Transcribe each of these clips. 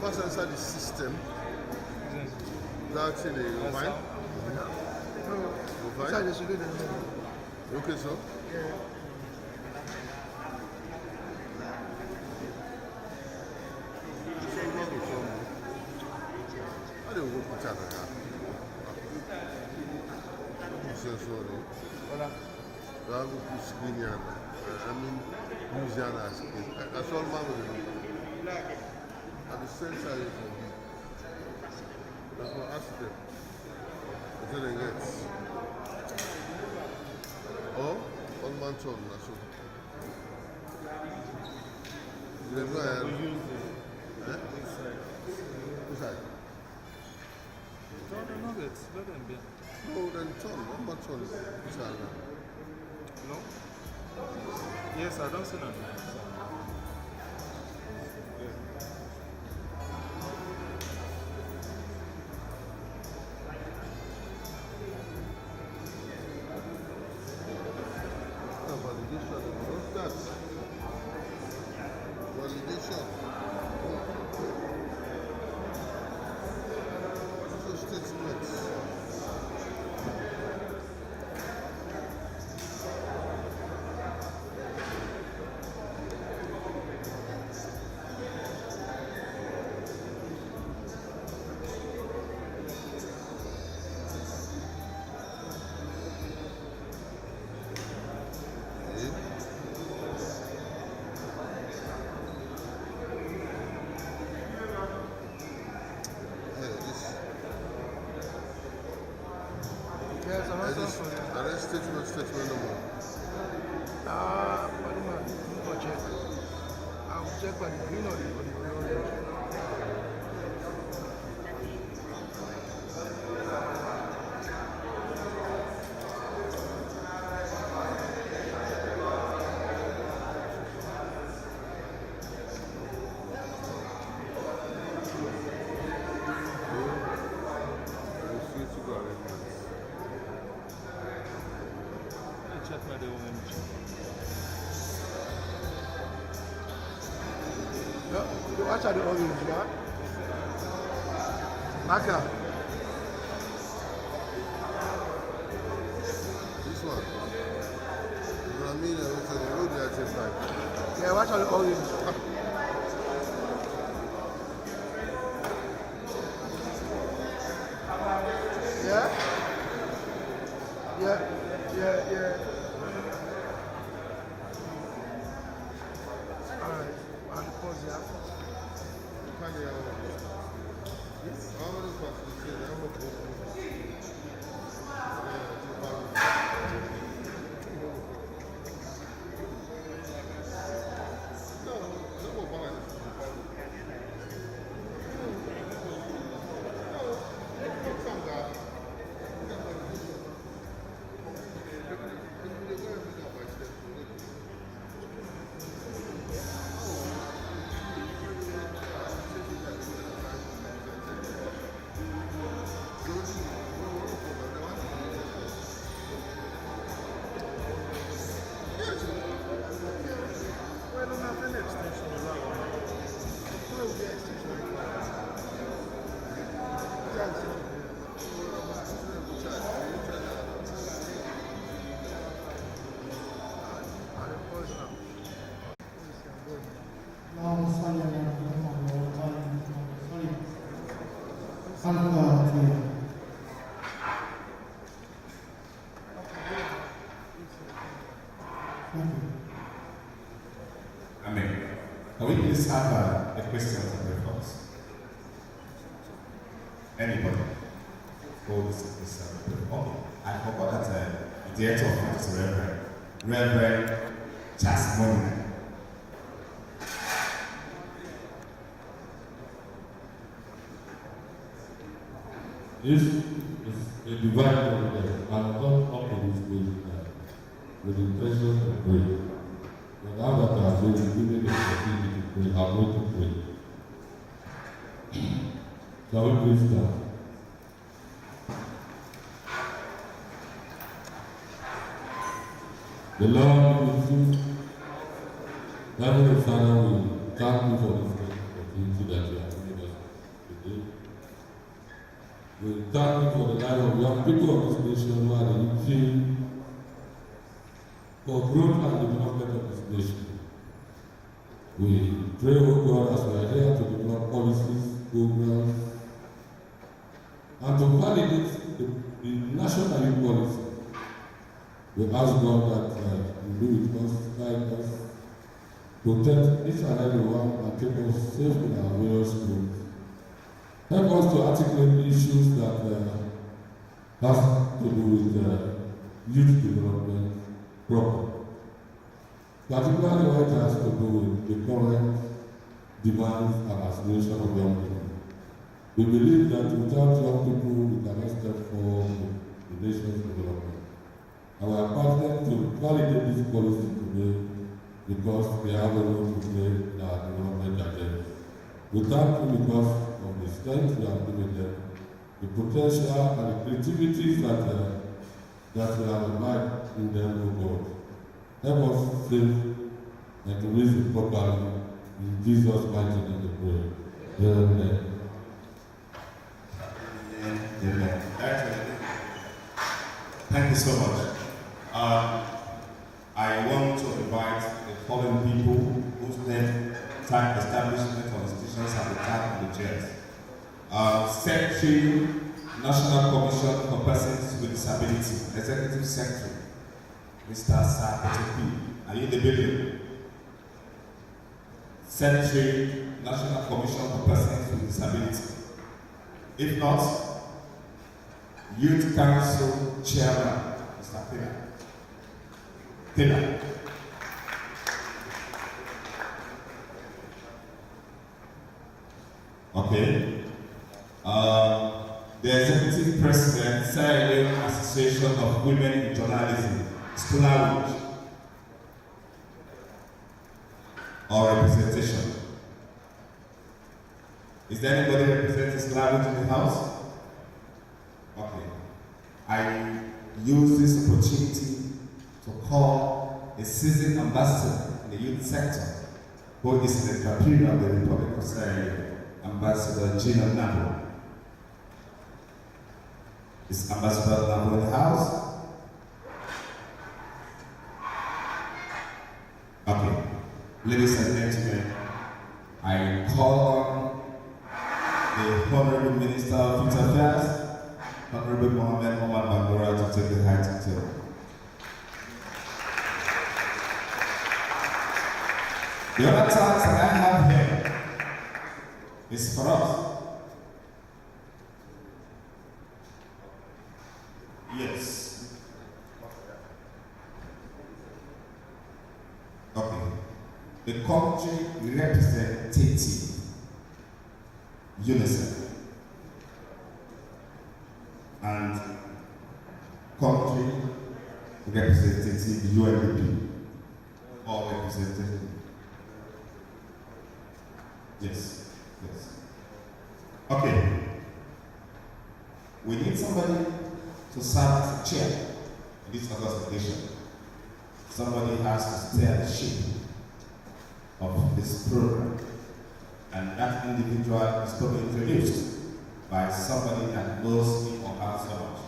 pass inside the system. That's in the fine. Inside the studio. Okay, so? Yeah. I don't work with that. Sorry. I have to screen here. I mean, use your screen. That's all man will do. At the center, you can be. That's what I asked them. Until they get. Oh, all man told me that's all. You go ahead. Which side? Let them be. No, then turn. One more turn. Which side? No? Yes, I don't see that. Validation. What's that? Validation. What's the statement? Yes, I'm also for you. Arrest statement no more. I'll check. I'll check by the green or the orange. Check by the orange. You watch out the orange, yeah? Marker. This one. You know what I mean? I went to the road there at like. Yeah, watch out the orange. Yeah? Yeah. Alright, I'll pause here. Amen. Can we please have a question from the floor? Anybody? Oh, this. Okay. I forgot that the date of it is Reverend Chasmoni. This is a divine providence, and come up to this place with the intention to pray. But now that I have been given the opportunity to pray, I'm going to pray. Shall we please stand? The Lord be with you. Heavenly Father, we thank you for this opportunity that you have given us. today. We thank you for the life of young people of this nation who are the engine for growth and development of this nation. We pray, O God, as we are here to develop policies, programs, and to validate the national youth policy. We ask God that you be with us, guide us, protect each and every one, and keep us safe in our various schools. Help us to articulate issues that has to do with youth development proper. Particularly when it has to do with the current demands and aspirations of young people. We believe that without young people, we cannot step forward with the nation's development. And we are confident to validate this policy today because they have a role to play in our development agenda. We thank you because of the strength you have given them, the potential and the creativity that you have imbibed in them, O God. Help us save and to raise it properly. In Jesus' mighty name we pray. Amen. Amen. Thank you so much. I want to invite the following people whose name, time, establishment, or institutions have been tagged in the chairs. Secretary, National Commission for Persons with Disability, Executive Secretary, Mr. Undp. Are you in the building? Secretary, National Commission for Persons with Disability. If not, Youth Council Chairman, Mr. Taylor. Okay. The Executive President, Sierra Leone Association of Women in Journalism, Scholarwood, or representation. Is there anybody representing Scholarwood in the house? Okay. I use this opportunity to call a seasoned ambassador in the youth sector, who is in the career of the Republic of Sierra Leone, Ambassador Gina Nabo. Is Ambassador Nabo in the house? Okay. Ladies and gentlemen, I call on the Honorable Minister of Youth Affairs, Honorable Mohammed Omar Bandora, to take the high title. The other task that I have here is for us. Yes. Okay. The country representative, UNICEF, and country representative, Undp, or representative. Yes, yes. Okay. We need somebody to serve as a chair in this August occasion. Somebody has to steer the ship of this program. And that individual is to be introduced by somebody that knows him or her so much.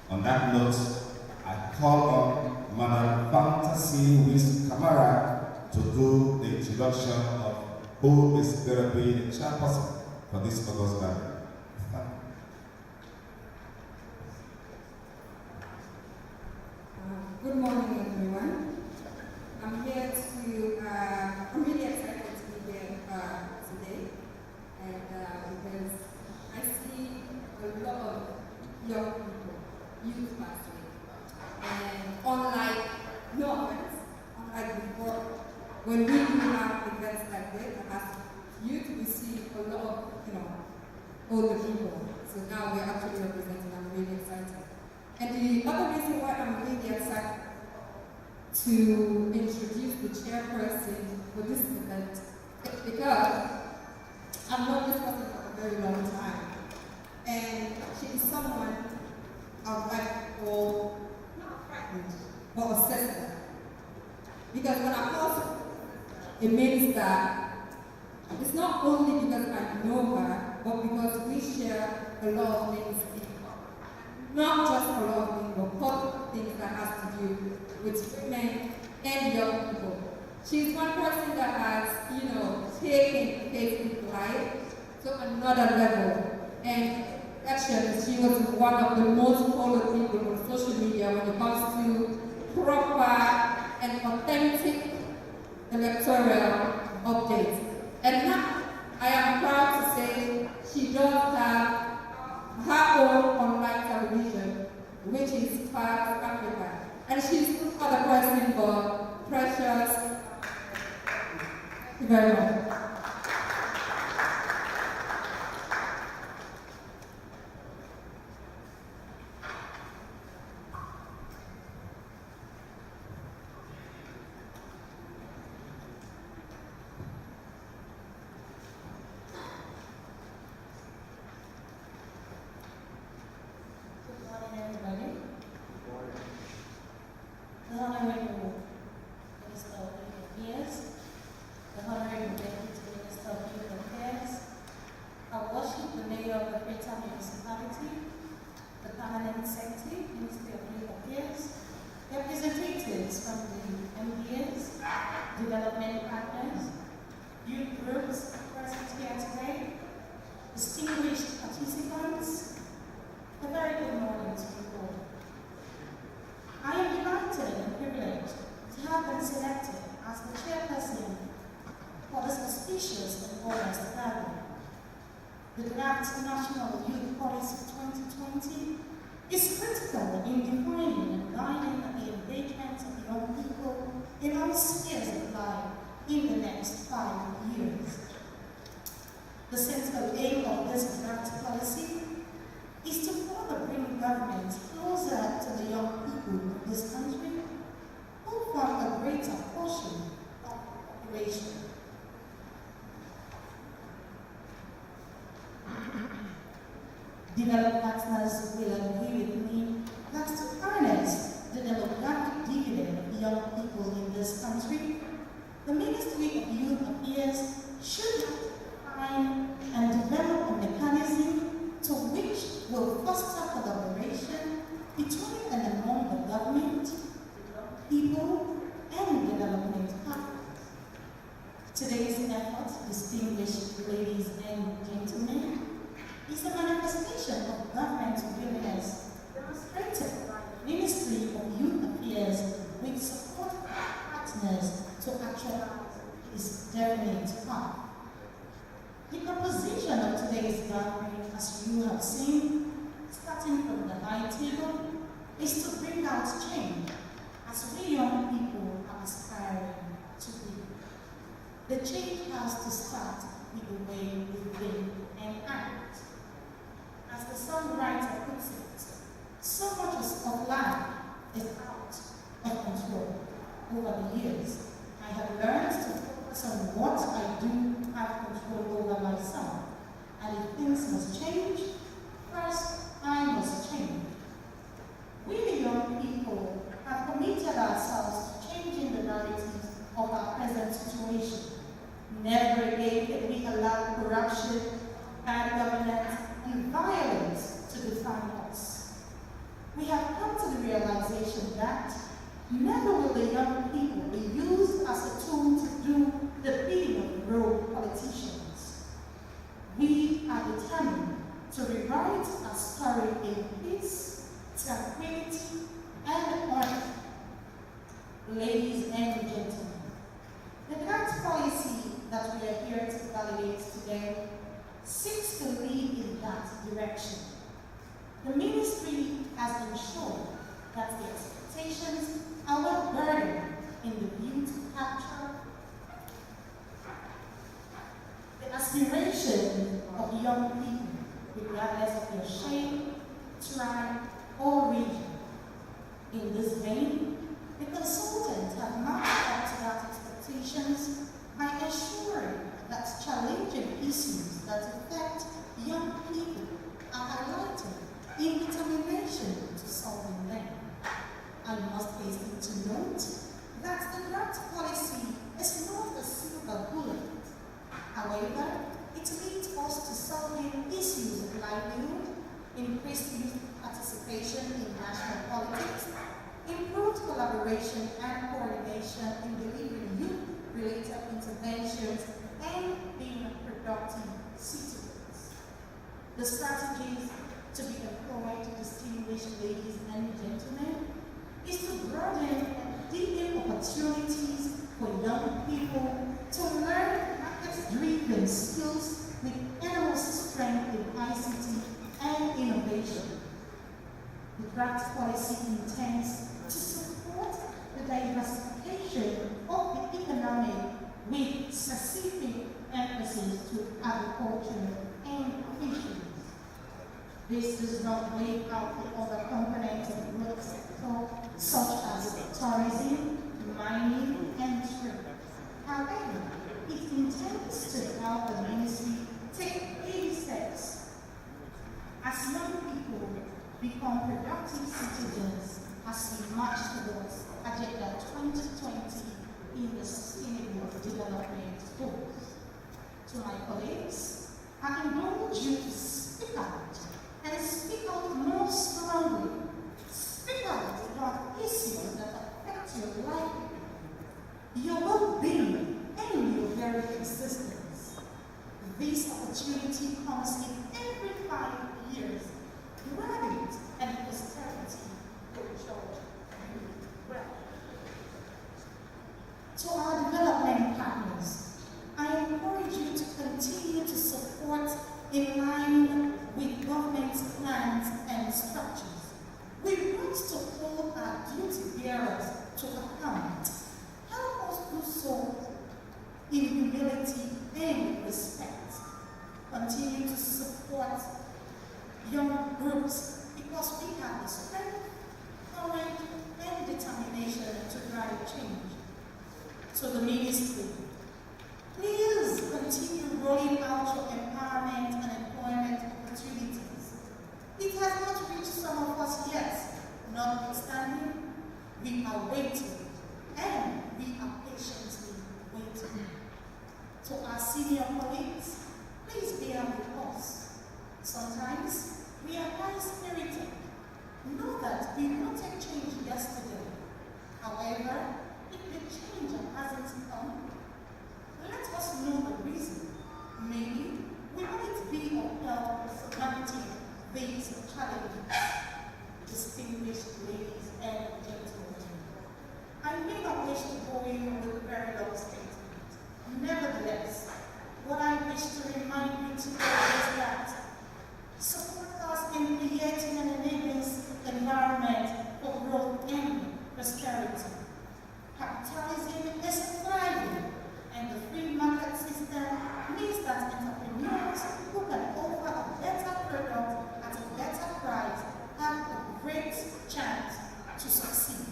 On that note, I call on Madam Fantasy Wiz Kamara to do the introduction of who is going to be the chairperson for this August gathering. Good morning, everyone. I'm here to, I'm really excited to be here today, and because I see a lot of young people, youth passing, and unlike, no offense, unlike before, when we do have events like this, as youth, we see a lot of, older people. So now we're actually representing, I'm really excited. And the other reason why I'm really excited to introduce the chairperson for this event is because I've known this person for a very long time. And she is someone I would like to call frightened or a sister. Because when I call her, it means that it's not only because I know her, but because we share a lot of things, not just a lot of things, but positive things that has to do with women and young people. She's one person that has, taken Facebook Live to another level. And actually, she was one of the most followed people on social media when it comes to proper and authentic electoral updates. And now, I am proud to say she does have her own online television, which is part of Africa. And she's no other person but Precious. Thank you very much. The draft National Youth Policy 2020 is critical in defining and guiding the engagement of young people in all spheres of life in the next 5 years. The central aim of this draft policy is to further bring government closer to the young people of this country who form a greater portion of the population. Developed partners will agree with me that to harness the demographic dividend of young people in this country, the Ministry of Youth Affairs should find and develop a mechanism to which will foster collaboration between and among the government, people, and development partners. Today's effort, distinguished ladies and gentlemen, is a manifestation of government willingness demonstrated by the Ministry of Youth Affairs with support of partners to actualize its definite path. The proposition of today's gathering, as you have seen, starting from the high table, is to bring out change as we young people are aspiring to be. The change has to start with the way we think and act. As the songwriter puts it, so much of life is out of control. Over the years, I have learned to focus on what I do have control over myself. And if things must change, first I must change. We the young people have committed ourselves to changing the narrative of our present situation. Never again can we allow corruption, bad governance, and violence to define us. We have come to the realization that never will the young people be used as a tool to do the bidding of rogue politicians. We are determined to rewrite our story in peace, tranquility, and honor. Ladies and gentlemen, the draft policy that we are here to validate today seeks to lead in that direction. The ministry has ensured that the expectations are well burdened in the view to capture the aspiration of young people, regardless of their shape, tribe, or region. In this vein, the consultants have matched up to that expectations by ensuring that challenging issues that affect young people are highlighted in determination to solving them. I must hasten to note that the draft policy is not a silver bullet. However, it leads us to solving increased youth participation in national politics, improved collaboration and coordination in delivering youth-related interventions, and being productive citizens. The strategies to be employed, distinguished ladies and gentlemen, is to broaden and deepen opportunities for young people to learn market-driven skills with enormous strength in ICT and innovation. The draft policy intends to support the diversification of the economy with specific emphasis to agriculture and fisheries. This does not leave out the other components of the growth sector, such as tourism, mining, and trade. However, it intends to help the ministry take baby steps as young people become productive citizens as we march towards Agenda 2020 in the Sustainable Development Goals. To my colleagues, I indulge you to speak out and speak out more strongly. Speak out about issues that affect your life, your well-being, and your very existence. This opportunity comes in every 5 years. Grab it and posterity will judge you well. To our development partners, I encourage you to continue to support in line with government's plans and structures. We want to hold our duty bearers to account. Help us do so in humility and respect. Continue to support young groups because we have the strength, courage, and determination to drive change. So the ministry, please continue rolling out your empowerment and employment opportunities. It has not reached some of us yet. Notwithstanding, we are waiting, and we are patiently waiting. To our senior colleagues, please bear with us. Sometimes we are high-spirited. Know that we wanted change yesterday. However, if the change hasn't come, let us know the reason. Maybe we might be upheld surmounting these challenges. Distinguished ladies and gentlemen, I may not wish to bore you with a very long statement. Nevertheless, what I wish to remind you today is that support us in creating an enabling environment for growth and prosperity. Capitalism is thriving, and the free market system means that entrepreneurs who can offer a better product at a better price have a great chance to succeed.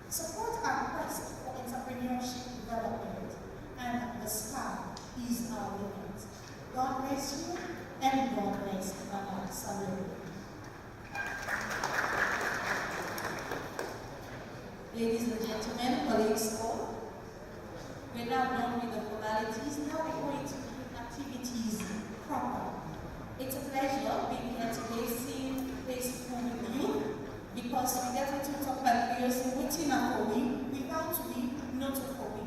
Support our quest for entrepreneurship development, and the sky is our limit. God bless you, and God bless Mama Salud. Ladies and gentlemen, colleagues all, we're now done with the formalities. Now we're going to do activities proper. It's a pleasure being here today, seeing this with you, because we get to talk about videos and waiting for we, without we, not for we.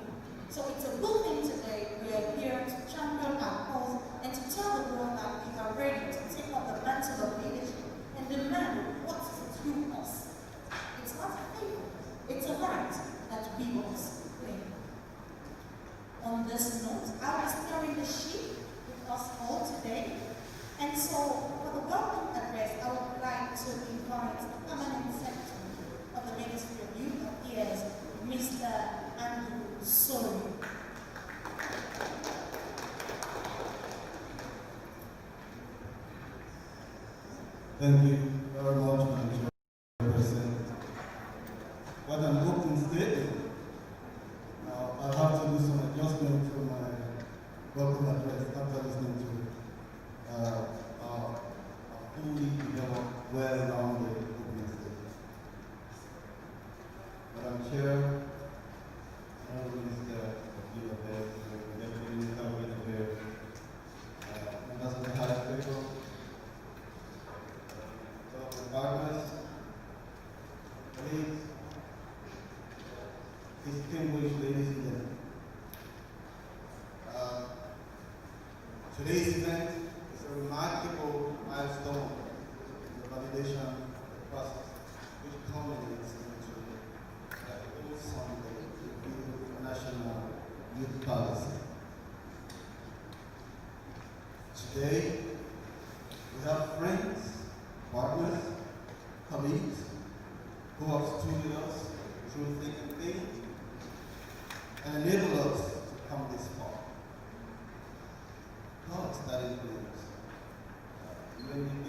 So it's a good thing today. We are here to champion our cause and to tell the world that we are ready to take up the mantle of leadership and demand what is due us. It's not a favor, it's a right that we must claim. On this note, I was steering the ship with us all today, and so for the welcome address, I would like to invite the permanent secretary of the Ministry of Youth Affairs, Mr. Andrew Sori. Thank you very much, Madam President. What an open statement. Now, I'll have to do some adjustment to my welcome address after listening to our fully developed, well-rounded opening statement. Madam Chair, Honorable Minister of Youth Affairs, Deputy Minister of Youth Affairs, members of the High Table, Today's event is a remarkable milestone in the validation process, which culminates into the wholesome review of national youth policy. Today, we have friends, partners, colleagues who have stood with us through thick and thin and enabled us to come this far. God started with Undp,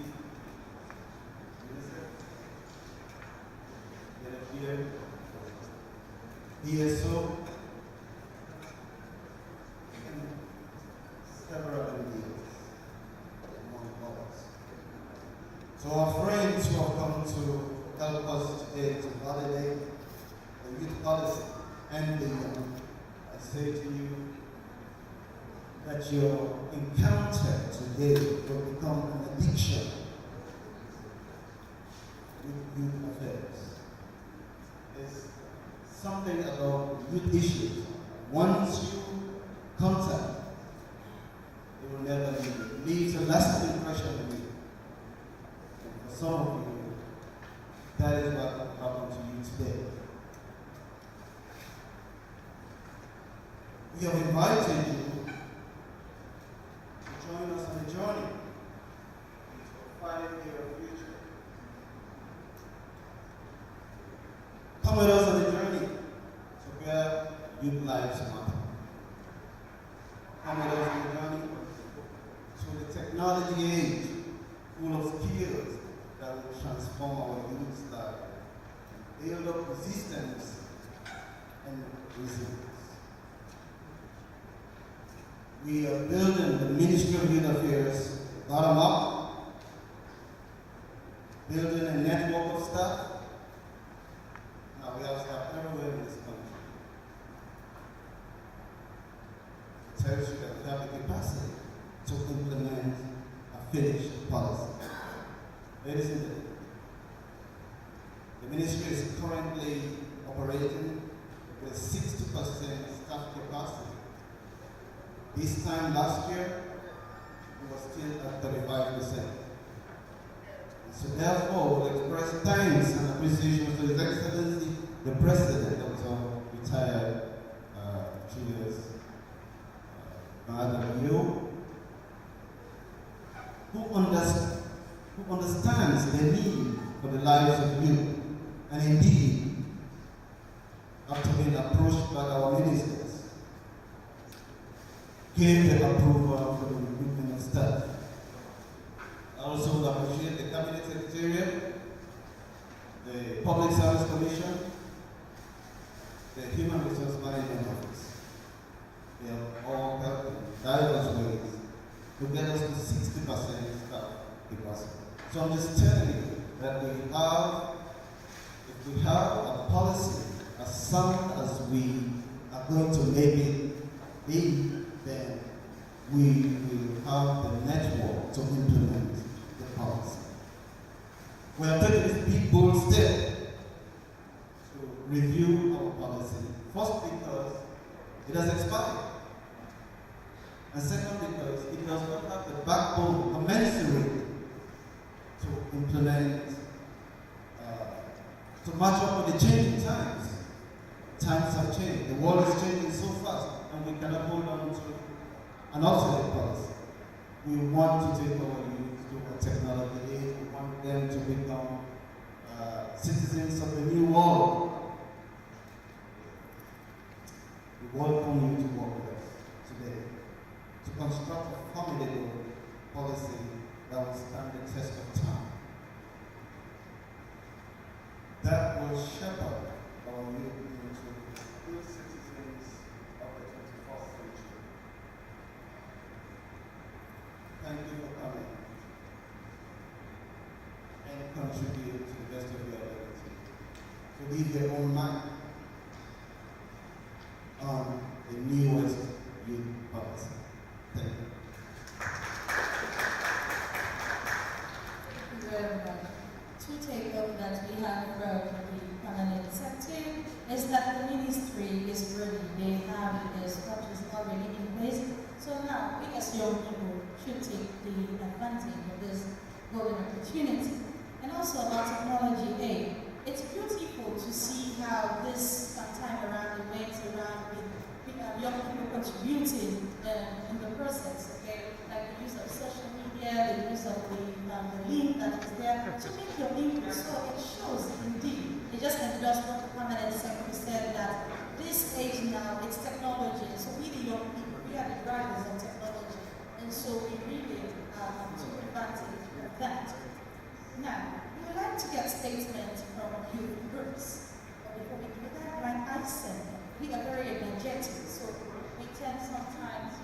BSO, and several other deals, among others. So our friends who have come to help us today to validate the youth policy and the young, I say to you that your encounter today will become an addiction with youth affairs. There's something about youth issues. Once you contact, it will never leave you. It leaves a lasting impression on you. And for some of you, that is what happened to you today. We have invited you to join us on a journey into a 5-year future. Come with us on a journey to where youth lives matter. Come with us on a journey to the technology age, full of skills that will transform our youth's life, build up resistance and resilience. We are building the Ministry of Youth Affairs bottom up, building a network of staff. Now we have staff everywhere in this country. It tells you that we have the capacity to implement a finished policy. Ladies and gentlemen, the ministry is currently operating with 60% staff capacity. This time last year, it was still at 35%. So therefore, we'll express thanks and appreciation to His Excellency, the President, Dr. Retired Julius Mahathir, who understands the need for the lives of youth, and indeed, after being approached by our ministers, gave the approval for the recruitment of staff. I also appreciate the Cabinet Secretariat, the Public Service Commission, the Human Resource Management Office. They have all helped in diverse ways to get us to 60% staff capacity. So I'm just telling you that if we have a policy as sound as we are going to make it be, then we will have the network to implement the policy. We are taking this big bold step to review our policy. First, because it has expired. And second, because it does not have the backbone commensurate to implement, to match up with the changing times. Times have changed. The world is changing so fast, and we cannot hold on to an obsolete policy. We want to take our youth to a technology age. We want them to become citizens of the new world. We welcome you to work with us today to construct a formidable policy that will stand the test of time. That will shepherd our youth into good citizens of the 21st century. Thank you for coming and contribute to the best of your ability to leave your own mark on the newest youth policy. Thank you. Thank you very much. To take up that we have from the permanent executive is that the ministry is ready. They have the structures already in place. So now, we as young people, should take the advantage of this golden opportunity. And also about technology aid. It's beautiful to see how this time around it went around with young people contributing in the process, okay? Like the use of social media, the use of the link that is there to make your input. So it shows indeed. It just endorses what the permanent secretary said that this age now, it's technology. So we the young people, we are the drivers of technology. And so we really took advantage of that. Now, we would like to get statements from youth groups. But before we do that, like I said, we are very energetic, so we tend sometimes,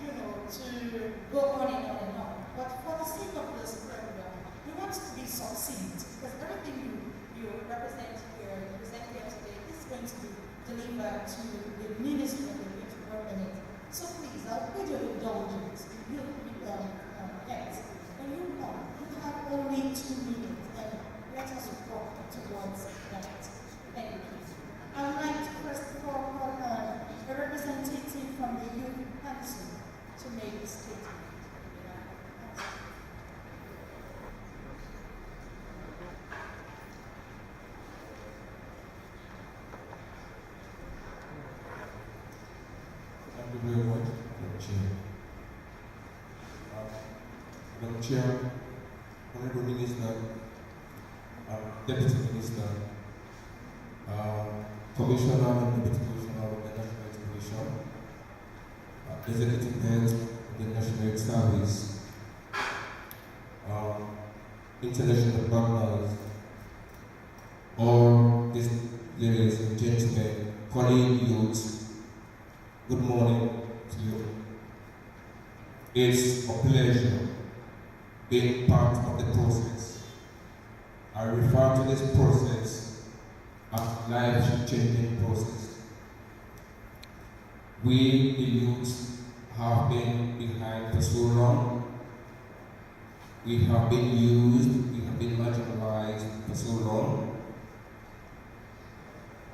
to go on and on and on. But for the sake of this program, we want to be succinct, because everything you represent here, you present here today, is going to be delivered to the ministry of the youth work on it. So please, I'll put your indulgence, you heads. When you come, you have only 2 minutes, and let us walk towards that. Thank you. I would like to first of all call a representative from the Youth Council to make a statement. Thank you very much, Madam Chair. Madam Chair, Honorable Minister, Deputy Minister, Commissioner and Deputy Commissioner of the National Youth Commission, Executive Head of the National Youth Service, international partners, all these ladies and gentlemen, colleague youths, good morning to you. It's a pleasure being part of the process. I refer to this process as life-changing process. We, the youths, have been behind for so long. We have been used, we have been marginalized for so long.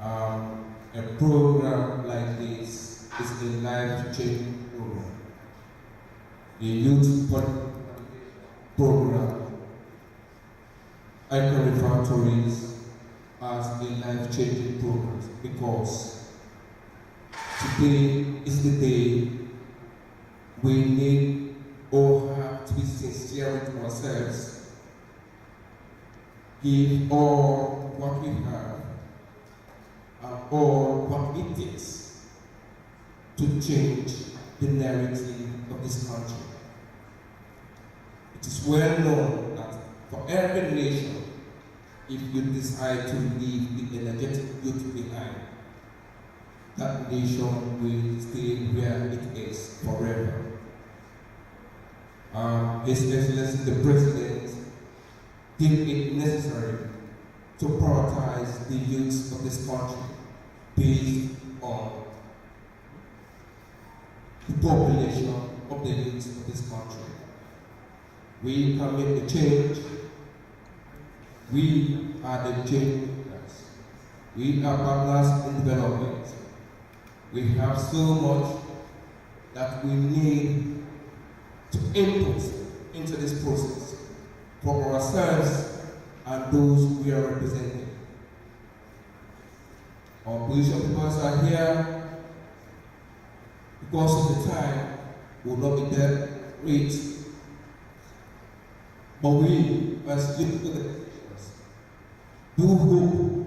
A program like this is a life-changing program. The youth program, I can refer to it as a life-changing program because today is the day we need or have to be sincere with ourselves, give all what we have and all what it takes to change the narrative of this country. It is well known that for every nation, if you decide to leave the energetic youth behind, that nation will stay where it is forever. His Excellency the President deemed it necessary to prioritize the youth of this country based on the population of the youth of this country. We can make the change. We are the change makers. We are partners in development. We have so much that we need to input into this process for ourselves and those we are representing. Our opposition peoples are here because of the time will not be that great. But we, as youth do hope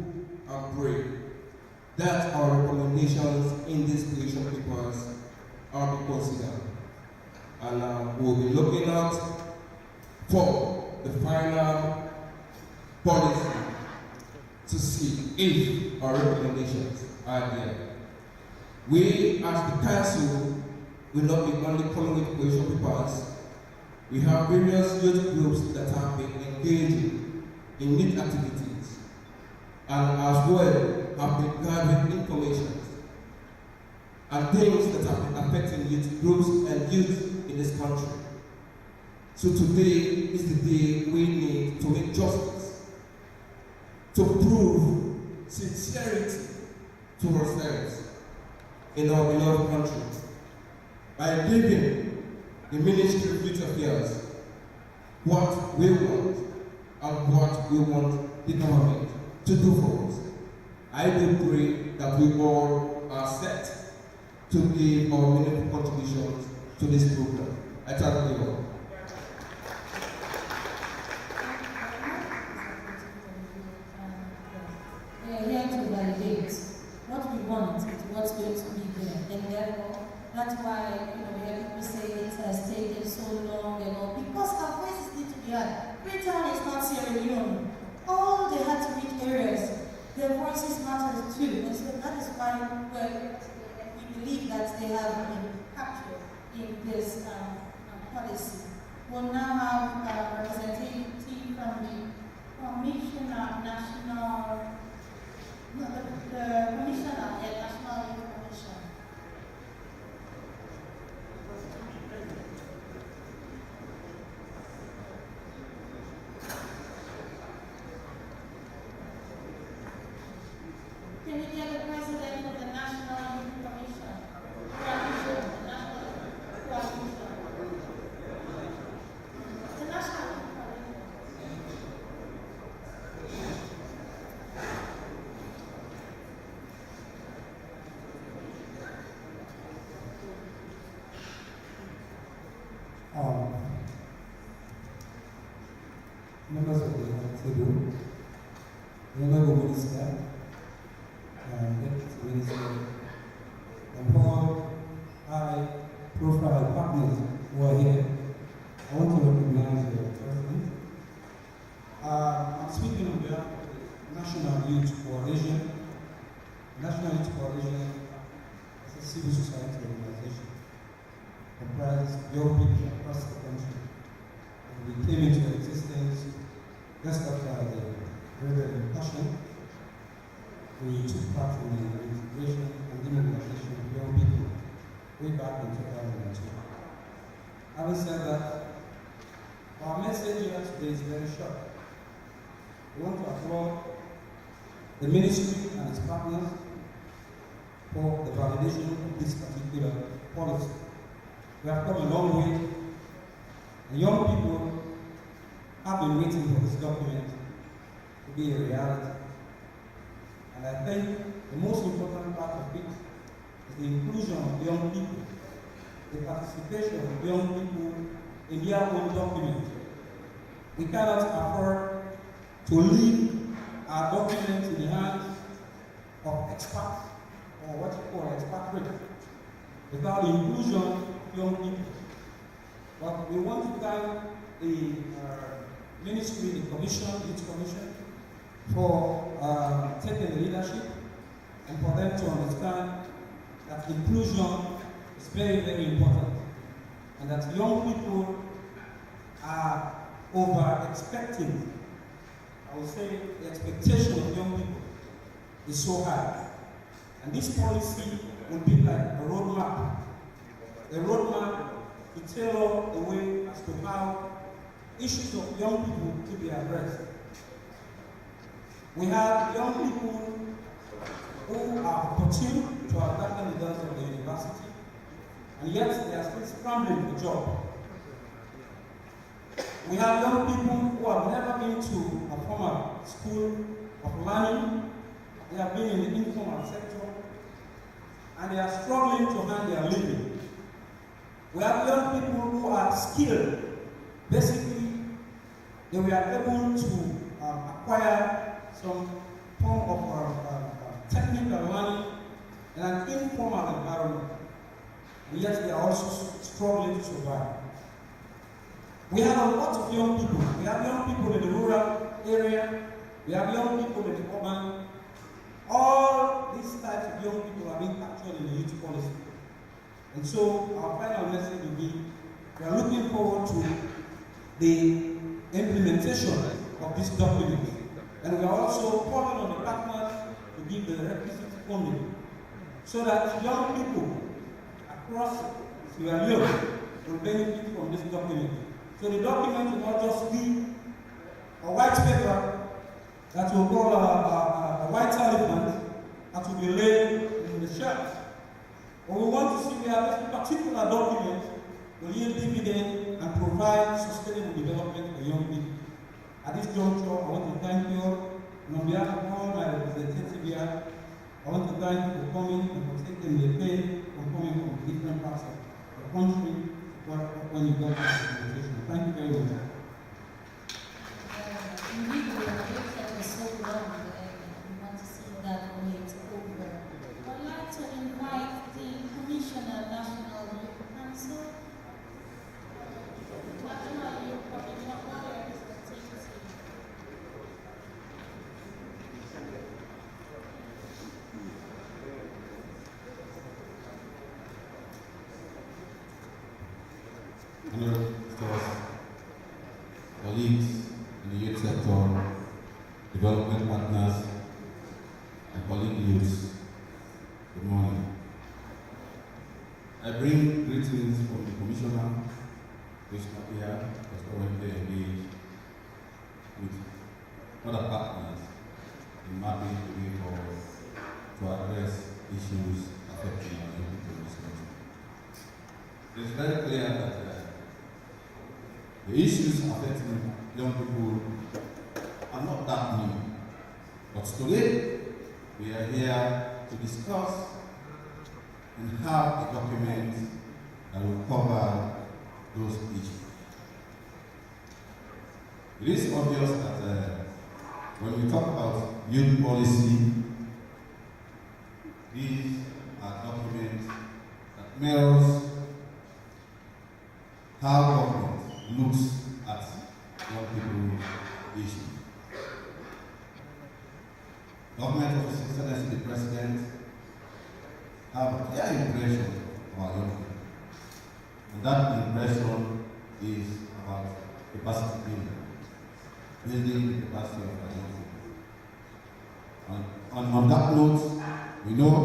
and pray that our recommendations in this position papers are considered. And we'll be looking out for the final policy to see if our recommendations are there. We, as the council, will not be only following the position papers. We have various youth groups that have been engaging in youth activities and as well have been gathering information and things that have been affecting youth groups and youth in this country. So today is the day we need to make justice, to prove sincerity to ourselves in our beloved country by giving the Ministry of Youth Affairs, what we want and what we want the government to do for us. I do pray that we all are set to give our meaningful contributions to this program. I thank you all. We are here to validate what we want is what's going to be there, and therefore that's why we hear people say it has taken so long and all, because our voices need to be heard. Freetown is not Sierra Leone. All they had to reach areas, their voices matter too, and so that is why we believe that they have been captured in this policy. We'll now have a representative from the Commissioner National. No, the Commissioner, the National Youth Commission. Can we get the President of the National Youth Commission? Coalition, the National Coalition. The National Youth Coalition. Members of the table, Honorable Minister, Deputy Minister, and all high-profile partners who are here, I want to recognize the President. I'm speaking on behalf of the National Youth Coalition. National Youth Coalition is a civil society organization comprised of young people across the country. We came into existence just after the Rebel Passion. We took part in the integration and demobilization of young people way back in 2002. Having said that, our message here today is very short. We want to applaud the ministry and its partners for the validation of this particular policy. We have come a long way. The young people have been waiting for this document to be a reality. And I think the most important part of it is the inclusion of young people, the participation of young people in their own document. We cannot afford to leave our documents in the hands of experts, or what you call expatriates, without the inclusion of young people. But we want to thank the ministry, the commission, youth commission, for taking the leadership and for them to understand that inclusion is very, very important, and that young people are over expecting. I would say the expectation of young people is so high. And this policy will be like a roadmap to tailor the way as to how issues of young people to be addressed. We have young people who are opportune to our candidates of the university, and yet they are still scrambling for jobs. We have young people who have never been to a formal school of learning. They have been in the informal sector, and they are struggling to earn their living. We have young people who are skilled. Basically, they were able to acquire some form of technical learning in an informal environment, and yet they are also struggling to survive. We have a lot of young people. We have young people in the rural area. We have young people in the urban. All these types of young people are being captured in the youth policy. And so our final message will be, we are looking forward to the implementation of this document. And we are also calling on the partners to give the requisite funding so that young people across Sierra Leone will benefit from this document. So the document will not just be a white paper that will call a white elephant that will be laid in the shelf. But we want to see we have this particular document will yield dividend and provide sustainable development for young people. At this juncture, I want to thank you all, and on behalf of all my representatives here, I want to thank you for coming and for taking the pain from coming from different parts of the country when you got this presentation. Thank you very much. Indeed, the lecture was so long, and we want to see that wait over. I'd like to invite the Commissioner, National Youth Council, National Youth Commission, all the representatives. Honourable colleagues in the youth sector, development partners, and colleague youths, good morning. I bring greetings from the Commissioner, who is not here, but currently engaged with other partners in mapping the way forward to address issues affecting our young people in this country. It is very clear that the issues affecting young people are not that new. But today, we are here to discuss and have a document that will cover those issues. It is obvious that when we talk about youth policy, these are documents that mirrors how government looks at young people's issues. Government of His Excellency the President have a clear impression of our young people. And that impression is about capacity building the capacity of our young people. On that note, we know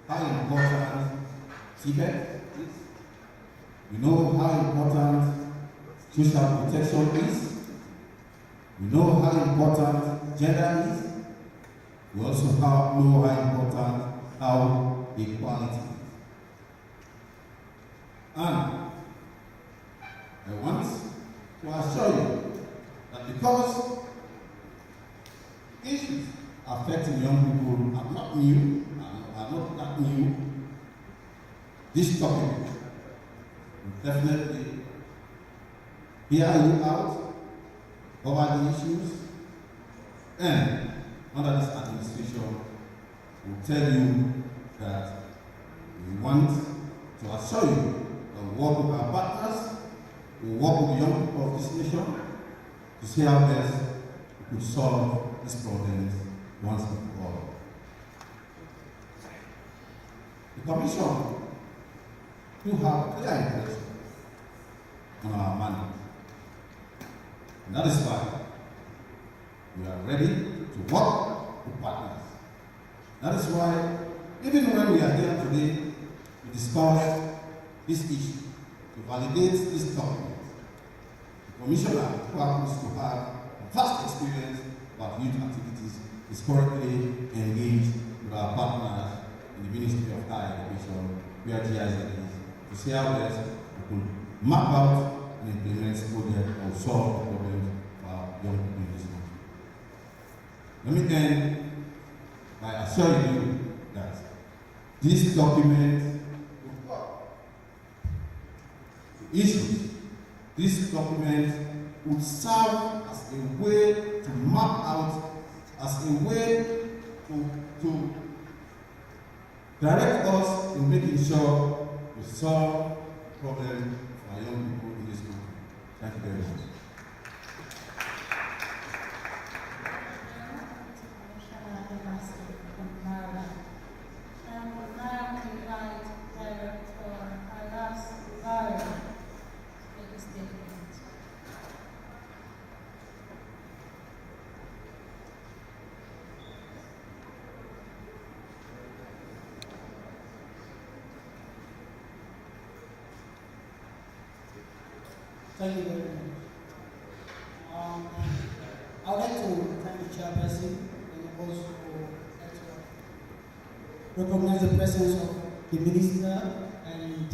how important Tibet is. We know how important social protection is. We know how important gender is. We also know how important how equality is. And I want to assure you that because issues affecting young people are not new, are not that new, this topic will definitely hear you out, cover the issues, and under this administration will tell you that we want to assure you that we work with our partners, we work with the young people of this nation to see how best we could solve these problems once and for all. The Commission do have a clear impression on our mandate. And that is why we are ready to work with partners. That is why, even when we are here today to discuss this issue, to validate this document, the Commissioner, who happens to have a vast experience about youth activities, is currently engaged with our partners in the Ministry of Higher Education, where GIZ is, to see how best we could map out and implement projects that will solve the problems for our young people in this country. Let me end by assuring you that this document will cover the issues. This document would serve as a way to map out, as a way to direct us in making sure we solve the problem for our young people in this country. Thank you very much. Thank you very much. I would like to thank the chairperson and also like to recognize the presence of the minister and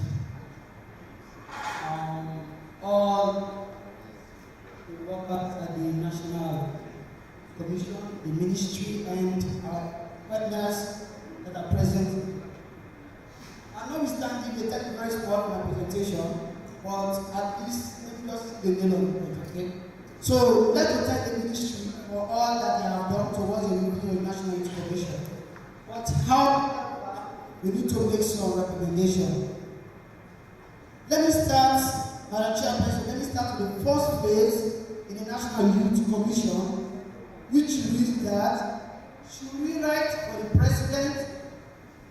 implementation, but at least let me just the name of it, okay? So let's thank the ministry for all that they have done towards the European National Youth Commission. But how we need to make some recommendation. Let me start, Madam Chairperson, let me start with the first phase in the National Youth Commission, which reads that should we write for the president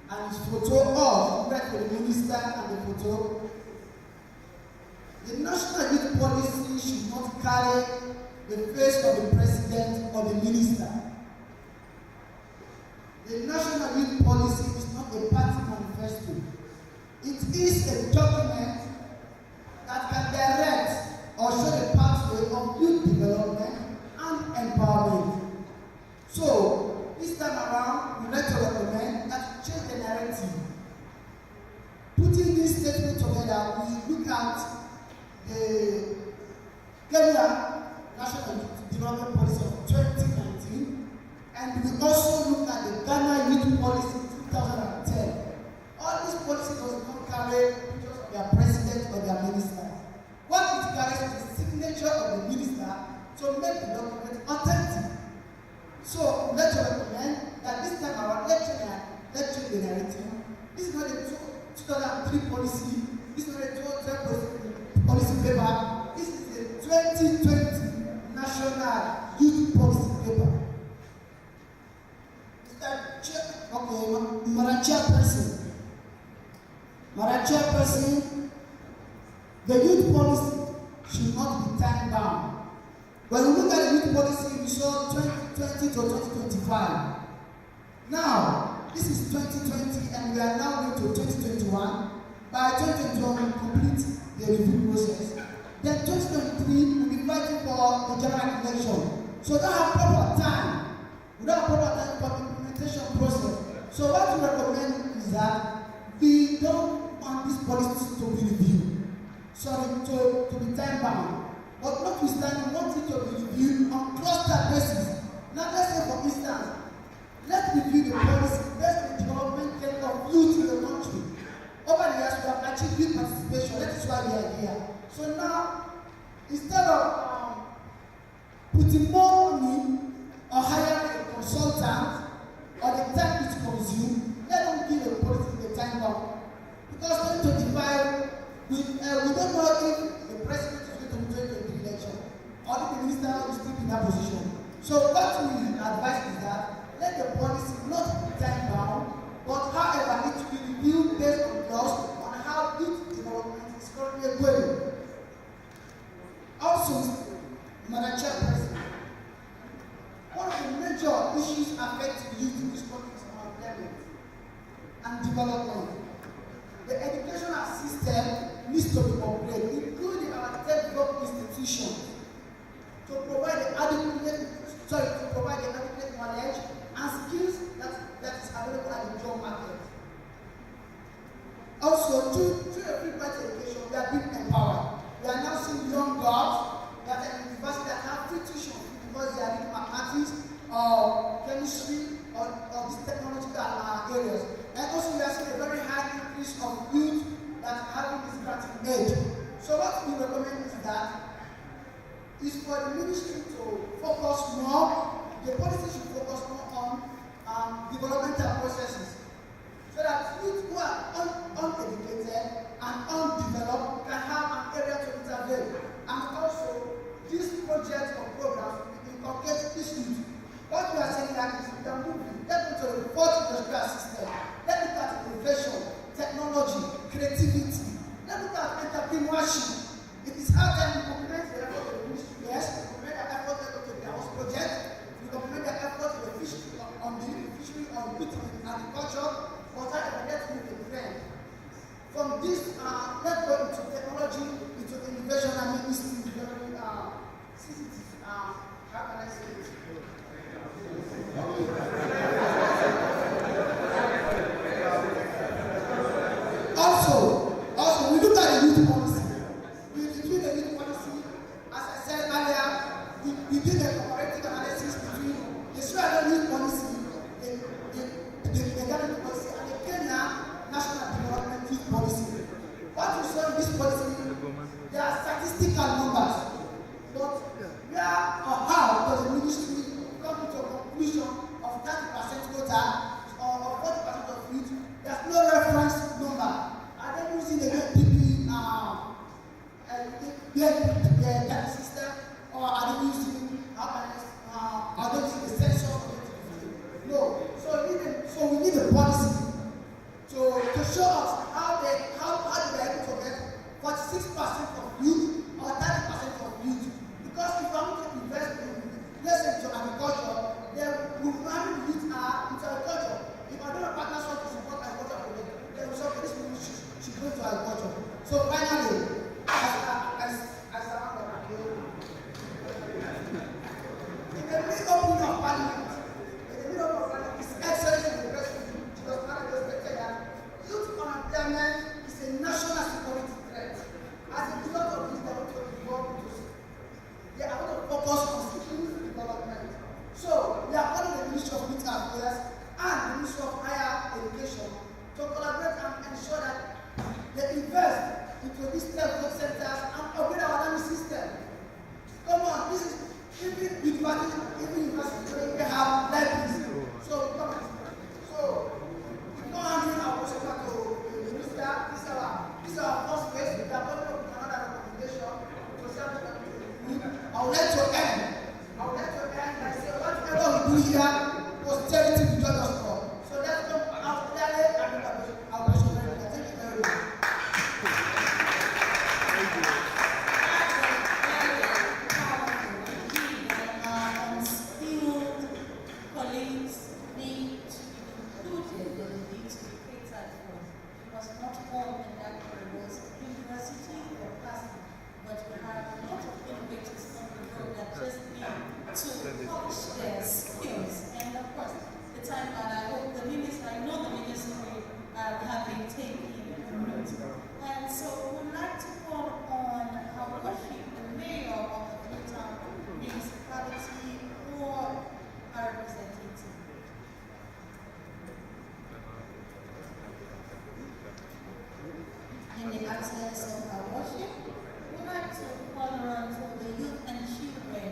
and his photo, or write for the minister and the photo? The national youth policy should not carry the face of the president or the minister. The national youth policy is not a party manifesto. It is a document that can direct or show the pathway of youth development and empowerment. So, this time around, we like to recommend that we change the narrative. Putting this statement together, we look at the Kenya National Youth Development Policy of 2019, and we also look at the Ghana Youth Policy 2010. All these policies does not carry pictures of their president or their minister. What it carries is the signature of the minister to make the document authentic. So let's recommend that this time around, let's change the narrative. This is not a 2003 policy. This is not a 2012 policy paper. This is a 2020 National Youth Policy paper. Madam Chairperson, the youth policy should not be time bound. When we look at the youth policy, we saw 2020 to 2025. Now, this is 2020 and we are now going to 2021. By 2021, we complete the review process. Then 2023, we'll be fighting for the general election. So we don't have proper time. We don't have proper time for the implementation process. So what we recommend is that we don't want this policy to be reviewed. Sorry, to be time bound. But notwithstanding, we want it to be reviewed on cluster basis. Now let's say for instance, let's review the policy based on the development of youth in the country. Over the years, we have achieved youth participation. That is why we are here. So now, instead of putting more money or hiring a consultant or the time it consumes, let them give the policy the time bound. Because 2025, we don't know if the president is going to be doing the election or if the minister will still be in that position. So what we advise is that let the policy not be time bound, but however it will be reviewed based on laws on how youth development is currently going. Also, Madam Chairperson, one of the major issues affecting youth in this country is employment and development. The educational system needs to be upgraded, including our developed institutions, to provide the adequate knowledge and skills that is available at the job market. Also, through a free private education, we are being empowered. We are now seeing young girls that are in university that have free tuition because they are in mathematics or chemistry or these technological areas. And also, we are seeing a very high increase of youth that are having this graduate age. So what we recommend is that is for the ministry to focus more, the policy should focus more on developmental processes, so that youth who are uneducated and undeveloped can have an area to intervene. And also, this project or programs will inculcate this youth. What we are saying that is we are moving, let's go to the fourth industrial system. Let's look at innovation, technology, creativity. Let's look at entrepreneurship. It is hard time to complement the effort of the ministry, yes, we complement the effort of the house project, we complement the effort of the fishery on youth in agriculture, but let's move the trend. From this, let's go into technology, into innovation, and maybe still very sensitive. How can I say it? Also, we look at the youth policy. We review the youth policy. As I said earlier, we did a comparative analysis between the Sierra Leone youth policy, the Ghana youth policy, and the Kenya National Development Youth Policy. this policy, there are statistical numbers. But where or how does the ministry come to a conclusion of 30% quota or 40% of youth? There's no reference number. Are they using the UNDP data system, or are they using the census? No. So we need a policy to show us how they were able to get 46% of youth or 30% of youth. Because if I want to invest in, let's say, into agriculture, then we will have youth into agriculture. If I don't have partnership to support agriculture, then we say, this people should go to agriculture. So finally, in the middle of parliament, His Excellency the President, because Canada stated that youth unemployment is a national security threat. As a result of this, they are going to focus on security development. So, we are calling the Ministry of Youth Affairs and the Ministry of Higher Education to collaborate and ensure that they invest into these health centers and upgrade our learning system. Come on, this is even university, we have libraries. So, come on. So, before handing our question to the minister, this is our first phase. We are coming up with another recommendation to serve the community. I would like to end by saying whatever we do here, posterity will judge us for. So let's come out clearly and look at our question. Thank you very much. Colleagues need to be included and need to be catered for. Because not all in that was university or classroom, but we have a lot of innovators on the road that just need to polish their skills. And of course, the time that I hope the minister, I know the ministry have been taking note. And so we would like to call on our worship, the mayor of the Freetown municipality, or our representative. In the absence of our worship, we would like to call on for the Youth and Children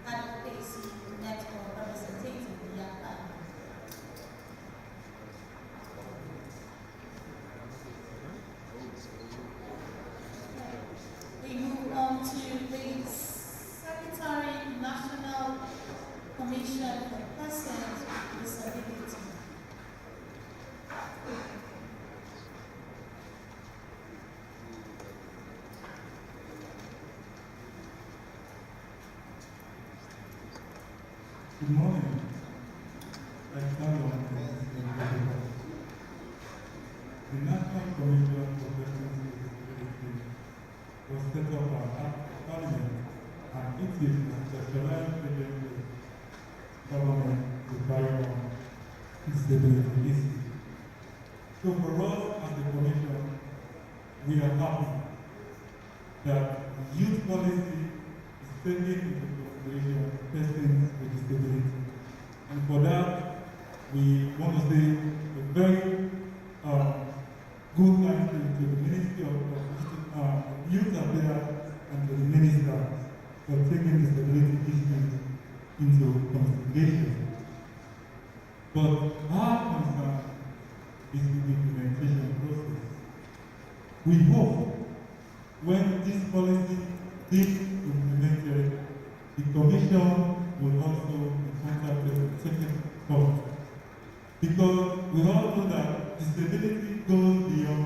Advocacy Network representative, Yaka. We move on to the Secretary National Commission for Persons with Disability. Good morning. I stand on the National Commission for Persons with Disability was set up by Parliament, and it is a specialized agency government to carry on disability issues. So for us as the Commission, we are happy that the youth policy is taking into consideration persons with disability. And for that, we want to say a very good thank you to the Ministry of Youth Affairs and to the Minister for taking disability issues into consideration. But our concern is with the implementation process. We hope when this policy is implemented, the Commission will also encounter the second thought. Because we all know that disability goes beyond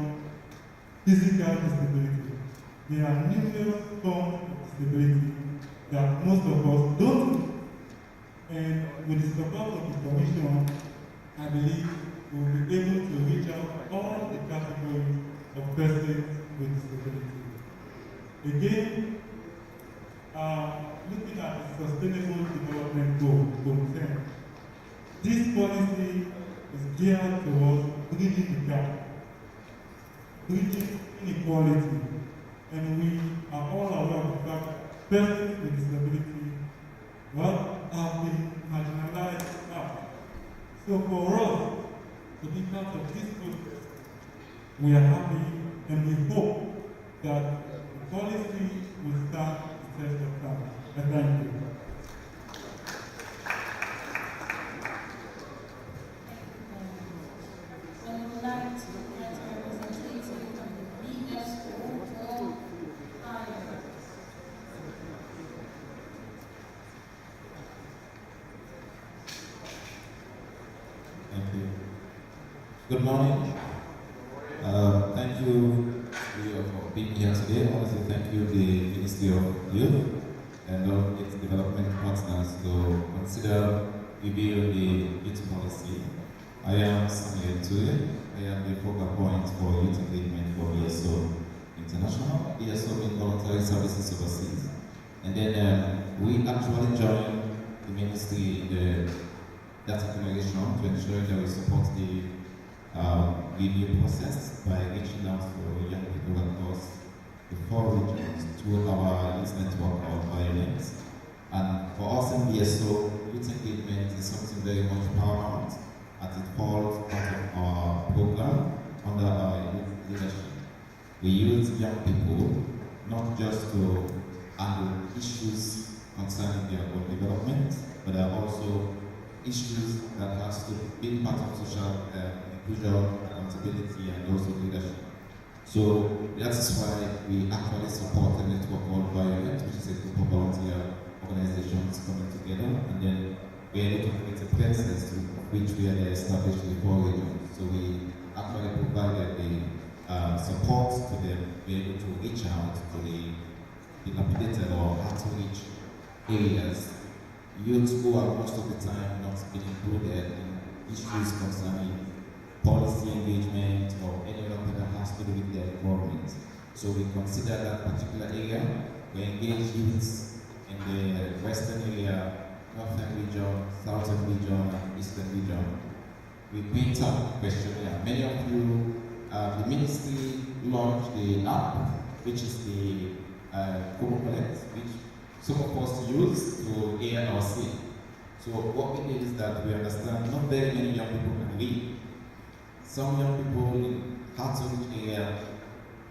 physical disability. There are numerous forms of disability that most of us don't know. And with the support of the Commission, I believe we will be able to reach out all the categories of persons with disability. Again, looking at the Sustainable Development Goal, Goal 10, this policy is geared towards bridging the gap, bridging inequality, and we are all aware of the fact that persons with disability, have been marginalized now. So for us to be part of this process, we are happy and we hope that the policy will stand the test of time. I thank you. I would like to get a representative from the BSO or higher. Thank you. Good morning. Thank you for being here today. I want to say thank you to the Ministry of Youth and all its development partners to consider reviewing the youth policy. I am Samuel Tuye. I am the focal point for youth engagement for BSO International. BSO means Voluntary Services Overseas. And then we actually joined the ministry in the data accumulation to ensure that we support the review process by reaching out to young people across the 4 regions through our youth network or violence. And for us in BSO, youth engagement is something very much paramount as it falls part of our program under our youth leadership. We use young people not just to handle issues concerning their own development, but are also issues that has to be part of social inclusion, accountability, and also leadership. So that's why we actually support a network called Violent, which is a group of volunteer organizations coming together, and then we are able to create a presence which we are established in the 4 regions. So we actually provided the support to them, be able to reach out to the dilapidated or hard to reach areas, youth who are most of the time not being included in issues concerning policy engagement or any other thing that has to do with their involvement. So we consider that particular area. We engage youths in the western area, northern region, southern region, and eastern region. We paint up questionnaire. Many of you, the ministry launched the app, which is the Kobo Collect, which some of us use to hear or see. So what we did is that we understand not very many young people can read. Some young people in hard-to-reach area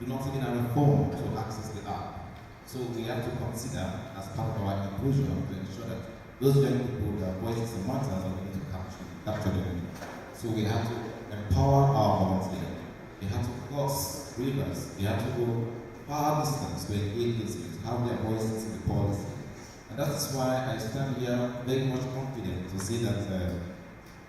do not even have a phone to access the app. So we have to consider, as part of our inclusion, to ensure that those young people, their voices and matters are going to capture them. So we have to empower our volunteers. They have to cross rivers. They have to go far distance to engage these youth, have their voices in the policy. And that is why I stand here very much confident to say that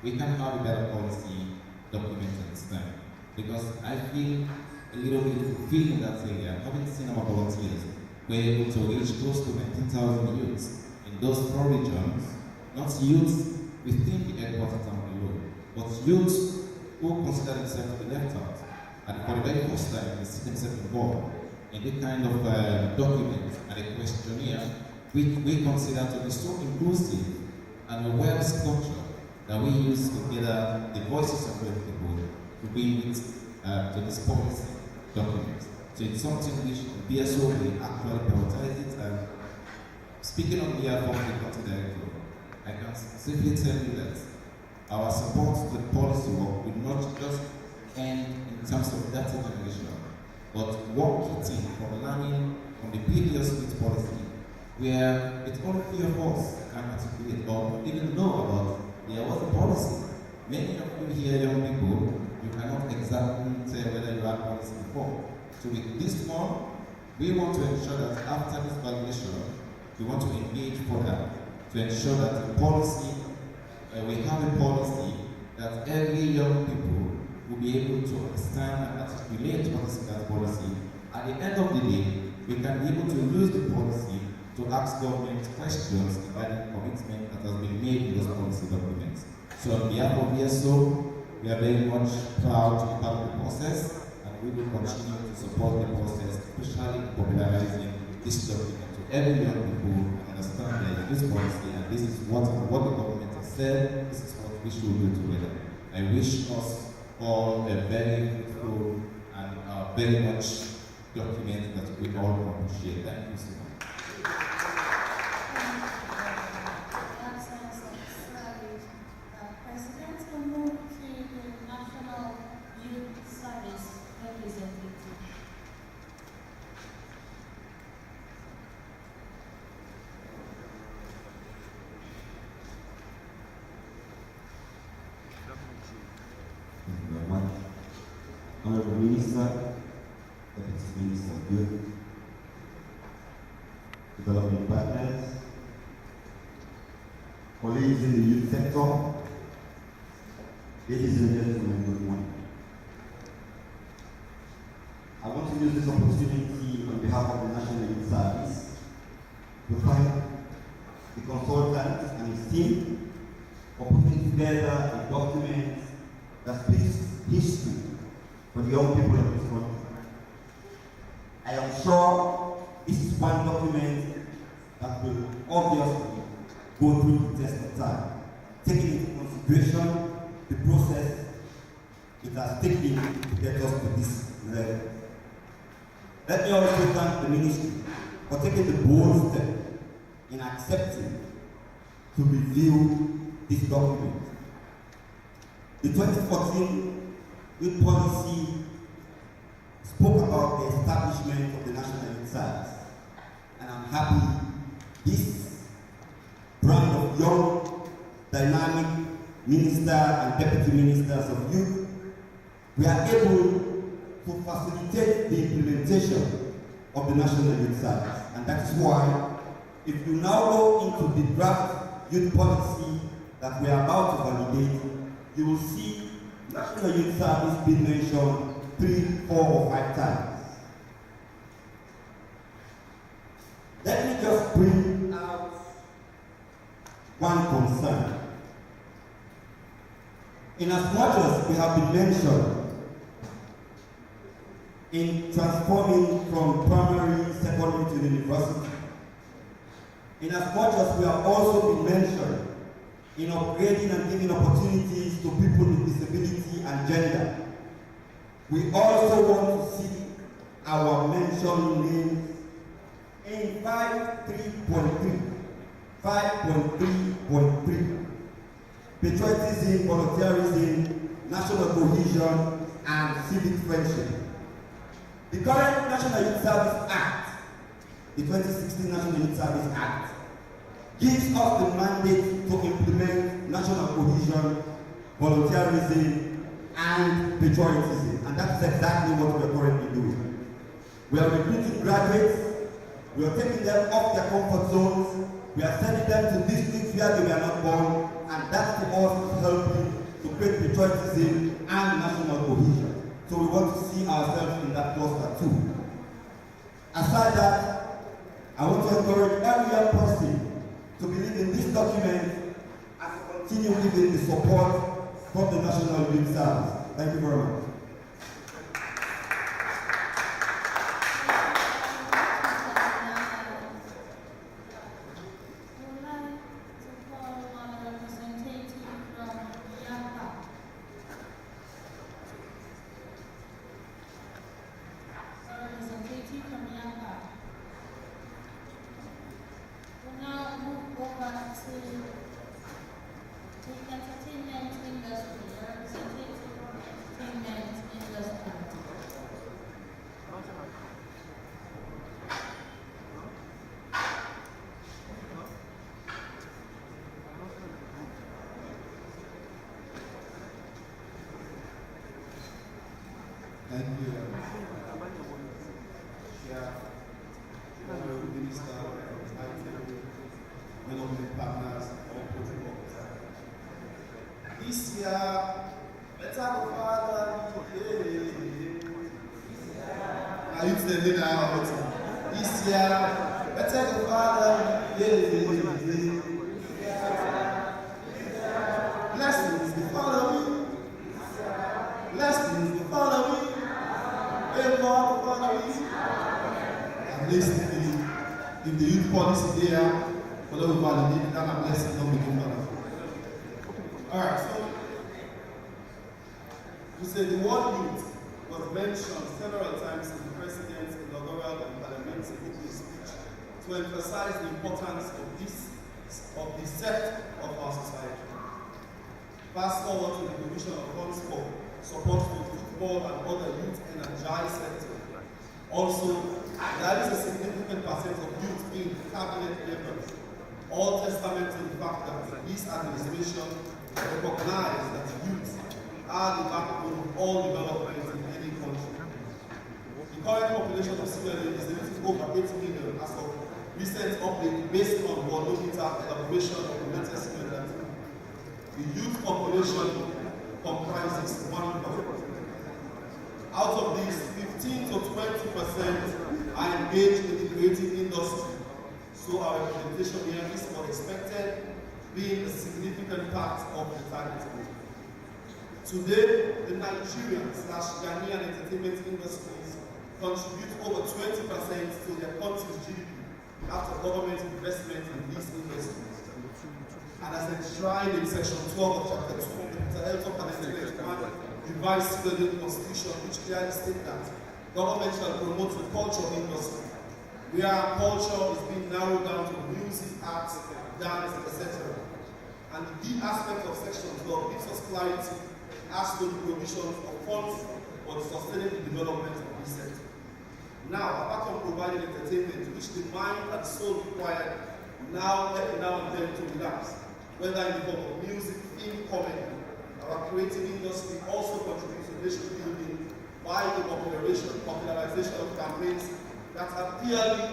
we can have a better policy documented this time. Because I feel a little bit fulfilled in that area. Having seen our volunteers, we're able to reach close to 19,000 youths in those 4 regions, not youths within the headquarters town alone, but youths who consider themselves to be left out. And for the very first time, they see themselves involved in the kind of document and a questionnaire which we consider to be so inclusive and well structured that we use to gather the voices of young people to bring it to this policy document. So it's something which BSO will actually prioritize it. And speaking on behalf of the country director, I can simply tell you that our support to the policy work will not just end in terms of data generation, but work kitting from learning from the previous youth policy, where it's only 3 of us can articulate or even know about there was a policy. Many of you here, young people, you cannot exactly tell whether you had policy before. So with this one, we want to ensure that after this validation, we want to engage further to ensure that the policy, we have a policy that every young people will be able to understand and articulate what is in that policy. At the end of the day, we can be able to use the policy to ask government questions regarding commitment that has been made in those policy documents. So on behalf of BSO, we are very much proud to be part of the process, and we will continue to support the process, especially in popularizing this document to every young people and understand that this policy and this is what the government has said, this is what we should do together. I wish us all a very fruitful and very much document that we all appreciate. Thank you so much. President will move to the National Youth Service representative. development partners, colleagues in the youth sector, ladies and gentlemen, good morning. I want to use this opportunity on behalf of the National Youth Service to thank the consultant and his team for putting together a document that speaks history for the young people of this country. I am sure this is one document that will obviously go through the test of time, taking into consideration the process it has taken to get us to this level. Let me also thank the ministry for taking the bold step in accepting to review this document. The 2014 Youth Policy spoke about the establishment of the National Youth Service, and I'm happy this brand of young, dynamic minister and deputy ministers of youth, we are able to facilitate the implementation of the National Youth Service. And that is why, if you now go into the draft youth policy that we are about to validate, you will see National Youth Service being mentioned 3, 4, or 5 times. Let me just bring out one concern. In as much as we have been mentioned in transforming from primary, secondary to university, in as much as we have also been mentioned in upgrading and giving opportunities to people with disability and gender, we also want to see our mention names in 5.3.3, 5.3.3, patriotism, volunteerism, national cohesion, and civic friendship. The current National Youth Service Act, the 2016 National Youth Service Act, gives us the mandate to implement national cohesion, volunteerism, and patriotism. And that's exactly what we are currently doing. We are recruiting graduates, we are taking them off their comfort zones, we are sending them to districts where they were not born, and that to us is helping to create patriotism and national cohesion. So we want to see ourselves in that cluster too. Aside that, I want to encourage every young person to believe in this document and to continue giving the support from the National Youth Service. Thank you very much. Thank you. Minister, development partners, all protocols. This year, better go father. Are you telling now? This year, better go father. Blessings be following. Blessings be following. And listen, if the youth policy there, for those who validate that, a blessing don't become better. Alright, so we said the word youth was mentioned several times in the President's inaugural and parliamentary speech to emphasize the importance of this set of our society. Fast forward to the provision of funds for support for football and other youth energized sectors. Also, there is a significant percent of youth in cabinet members, all testament to the fact that this administration recognizes that youth are the backbone of all development in any country. The current population of Sierra Leone is a little over 8 million as of recent update based on Worldometer elaboration of the latest study that the youth population comprises 1/3. Out of these, 15 to 20% are engaged in the creative industry. So our representation here is not expected, being a significant part of the target group. Today, the Nigerian/Ghanaian entertainment industries contribute over 20% to their country's GDP after government investment in these industries. And as enshrined in Section 12 of Chapter 2 of the Health and Entertainment revised Federal Constitution, which clearly states that government shall promote the culture industry, where culture is being narrowed down to music, arts, dance, etc. And the key aspect of Section 12 gives us clarity as to the provision of funds for sustaining the development of this sector. Now, apart from providing entertainment, which the mind and soul required now and then to relax, whether in the form of music, film, comedy, our creative industry also contributes to nation building by the popularization of campaigns that are purely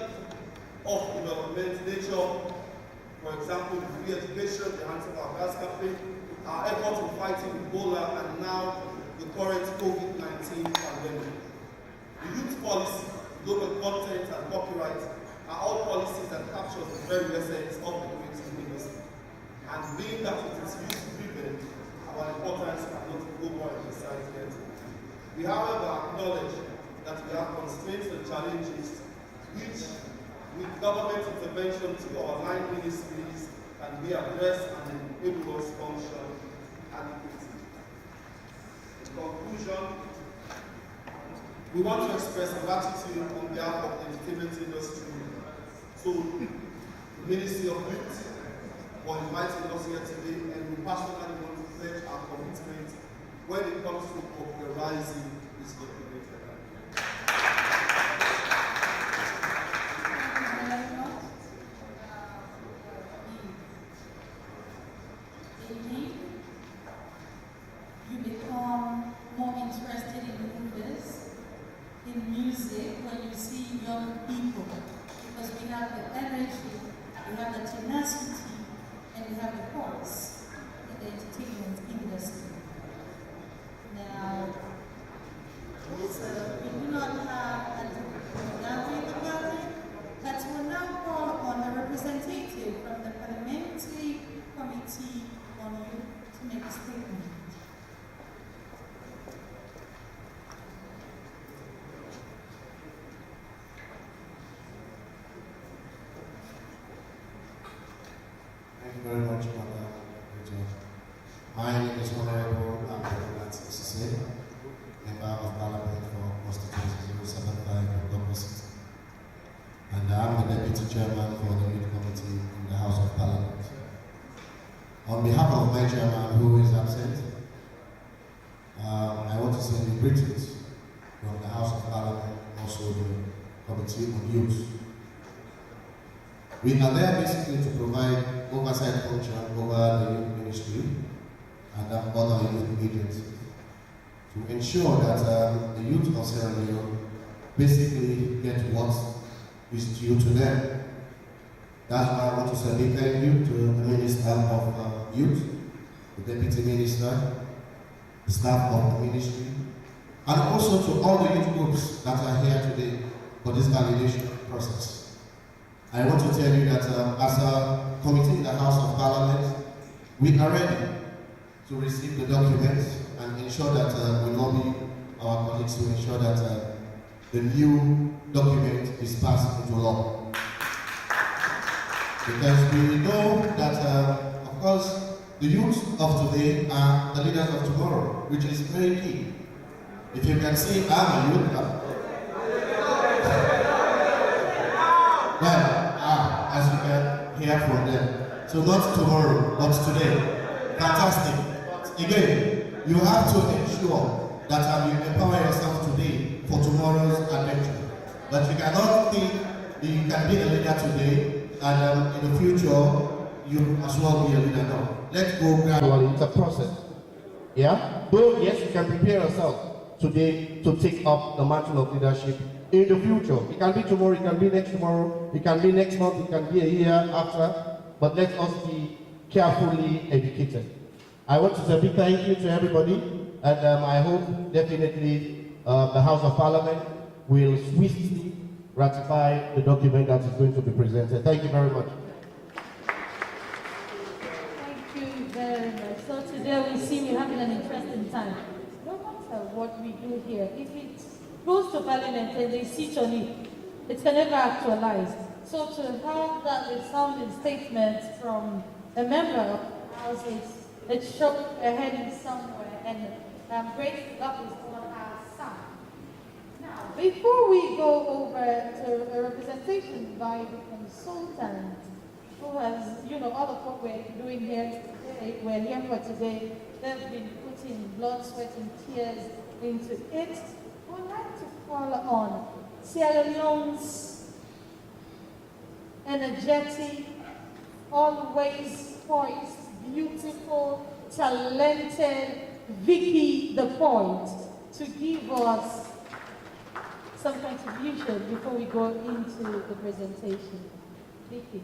of development nature. For example, the free education, the hands of our gas campaign, our efforts in fighting Ebola, and now the current COVID-19 pandemic. The youth policy, global content, and copyright are all policies that capture the very essence of the creative industry. And being that it is youth-driven, our importance cannot go more emphasized yet. We, however, acknowledge that we have constraints and challenges which, with government intervention to our line ministries, can be addressed and enable us function adequately. In conclusion, we want to express gratitude on behalf of the entertainment industry to the Ministry of Youth for inviting us here today, and we personally want to pledge our commitment when it comes to popularizing this document. You become more interested in movies, in music, when you see young people, because we have the energy, we have the tenacity, and we have the force in the entertainment industry. Now, we do not have a gathering in the building, but we'll now call on a representative from the Parliamentary Committee on Youth to make a statement. Thank you very much, Madam. My name is Honorable SLBC, Member of Parliament for Constituency 075 of Opposite. And I'm the Deputy Chairman for the Youth Committee in the House of Parliament. On behalf of my Chairman, who is absent, I want to send you greetings from the House of Parliament, also the Committee on Youth. We are there basically to provide oversight function over the youth ministry and other youth agencies to ensure that the youth of Sierra Leone basically get what is due to them. That's why I want to say a big thank you to the Minister of Youth, the Deputy Minister, the staff of the ministry, and also to all the youth groups that are here today for this validation process. I want to tell you that as a committee in the House of Parliament, we are ready to receive the documents and ensure that we lobby our colleagues to ensure that the new document is passed into law. Because we know that, of course, the youth of today are the leaders of tomorrow, which is very key. If you can see, I'm a youth. Well, as you can hear from them. So not tomorrow, but today. Fantastic. Again, you have to ensure that you empower yourself today for tomorrow's adventure. But you cannot think you can be a leader today and in the future you as well be a leader now. Let's go gradually. It's a process. Yeah? Though yes, you can prepare yourself today to take up the mantle of leadership in the future. It can be tomorrow, it can be next tomorrow, it can be next month, it can be a year after, but let us be carefully educated. I want to say a big thank you to everybody, and I hope definitely the House of Parliament will swiftly ratify the document that is going to be presented. Thank you very much. Thank you very much. So today we seem to be having an interesting time. No matter what we do here, if it goes to Parliament and they sit on it, it can never actualize. So to have that resounding statement from a member of the House, it's showing a heading somewhere, and I'm grateful that is on our side. Now, before we go over to a representation by the consultant, who has, all of what we're doing here today, we're here for today, they've been putting blood, sweat, and tears into it. We'd like to call on Sierra Leone's energetic, always poised, beautiful, talented Vicky the Point to give us some contribution before we go into the presentation. Vicky.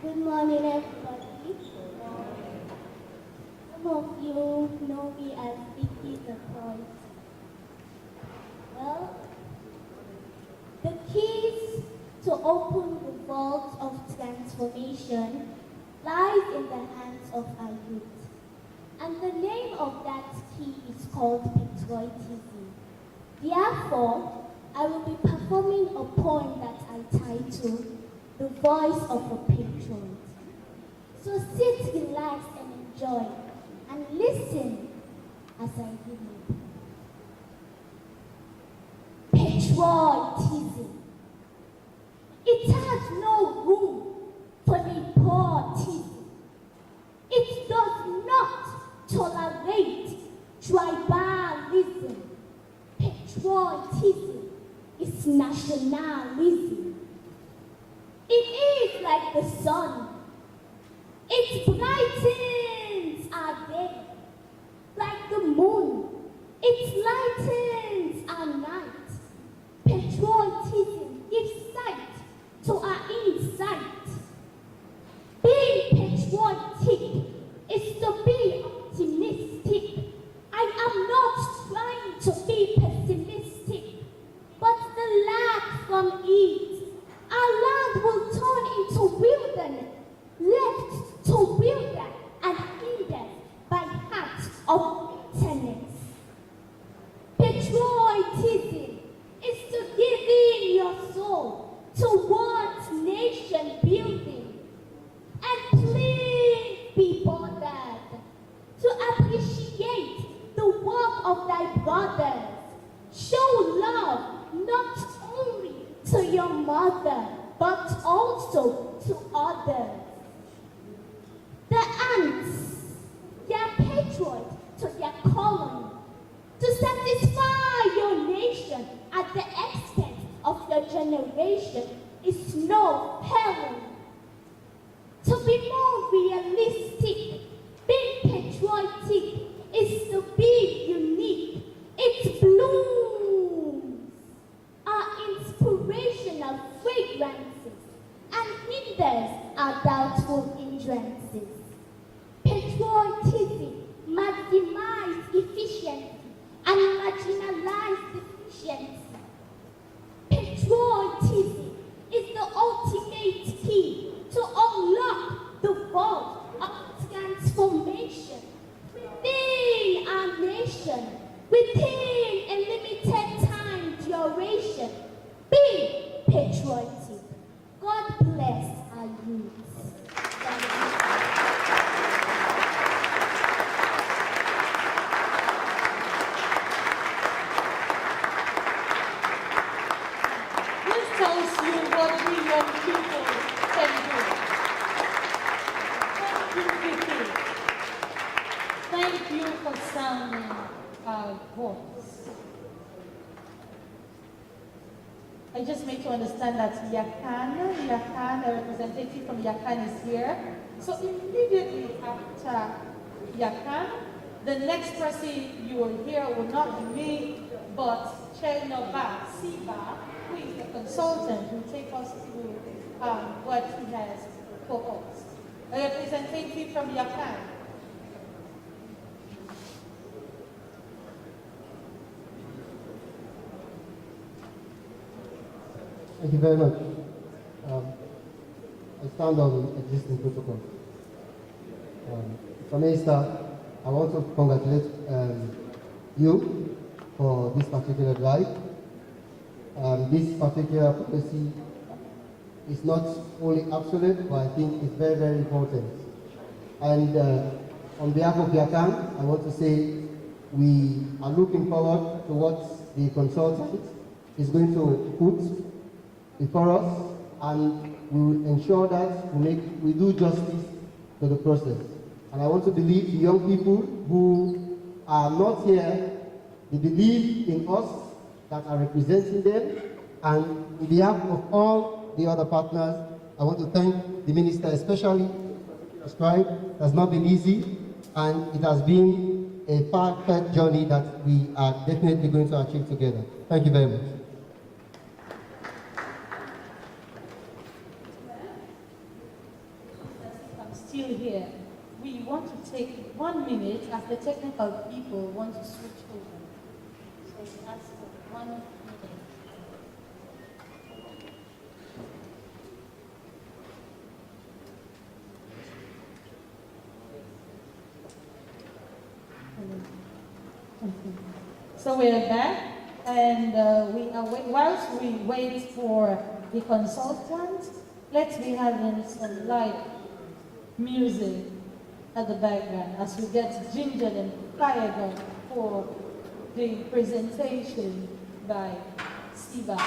Good morning, everybody. Some of you know me as Vicky the Point. Well, the keys to open the vault of transformation lies in the hands of our youth. And the name of that key is called patriotism. Therefore, I will be performing a poem that I title The Voice of a Patriot. So sit, relax, and enjoy, and listen as I give you. Patriotism. It has no room for nepotism. It does not tolerate tribalism. Patriotism is nationalism. It is like the sun. It brightens our day. Like the moon, it lightens our night. Patriotism gives sight to our insight. Being patriotic is to be optimistic. I am not trying to be pessimistic, but the lack from it, our land will turn into wilderness, left to wilder and hindered by acts of bitterness. Patriotism is to give in your soul towards nation building, and please be bothered to appreciate the work of thy brothers. Show love not only to your mother, but also to others. The ants, they are patriot to their colony, to satisfy your nation at the expense of your generation is no peril. To be more realistic, being patriotic is to be unique. Its blooms are inspirational fragrances and hinders our doubtful hindrances. Patriotism maximizes efficiency and marginalizes deficiency. Patriotism is the ultimate key to unlock the vault of transformation within our nation, within a limited time duration. Be patriotic. God bless our youth. This tells you what we young people can do. Thank you, Vicky. Thank you for sounding our voice. I just made to understand that Yakan, a representative from Yakan is here. So immediately after Yakan, the next person you will hear will not be me, but Chernoba Siba, who is the consultant who will take us through what he has proposed. A representative from Yakan. Thank you very much. I stand on existing protocol. Mr. Minister, I want to congratulate you for this particular drive. This particular policy is not only absolute, but I think it's very, very important. And on behalf of Yakan, I want to say we are looking forward to what the consultant is going to put before us, and we will ensure that we do justice to the process. And I want to believe the young people who are not here, they believe in us that are representing them, and on behalf of all the other partners, I want to thank the Minister, especially Scribe. It has not been easy, and it has been a far-fetched journey that we are definitely going to achieve together. Thank you very much. Still here. We want to take 1 minute as the technical people want to switch over. So we ask for 1 minute. So we are back, and whilst we wait for the consultant, let's be having some light music at the background as we get gingered and fired up for the presentation by Siba.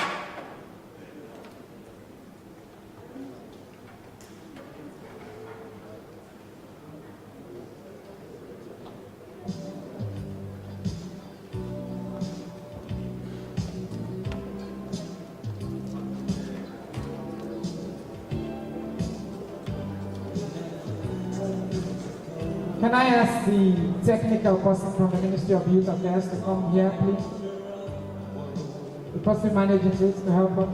Can I ask the technical person from the Ministry of Youth Affairs to come here, please? The person managing this to help us.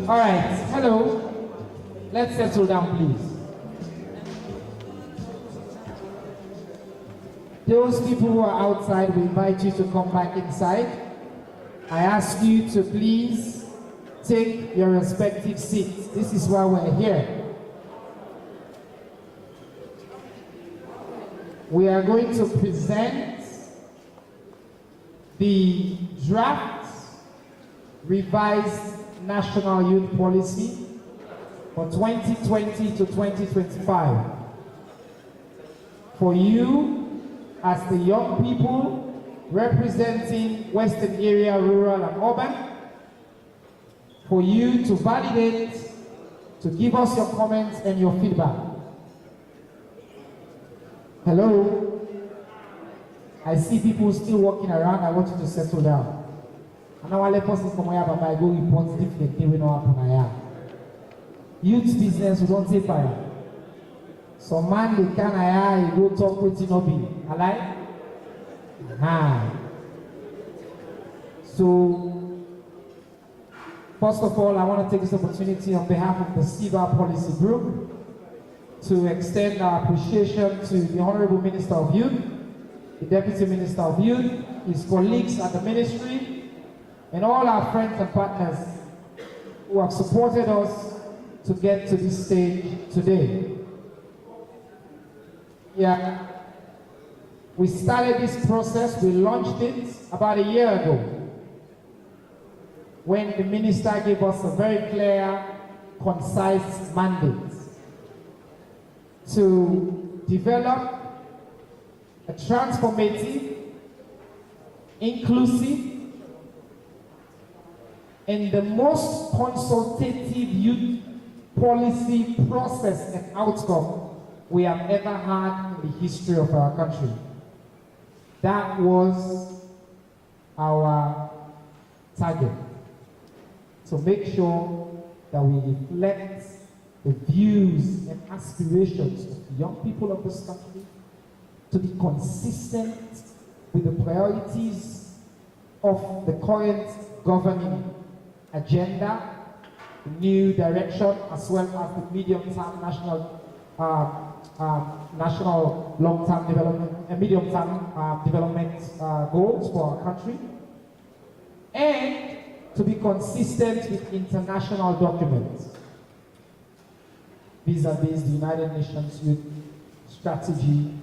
All right, hello. Let's settle down, please. Those people who are outside, we invite you to come back inside. I ask you to please take your respective seats. This is why we're here. We are going to present the draft revised National Youth Policy for 2020 to 2025. For you, as the young people representing Western area, rural and urban, for you to validate, to give us your comments and your feedback. Hello? I see people still walking around. I want you to settle down. And now I'll person from where I go report different thing we know happen here. Youth business, we don't take fire. Some man they can hire, you go talk with Tinobi. Alright? So, first of all, I want to take this opportunity on behalf of the SIVA Policy Group to extend our appreciation to the Honorable Minister of Youth, the Deputy Minister of Youth, his colleagues at the Ministry, and all our friends and partners who have supported us to get to this stage today. Yeah, we started this process, we launched it about a year ago, when the Minister gave us a very clear, concise mandate to develop a transformative, inclusive, and the most consultative youth policy process and outcome we have ever had in the history of our country. That was our target. To make sure that we reflect the views and aspirations of the young people of this country, to be consistent with the priorities of the current governing agenda, the new direction, as well as the medium-term national long-term development and medium-term development goals for our country, and to be consistent with international documents vis-a-vis the United Nations Youth Strategy.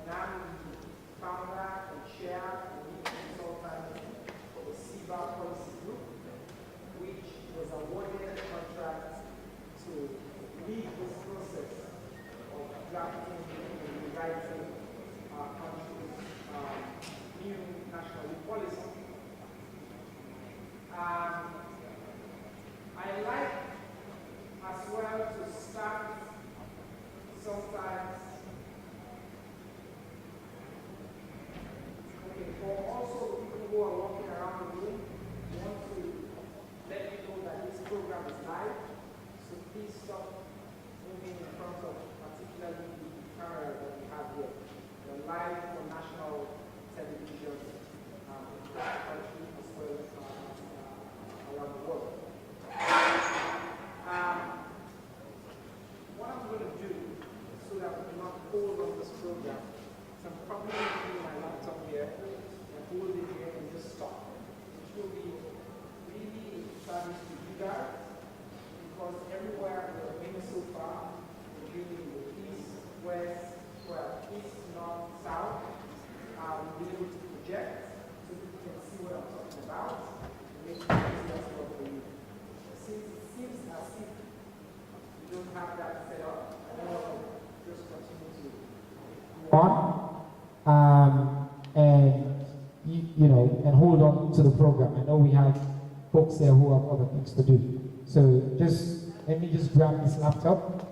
And I'm the founder and chair and lead consultant for the SIVA Policy Group, which was awarded a contract to lead this process of drafting and rewriting our country's new national youth policy. I like as well to start sometimes for also people who are walking around the room, we want to let you know that this program is live, so please stop moving in front of particularly the camera that we have here. We're live on national television in the country as well as around the world. What I'm going to do so that we do not hold on this program, so I'm probably going to my laptop here and hold it here and just stop, which will be really service to you guys, because everywhere we're been so far, we're dealing with east, west, well, east, north, south, we'll be able to project so people can see what I'm talking about and make it easier as well for you. Since it seems as if you don't have that set up, I want to just continue to go on. And you know, and hold on to the program. I know we have folks there who have other things to do. So just let me just grab this laptop.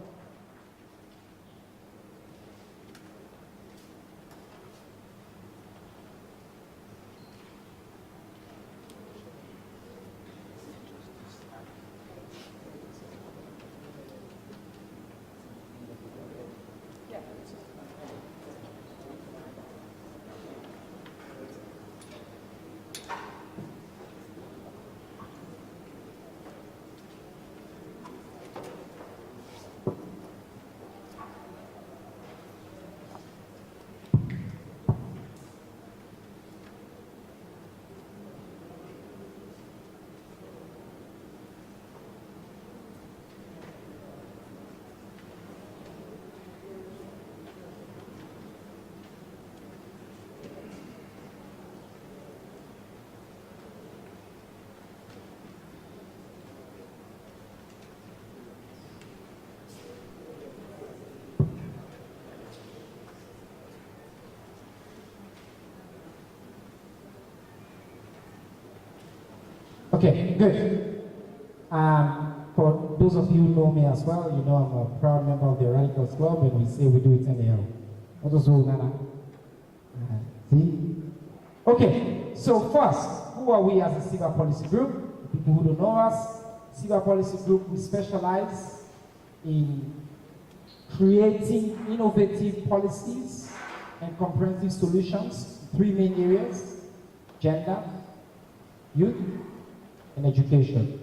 Okay, good. For those of you who know me as well, you know I'm a proud member of the Radicals Club, and we say we do it anyhow. What does Nana? See? Okay, so first, who are we as a Civic Policy Group? People who don't know us, Civic Policy Group, we specialize in creating innovative policies and comprehensive solutions in three main areas: gender, youth, and education.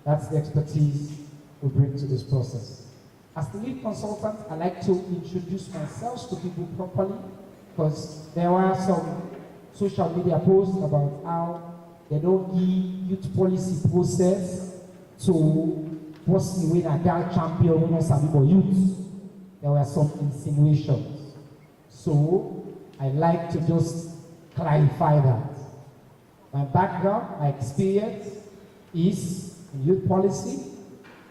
That's the expertise we bring to this process. As the lead consultant, I like to introduce myself to people properly, because there are some social media posts about how they don't give youth policy process to person win a girl champion when sabi for youth. There were some insinuations. So I like to just clarify that. My background, my experience is in youth policy.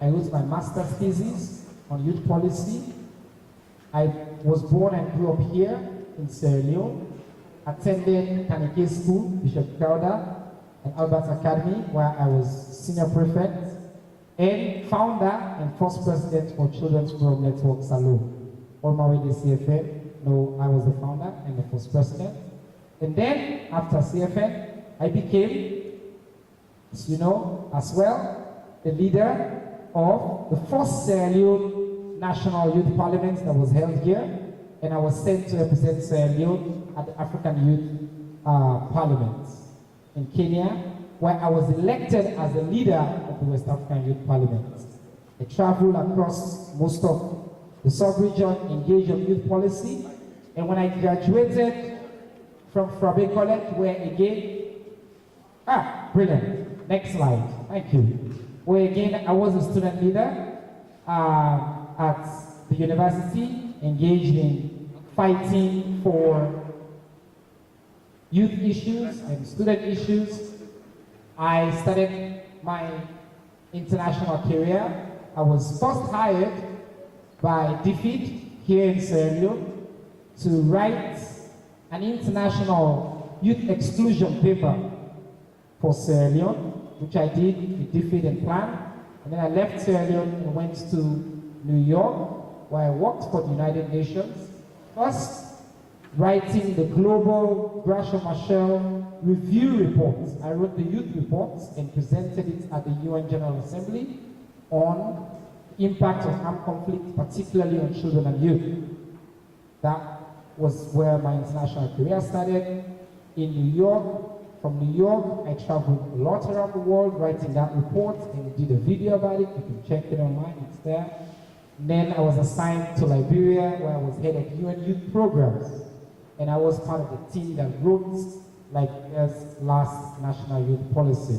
I wrote my master's thesis on youth policy. I was born and grew up here in Sierra Leone, attended Kaneke School, Bishop Crowder, and Albert Academy, where I was senior prefect, and founder and first president for Children's Forum Network Salon. All my way to CFN, no, I was the founder and the first president. And then, after CFN, I became, as you know, as well, the leader of the first Sierra Leone National Youth Parliament that was held here, and I was sent to represent Sierra Leone at the African Youth Parliament in Kenya, where I was elected as the leader of the West African Youth Parliament. I traveled across most of the sub-region, engaged in youth policy, and when I graduated from Frabe College, where again, brilliant. Next slide. Thank you. Where again, I was a student leader at the university, engaged in fighting for youth issues and student issues. I started my international career. I was first hired by DFID here in Sierra Leone to write an international youth exclusion paper for Sierra Leone, which I did with DFID and Plan. And then I left Sierra Leone and went to New York, where I worked for the United Nations. First, writing the global Grasham Marshall review reports. I wrote the youth reports and presented it at the UN General Assembly on the impact of armed conflict, particularly on children and youth. That was where my international career started. In New York, from New York, I traveled a lot around the world writing that report, and we did a video about it. You can check it online, it's there. And then I was assigned to Liberia, where I was head of UN youth programs. And I was part of the team that wrote Liberia's last national youth policy.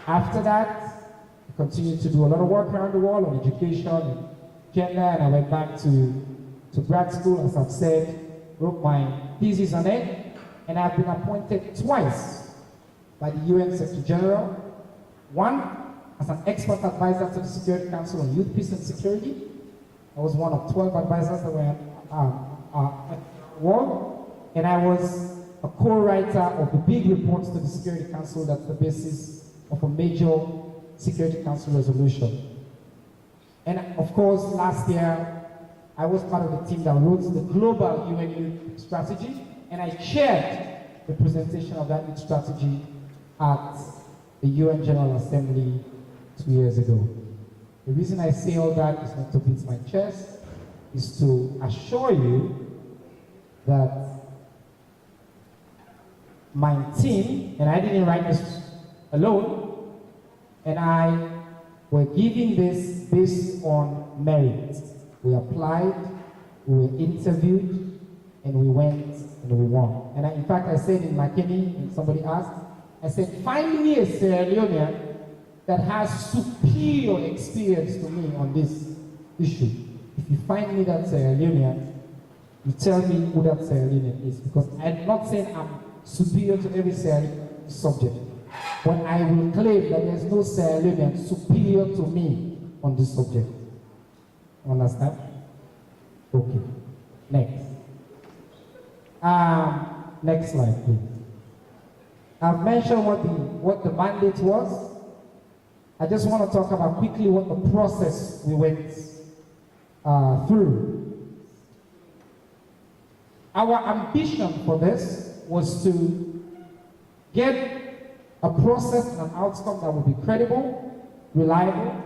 After that, I continued to do a lot of work around the world on education and gender, and I went back to grad school, as I've said, wrote my thesis on it, and I've been appointed twice by the UN Secretary General. One, as an expert advisor to the Security Council on Youth, Peace and Security. I was one of 12 advisors that were at the world, and I was a co-writer of the big reports to the Security Council that's the basis of a major Security Council resolution. And of course, last year, I was part of the team that wrote the global UN Youth Strategy, and I chaired the presentation of that youth strategy at the UN General Assembly 2 years ago. The reason I say all that is not to beat my chest, is to assure you that my team, and I didn't write this alone, and I were giving this based on merit. We applied, we were interviewed, and we went and we won. And in fact, I said in McKinney, when somebody asked, I said, find me a Sierra Leonean that has superior experience to me on this issue. If you find me that Sierra Leonean, you tell me who that Sierra Leonean is, because I'm not saying I'm superior to every Sierra Leonean subject, but I will claim that there's no Sierra Leonean superior to me on this subject. Understand? Okay. Next. Next slide, please. I've mentioned what the mandate was. I just want to talk about quickly what the process we went through. Our ambition for this was to get a process and an outcome that would be credible, reliable,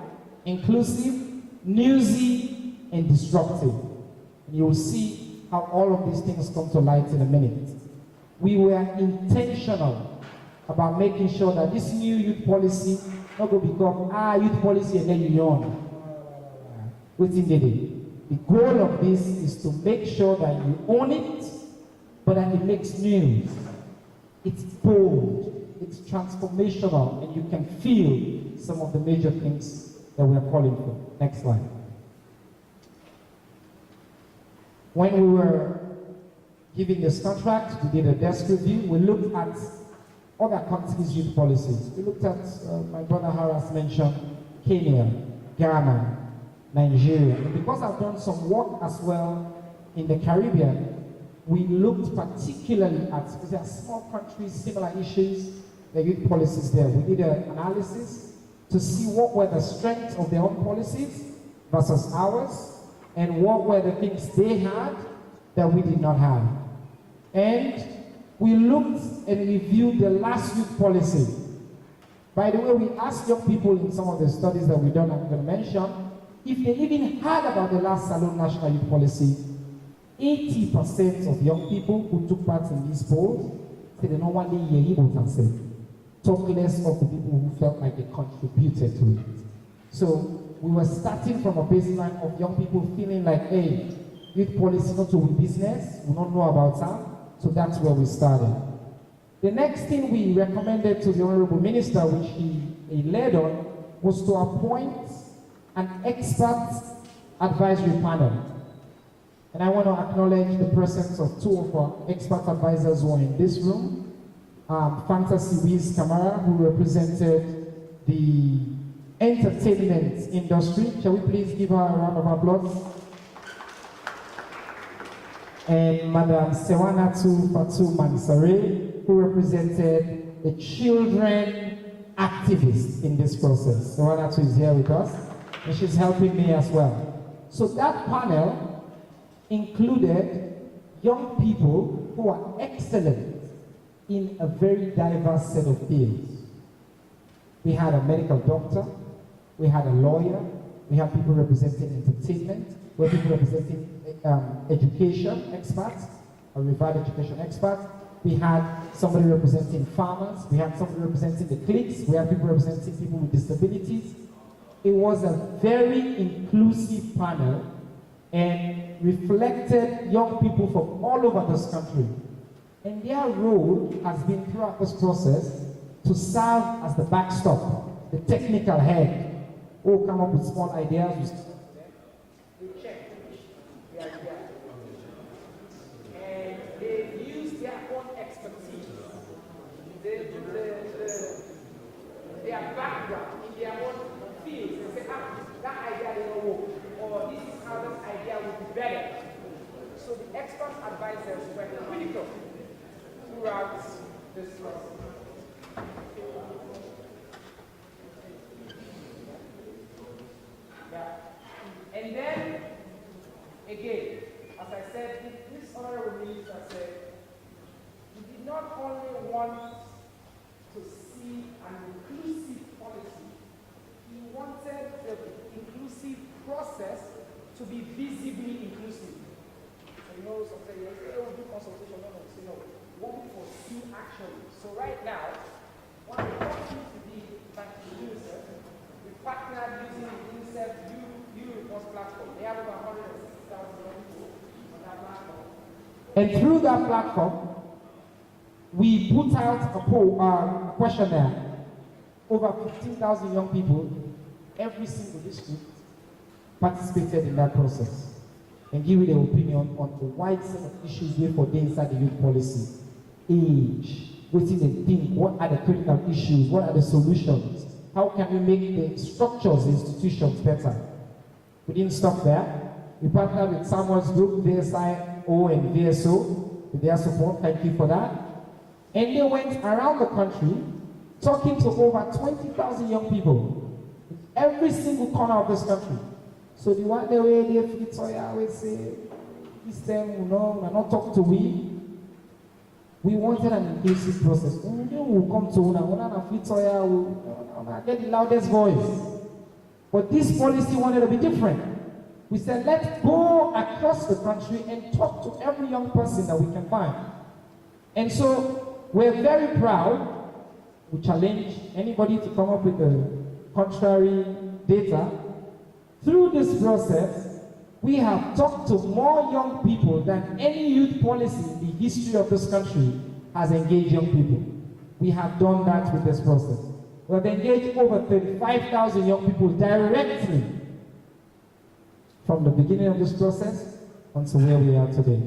inclusive, newsy, and disruptive. And you will see how all of these things come to light in a minute. We were intentional about making sure that this new youth policy not going to become youth policy and then you yawn. Within the day. The goal of this is to make sure that you own it, but that it makes news. It's bold, it's transformational, and you can feel some of the major things that we are calling for. Next slide. When we were giving this contract, we did a desk review. We looked at other countries' youth policies. We looked at, my brother Harris mentioned, Kenya, Ghana, Nigeria. And because I've done some work as well in the Caribbean, we looked particularly at, because there are small countries, similar issues, the youth policies there. We did an analysis to see what were the strengths of their own policies versus ours, and what were the things they had that we did not have. And we looked and reviewed the last youth policy. By the way, we asked young people in some of the studies that we've done, I'm going to mention, if they even heard about the last Salon National Youth Policy. 80% of young people who took part in these polls said they don't want to hear about and say, talk less of the people who felt like they contributed to it. So we were starting from a baseline of young people feeling like, hey, youth policy not to win business, we don't know about that. So that's where we started. The next thing we recommended to the Honorable Minister, which he led on, was to appoint an expert advisory panel. And I want to acknowledge the presence of two of our expert advisors who are in this room. Fantasy Wiz Kamara, who represented the entertainment industry. Shall we please give her a round of applause? And Madam Sewanatu Fatu Mansare, who represented the children activists in this process. Sewanatu is here with us, and she's helping me as well. So that panel included young people who are excellent in a very diverse set of fields. We had a medical doctor, we had a lawyer, we had people representing entertainment, we had people representing education experts, a revived education expert. We had somebody representing farmers, we had somebody representing the cliques, we had people representing people with disabilities. It was a very inclusive panel and reflected young people from all over this country. And their role has been throughout this process to serve as the backstop, the technical head, who come up with small ideas. They check the idea. And they use their own expertise, their background in their own fields, and say, that idea didn't work, or this is how this idea would be better. So the expert advisors were critical throughout this process. Yeah. And then, again, as I said, this honorable minister said, we did not only want to see an inclusive policy, he wanted the inclusive process to be visibly inclusive. So you know, sometimes you say, oh, we'll do consultation. No, so no. What we foresee actually. So right now, what we want to be back to UNICEF, we partnered using the UNICEF U-Report platform. They have over 160,000 people on that platform. And through that platform, we put out a questionnaire. Over 15,000 young people, every single district, participated in that process and give their opinion on a wide set of issues we for inside the youth policy. Age, what do they think, what are the critical issues, what are the solutions, how can we make the structures, the institutions better. We didn't stop there. We partnered with Samuel's group, VSIO and VSO, with their support, thank you for that. And they went around the country talking to over 20,000 young people in every single corner of this country. So the one way they always say, this time, you know, we're not talking to we. We wanted an inclusive process. We will come to una get the loudest voice. But this policy wanted to be different. We said, let's go across the country and talk to every young person that we can find. And so we're very proud. We challenge anybody to come up with the contrary data. Through this process, we have talked to more young people than any youth policy in the history of this country has engaged young people. We have done that with this process. We have engaged over 35,000 young people directly from the beginning of this process until where we are today.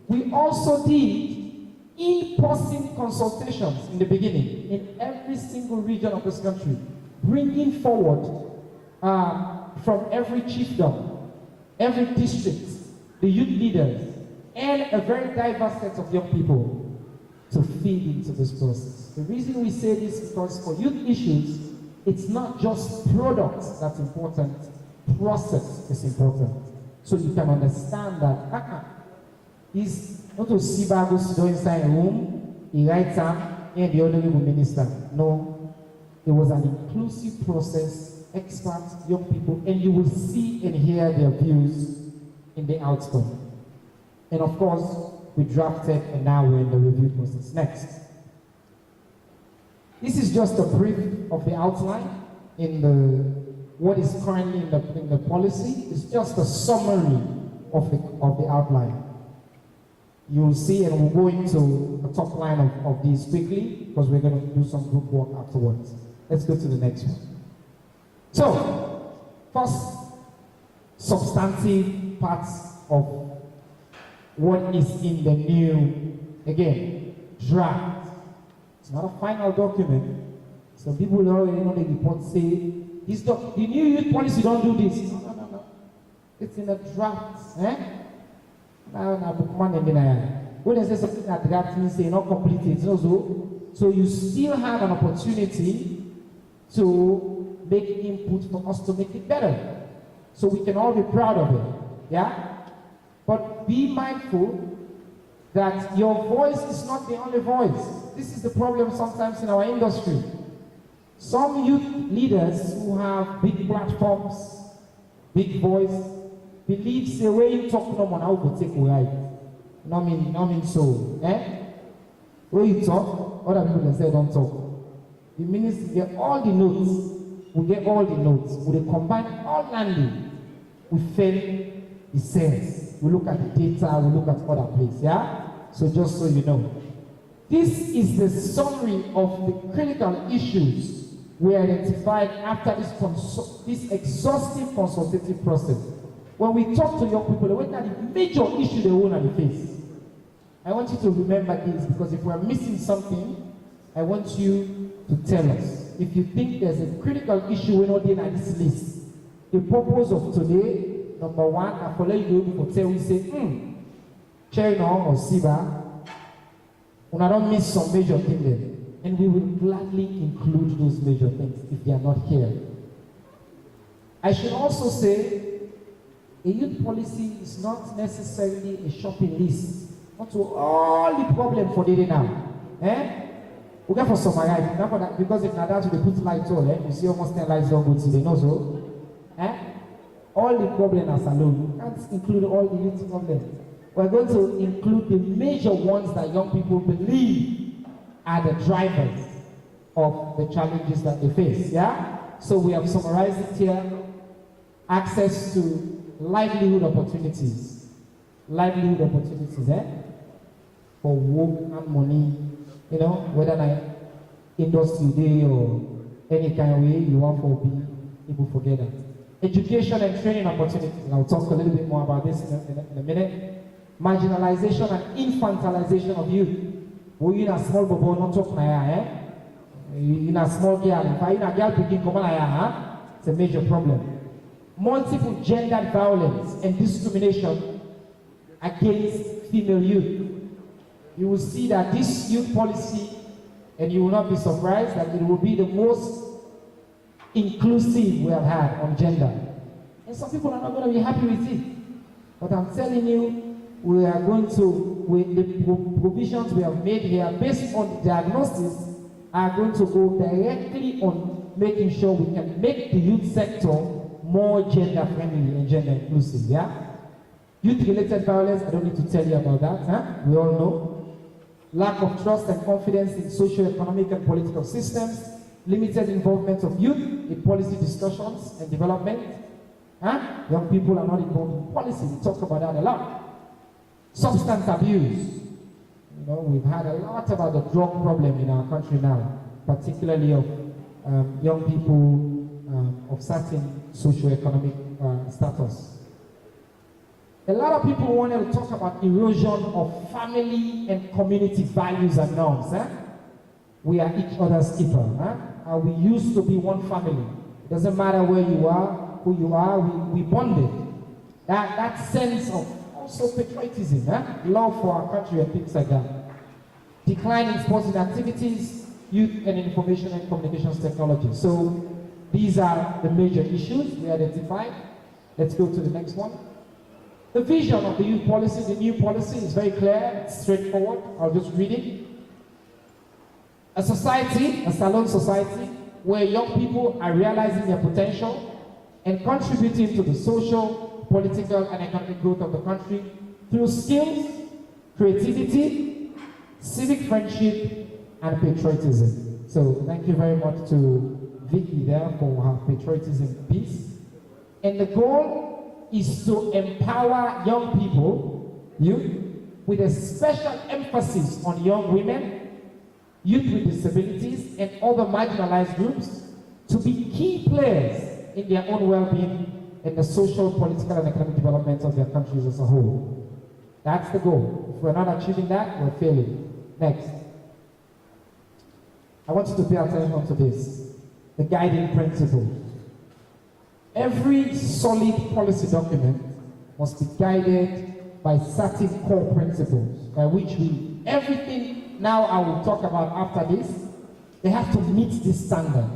We also did in-person consultations in the beginning in every single region of this country, bringing forward from every chiefdom, every district, the youth leaders, and a very diverse set of young people to feed into this process. The reason we say this is because for youth issues, it's not just products that's important, process is important. So you can understand that is not to see Bagos go inside a room, he writes down, and the honorable minister. No, it was an inclusive process, experts, young people, and you will see and hear their views in the outcome. And of course, we drafted and now we're in the review process. Next. This is just a brief of the outline in what is currently in the policy. It's just a summary of the outline. You'll see, and we'll go into the top line of these quickly because we're going to do some group work afterwards. Let's go to the next one. So, first, substantive parts of what is in the new, again, draft. It's not a final document. Some people already know the report say, the new youth policy don't do this. No. It's in a draft. When they say something like that means they're not completed. So you still have an opportunity to make input for us to make it better. So we can all be proud of it. Yeah? But be mindful that your voice is not the only voice. This is the problem sometimes in our industry. Some youth leaders who have big platforms, big voice, believe say where you talk no man, how will take right. No mean so. Where you talk, other people can say don't talk. The ministry get all the notes. We get all the notes. We combine all landing. We fail the sense. We look at the data, we look at other places, yeah? So just so you know. This is the summary of the critical issues we identified after this exhaustive consultative process. When we talk to young people, what are the major issues they want to face? I want you to remember this because if we're missing something, I want you to tell us. If you think there's a critical issue we're not in at this list, the purpose of today, number one, I follow you to tell we say, Cherry or Siba, when I don't miss some major things there. And we will gladly include those major things if they are not here. I should also say, a youth policy is not necessarily a shopping list. Not to all the problems for today now. We get for summarize, because if Nadal they put lights on, you see almost 10 lights don't go to the nose. All the problems alone. We can't include all the youth problems. We're going to include the major ones that young people believe are the drivers of the challenges that they face. Yeah? So we have summarized it here. Access to livelihood opportunities. Livelihood opportunities, for work and money, you know, whether like industry day or any kind of way you want for people forget that. Education and training opportunities. And I'll talk a little bit more about this in a minute. Marginalization and infantilization of youth. We in a small bubble, not talk in a small girl. If I in a girl picking come on, it's a major problem. Multiple gendered violence and discrimination against female youth. you will see that this youth policy, and you will not be surprised that it will be the most inclusive we have had on gender. And some people are not going to be happy with it. But I'm telling you, we are going to, with the provisions we have made here, based on the diagnosis, are going to go directly on making sure we can make the youth sector more gender friendly and gender inclusive, yeah? Youth-related violence, I don't need to tell you about that, huh? We all know. Lack of trust and confidence in socio-economic and political systems, limited involvement of youth in policy discussions and development. Huh? Young people are not involved in policy, we talk about that a lot. Substance abuse. You know, we've had a lot about the drug problem in our country now, particularly of young people of certain socio-economic status. A lot of people wanted to talk about erosion of family and community values and norms. Eh? We are each other's keeper. Eh? We used to be one family. It doesn't matter where you are, who you are, we bonded. That sense of also patriotism, love for our country and things like that. Decline in sports and activities, youth and information and communications technology. So these are the major issues we identified. Let's go to the next one. The vision of the youth policy, the new policy is very clear, it's straightforward. I'll just read it. A society, a Salon society, where young people are realizing their potential and contributing to the social, political, and economic growth of the country through skills, creativity, civic friendship, and patriotism. So thank you very much to Vicky there for her patriotism piece. And the goal is to empower young people, youth, with a special emphasis on young women, youth with disabilities, and other marginalized groups to be key players in their own well-being and the social, political, and economic development of their countries as a whole. That's the goal. If we're not achieving that, we're failing. Next. I want you to pay attention to this. The guiding principle. Every solid policy document must be guided by certain core principles by which everything now I will talk about after this, they have to meet this standard.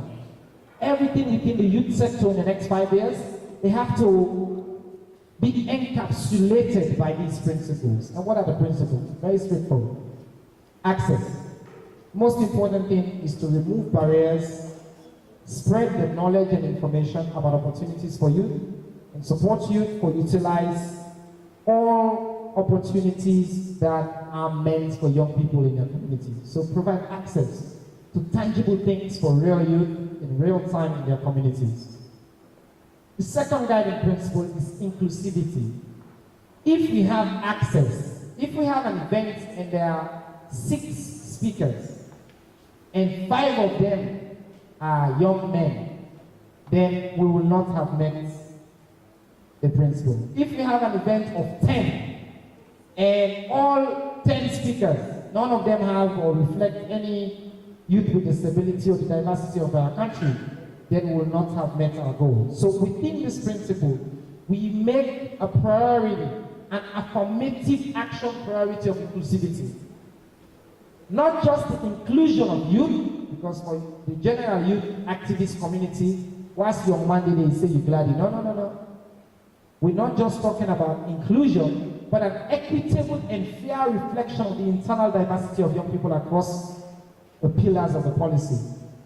Everything within the youth sector in the next 5 years, they have to be encapsulated by these principles. And what are the principles? Very straightforward. Access. Most important thing is to remove barriers, spread the knowledge and information about opportunities for youth, and support youth to utilize all opportunities that are meant for young people in their community. So provide access to tangible things for real youth in real time in their communities. The second guiding principle is inclusivity. If we have access, if we have an event and there are 6 speakers, and 5 of them are young men, then we will not have met the principle. If we have an event of 10, and all 10 speakers, none of them have or reflect any youth with disability or the diversity of our country, then we will not have met our goal. So within this principle, we make a priority, an affirmative action priority of inclusivity. Not just the inclusion of youth, because for the general youth activist community, what's your mandate? They say you're glad. No. We're not just talking about inclusion, but an equitable and fair reflection of the internal diversity of young people across the pillars of the policy.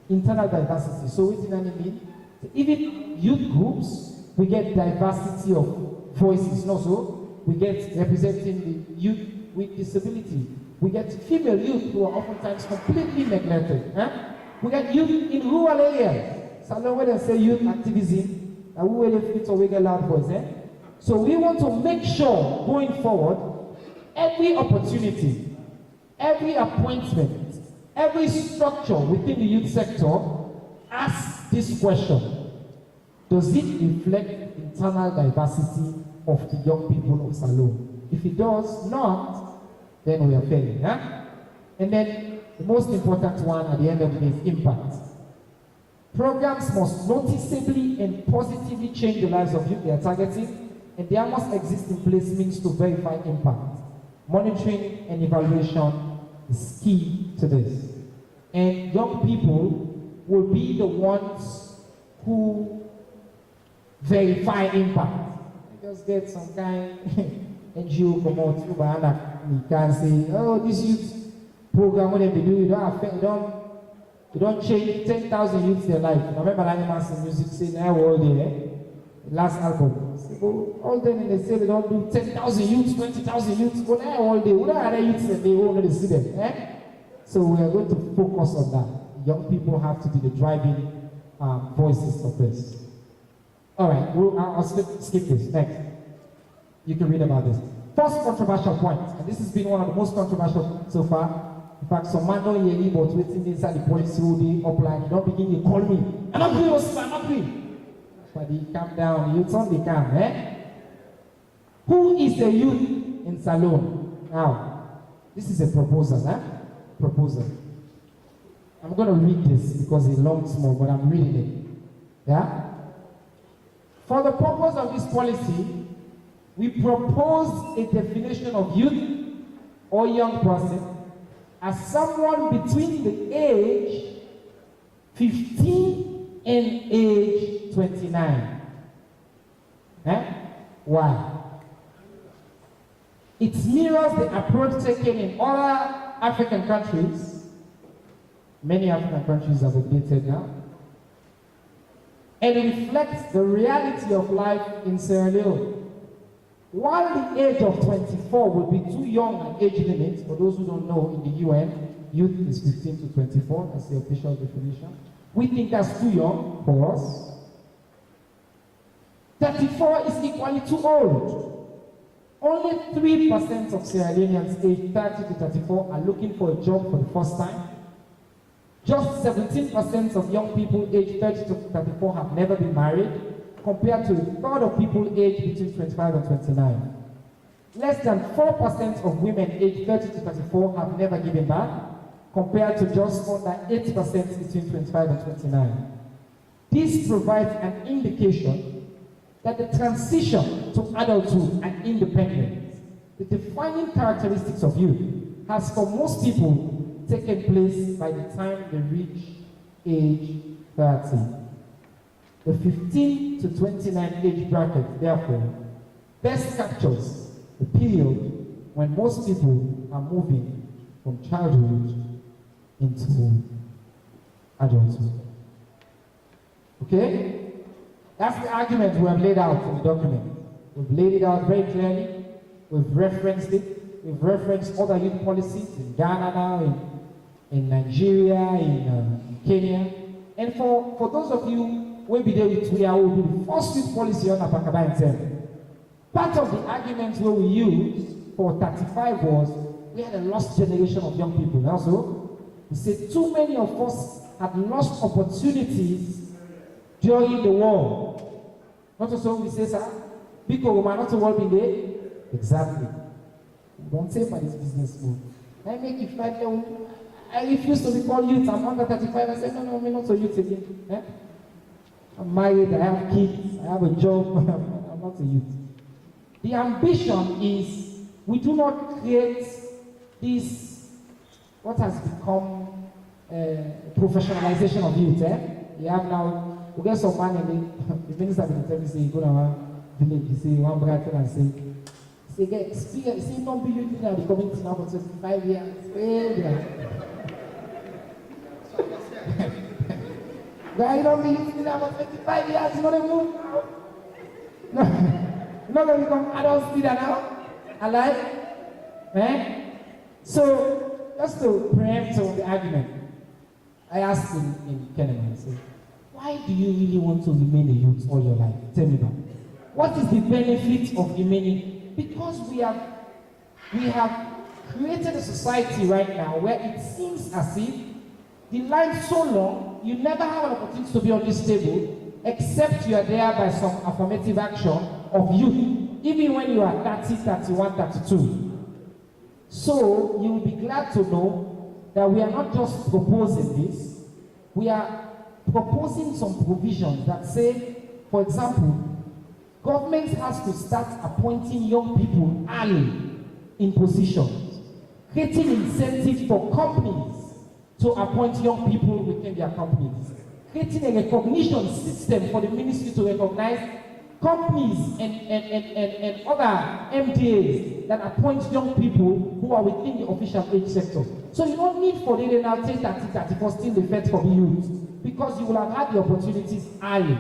Internal diversity. So what does that mean? Even youth groups, we get diversity of voices. No, so we get representing the youth with disability. We get female youth who are oftentimes completely neglected. We get youth in rural areas. So when they say youth activism, we will fit or we get loud voice. So we want to make sure, going forward, every opportunity, every appointment, every structure within the youth sector asks this question: does it reflect internal diversity of the young people of Salone? If it does not, then we are failing. And then the most important one at the end of the day is impact. Programs must noticeably and positively change the lives of youth they are targeting, and there must exist in place means to verify impact. Monitoring and evaluation is key to this. And young people will be the ones who verify impact. You just get some kind NGO come out through you can say, oh, this youth program, what they do, you don't change 10,000 youths their life. I remember Animals Music saying, I was there, last album. Say, oh, all them they say they don't do 10,000 youths, 20,000 youths, but all day. What are other youths that they won't really see them? Eh? So we are going to focus on that. Young people have to be the driving voices of this. All right, I'll skip this. Next. You can read about this. First controversial point, and this has been one of the most controversial so far. In fact, some man don't hear about waiting inside the police who they upline. You don't begin to call me. I'm not doing what's I'm not doing. But he calm down, youths on the calm, eh? Who is the youth in Salone? Now, this is a proposal, eh? Proposal. I'm going to read this because it's long small, but I'm reading it. Yeah? For the purpose of this policy, we propose a definition of youth or young person as someone between the age 15 and age 29. Eh? Why? It mirrors the approach taken in other African countries. Many African countries have updated now. And it reflects the reality of life in Sierra Leone. While the age of 24 will be too young an age limit, for those who don't know, in the UN, youth is 15 to 24, that's the official definition. We think that's too young for us. 34 is equally too old. Only 3% of Sierra Leoneans aged 30 to 34 are looking for a job for the first time. Just 17% of young people aged 30 to 34 have never been married, compared to a third of people aged between 25 and 29. Less than 4% of women aged 30 to 34 have never given birth, compared to just under 8% between 25 and 29. This provides an indication that the transition to adulthood and independence, the defining characteristics of youth, has for most people taken place by the time they reach age 30. The 15 to 29 age bracket, therefore, best captures the period when most people are moving from childhood into adulthood. Okay? That's the argument we have laid out in the document. We've laid it out very clearly. We've referenced it. We've referenced other youth policies in Ghana now, in Nigeria, in Kenya. And for those of you will be there with we will be the first youth policy on Apakaba and 10. Part of the arguments where we used for 35 was we had a lost generation of young people. Also, we said too many of us had lost opportunities during the war. Not also we say, sir, because we might not all be there. Exactly. Don't say for this business move. I make you fight them. I refuse to be called youth. I'm under 35. I said, no, I'm not so youth again. Eh? I'm married, I have kids, I have a job, I'm not a youth. The ambition is we do not create this, what has become professionalization of youth. You have now, we get some man and the minister will tell me, say, go to our village, you see, one brother and say, get experience, say, don't be youth now, the community now for 25 years. Well, yeah. Guy don't be using that for 25 years, you know they move now. No, you're not going to become adult leader now. Alive? Eh? So, just to preempt on the argument, I asked in Kenema, I said, why do you really want to remain a youth all your life? Tell me that. What is the benefit of remaining? Because we have created a society right now where it seems as if the line so long, you never have an opportunity to be on this table except you are there by some affirmative action of youth, even when you are 30, 31, 32. So you will be glad to know that we are not just proposing this, we are proposing some provisions that say, for example, government has to start appointing young people early in positions, creating incentives for companies to appoint young people within their companies, creating a recognition system for the ministry to recognize companies and other MDAs that appoint young people who are within the official age sector. So you don't need for the now take 30 still the effect for the youth, because you will have had the opportunities early.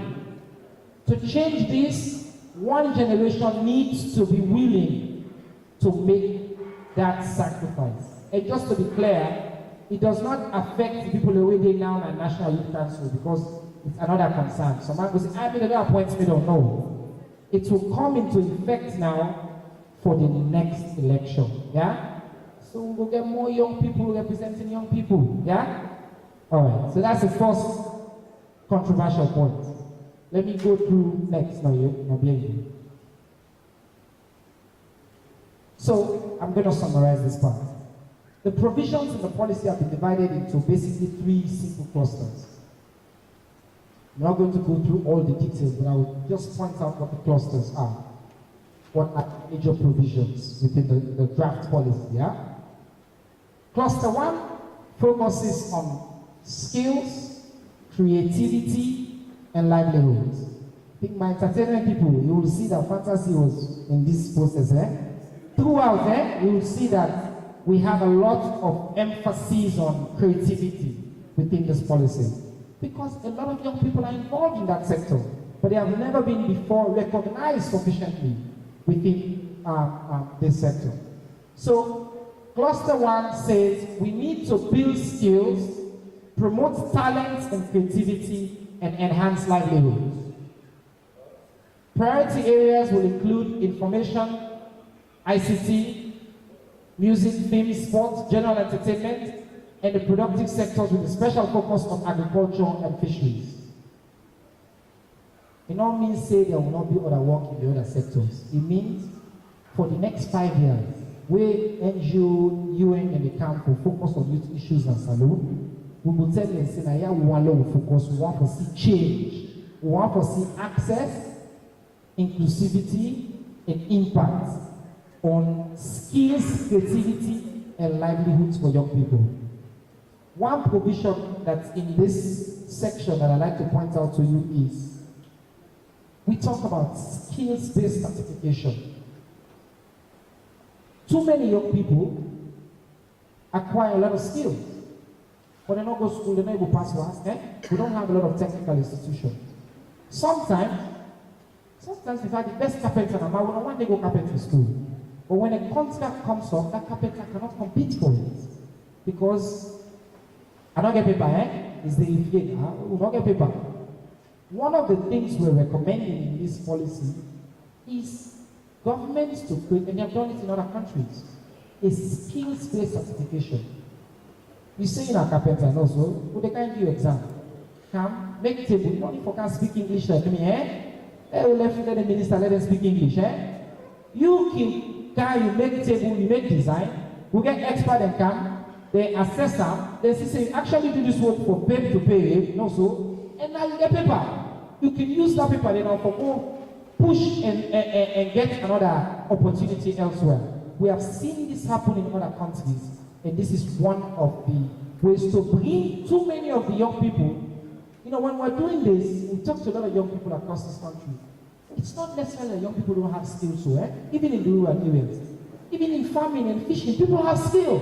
To change this, one generation needs to be willing to make that sacrifice. And just to be clear, it does not affect the people away there now at National Youth Council, because it's another concern. Some man will say, I mean, they don't appoint me, don't know. It will come into effect now for the next election. Yeah? So we'll get more young people representing young people. Yeah? All right. So that's the first controversial point. Let me go through next now. So I'm going to summarize this part. The provisions in the policy have been divided into basically 3 simple clusters. I'm not going to go through all the details, but I will just point out what the clusters are. What are the major provisions within the draft policy, yeah? Cluster 1 focuses on skills, creativity, and livelihoods. I think my entertainment people, you will see that fantasy was in this process, Throughout, you will see that we have a lot of emphasis on creativity within this policy, because a lot of young people are involved in that sector, but they have never been before recognized sufficiently within this sector. So, Cluster 1 says we need to build skills, promote talent and creativity, and enhance livelihoods. Priority areas will include information, ICT, music, film, sports, general entertainment, and the productive sectors with a special focus on agriculture and fisheries. It don't mean say there will not be other work in the other sectors. It means for the next 5 years, we NGO, UN, and the camp will focus on youth issues and saloon. We will tell them, say, now we want to focus, we want to see change, we want to see access, inclusivity, and impact on skills, creativity, and livelihoods for young people. One provision that's in this section that I'd like to point out to you is, we talk about skills-based certification. Too many young people acquire a lot of skills, but they don't go to school, they don't go pass class, we don't have a lot of technical institutions. Sometimes in fact, the best carpenter, I will not want to go carpentry school. But when a contract comes up, that carpenter cannot compete for it. Because I don't get paper, Is the we don't get paper. One of the things we're recommending in this policy is governments to create, and they have done it in other countries, a skills-based certification. You say in a carpenter and also, well, they can't give you exam. Come, make table, you don't need for can speak English like me, Let the minister let them speak English, You can you make table, you make design, we get expert and come, they assess them, they say actually do this work for pay to pay, and now you get paper. You can use that paper then for go push and get another opportunity elsewhere. We have seen this happen in other countries, and this is one of the ways to bring too many of the young people. You know, when we're doing this, we talk to a lot of young people across this country. It's not necessarily that young people don't have skills, even in the rural areas. Even in farming and fishing, people have skills,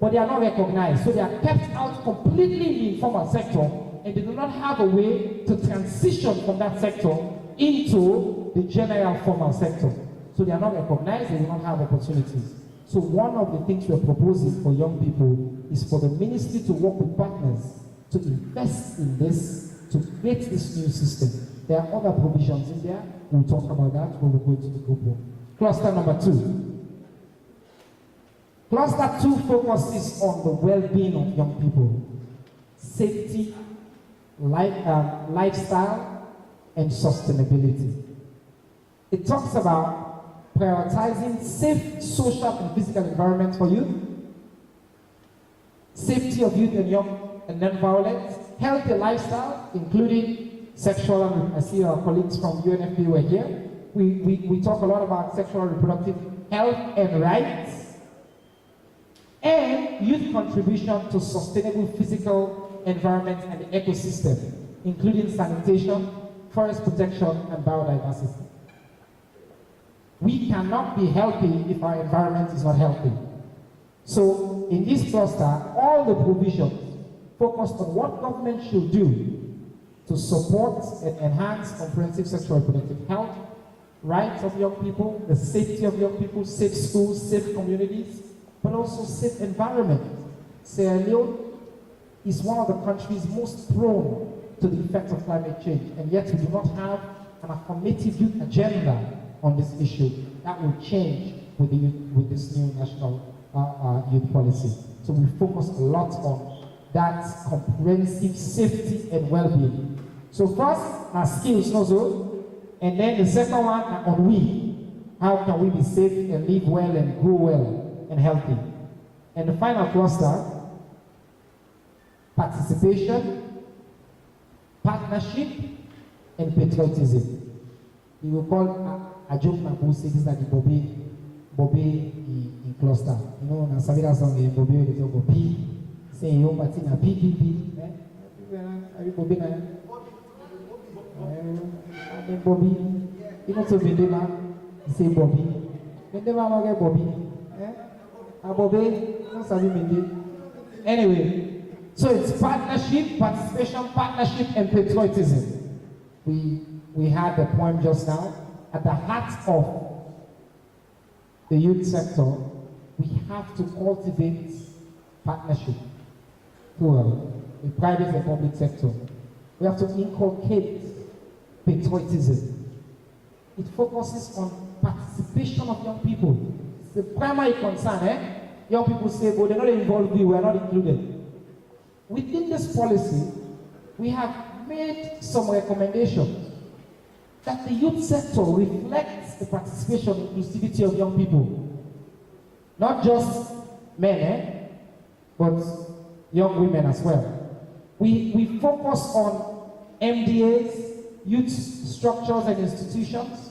but they are not recognized. So they are kept out completely in the informal sector, and they do not have a way to transition from that sector into the general formal sector. So they are not recognized, they do not have opportunities. So one of the things we're proposing for young people is for the ministry to work with partners to invest in this, to create this new system. There are other provisions in there. We'll talk about that when we go into the group one. Cluster number 2. Cluster 2 focuses on the well-being of young people, safety, lifestyle, and sustainability. It talks about prioritizing safe social and physical environment for youth, safety of youth and young and non-violence, healthy lifestyle, including sexual, and I see our colleagues from UNFP were here. We talk a lot about sexual and reproductive health and rights, and youth contribution to sustainable physical environment and ecosystem, including sanitation, forest protection, and biodiversity. We cannot be healthy if our environment is not healthy. So in this cluster, all the provisions focused on what government should do to support and enhance comprehensive sexual and reproductive health, rights of young people, the safety of young people, safe schools, safe communities, but also safe environment. Sierra Leone is one of the countries most prone to the effects of climate change, and yet we do not have an affirmative youth agenda on this issue. That will change with this new national youth policy. So we focus a lot on that comprehensive safety and well-being. So first, our skills, and then the second one on we. How can we be safe and live well and grow well and healthy? And the final cluster, participation, partnership, and patriotism. We will call a joke na say this is like the Bobby in cluster. You know, na Savira song in Bobby with the Bobby. Say you party na PPP. Are you Bobby na? Bobby. You know so Vendema, say Bobby. Vendema ma get Bobby. A Bobby, no sabi Mende. Anyway, so it's partnership, participation, partnership, and patriotism. We had the poem just now. At the heart of the youth sector, we have to cultivate partnership through the private and public sector. We have to inculcate patriotism. It focuses on participation of young people. It's the primary concern. Young people say, oh, they're not involved, we are not included. Within this policy, we have made some recommendations that the youth sector reflects the participation and inclusivity of young people. Not just men, but young women as well. We focus on MDAs, youth structures and institutions.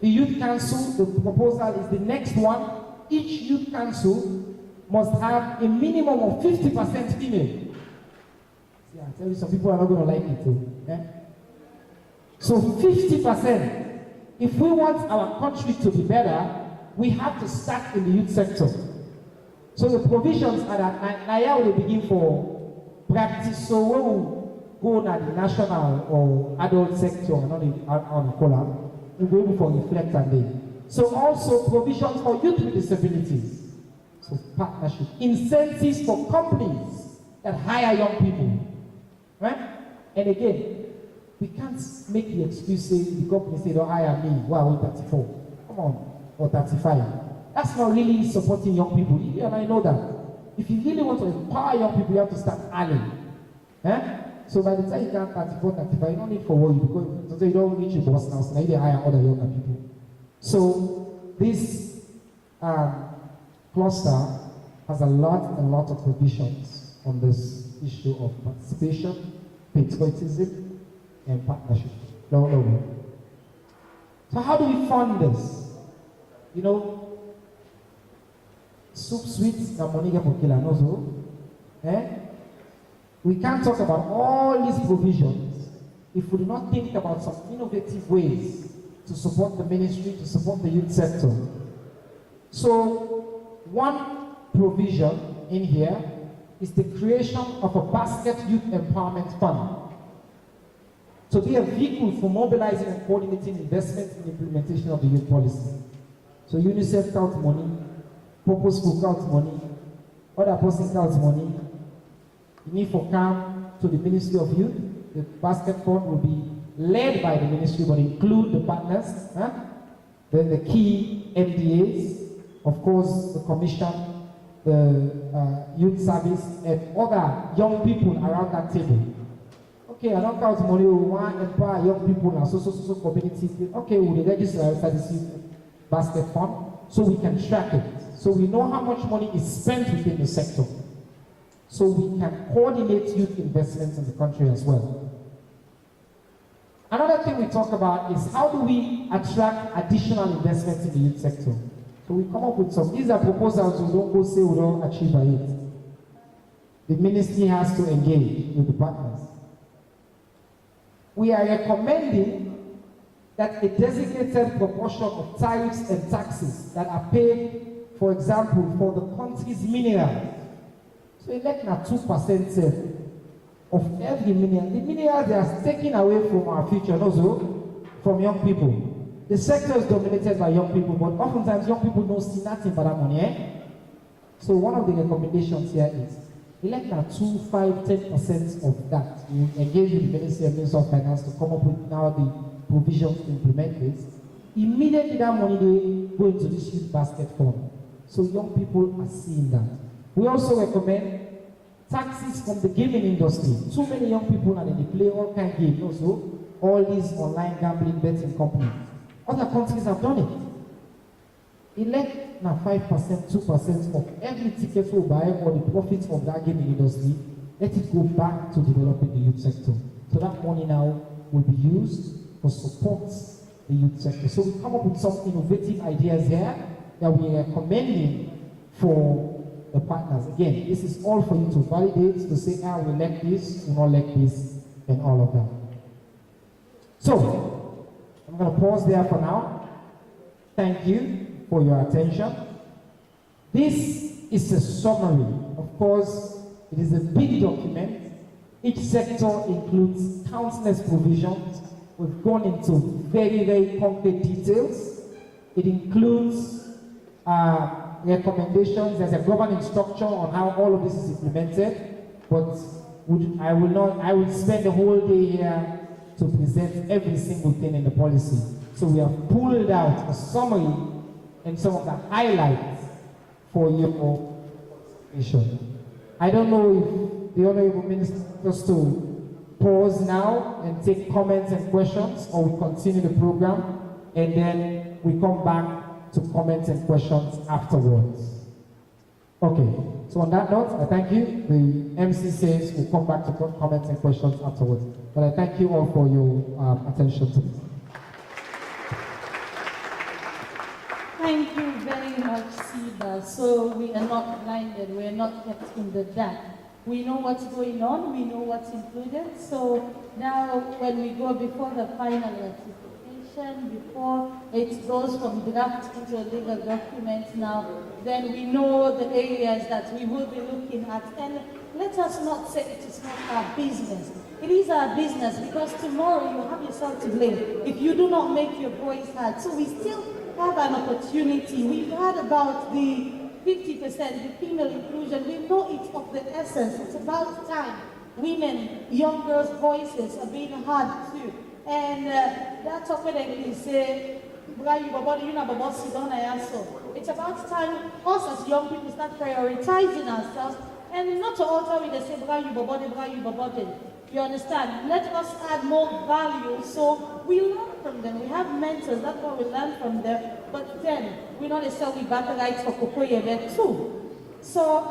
The youth council, the proposal is the next one. Each youth council must have a minimum of 50% female. See, I tell you, some people are not going to like it too. So 50%, if we want our country to be better, we have to start in the youth sector. So the provisions are that now will begin for practice, so we will go to the national or adult sector, not on the column, we go for reflect and day. So also provisions for youth with disabilities. So partnership, incentives for companies that hire young people, right? And again, we can't make the excuse say the company say don't hire me, wow, 34, come on, or 35. That's not really supporting young people. And I know that. If you really want to empower young people, you have to start early. So by the time you can 34, 35, you don't need for worry because you don't reach your boss now, so now you hire other younger people. So this cluster has a lot of provisions on this issue of participation, patriotism, and partnership. No. So how do we fund this? You know, soup sweets na money get for killer, no so? We can't talk about all these provisions if we do not think about some innovative ways to support the ministry, to support the youth sector. So one provision in here is the creation of a basket youth empowerment fund. To be a vehicle for mobilizing and coordinating investment in implementation of the youth policy. So UNICEF counts money, Purposeful counts money, other person counts money. You need for come to the Ministry of Youth. The basket fund will be led by the ministry, but include the partners, then the key MDAs, of course the commission, the youth service, and other young people around that table. Okay, I don't count money, we want to empower young people and so community. Okay, we will register this basket fund so we can track it. So we know how much money is spent within the sector. So we can coordinate youth investments in the country as well. Another thing we talk about is how do we attract additional investments in the youth sector? So we come up with some. These are proposals we don't go say we don't achieve by it. The ministry has to engage with the partners. We are recommending that a designated proportion of tariffs and taxes that are paid, for example, for the country's minerals. So elect now 2% of every mineral. The minerals they are taken away from our future, also from young people. The sector is dominated by young people, but oftentimes young people don't see nothing but that money. So one of the recommendations here is elect now 2, 5, 10% of that. We engage with the Ministry and Minister of Finance to come up with now the provisions to implement this. Immediately that money they go into this youth basket fund. So young people are seeing that. We also recommend taxes from the gaming industry. Too many young people and they play all kind of games. Also, all these online gambling betting companies. Other countries have done it. Elect now 5%, 2% of every ticket we buy or the profits of that gaming industry. Let it go back to developing the youth sector. So that money now will be used for support the youth sector. So we come up with some innovative ideas here that we are recommending for the partners. Again, this is all for you to validate, to say, we like this, we not like this, and all of that. So, I'm going to pause there for now. Thank you for your attention. This is a summary. Of course, it is a big document. Each sector includes countless provisions. We've gone into very, very concrete details. It includes recommendations. There's a governing structure on how all of this is implemented. But I will spend the whole day here to present every single thing in the policy. So we have pulled out a summary and some of the highlights for your information. I don't know if the Honorable Minister wants to pause now and take comments and questions, or we continue the program and then we come back to comments and questions afterwards. Okay, so on that note, I thank you. The MC says we'll come back to comments and questions afterwards. But I thank you all for your attention to this. Thank you very much, Siba. So we are not blinded, we are not kept in the dark. We know what's going on, we know what's included. So now when we go before the final ratification, before it goes from draft into a legal document now, then we know the areas that we will be looking at. And let us not say it is not our business. It is our business, because tomorrow you have yourself to blame if you do not make your voice heard. So we still have an opportunity. We've heard about the 50%, the female inclusion. We know it's of the essence. It's about time women, young girls' voices are being heard too. And that's what they say, it's about time us as young people start prioritizing ourselves, and not to alter with the same you understand? Let us add more value so we learn from them. We have mentors, that's what we learn from them. But then we're not necessarily battle rights for Kokoye there too. So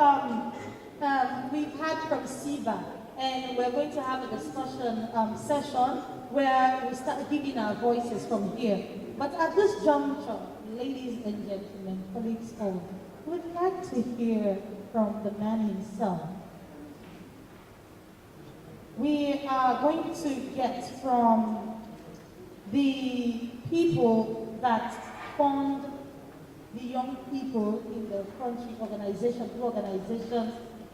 we've had from Siba, and we're going to have a discussion session where we start giving our voices from here. But at this juncture, ladies and gentlemen, colleagues all, we'd like to hear from the man himself. We are going to get from the people that fund the young people in the country, organizations,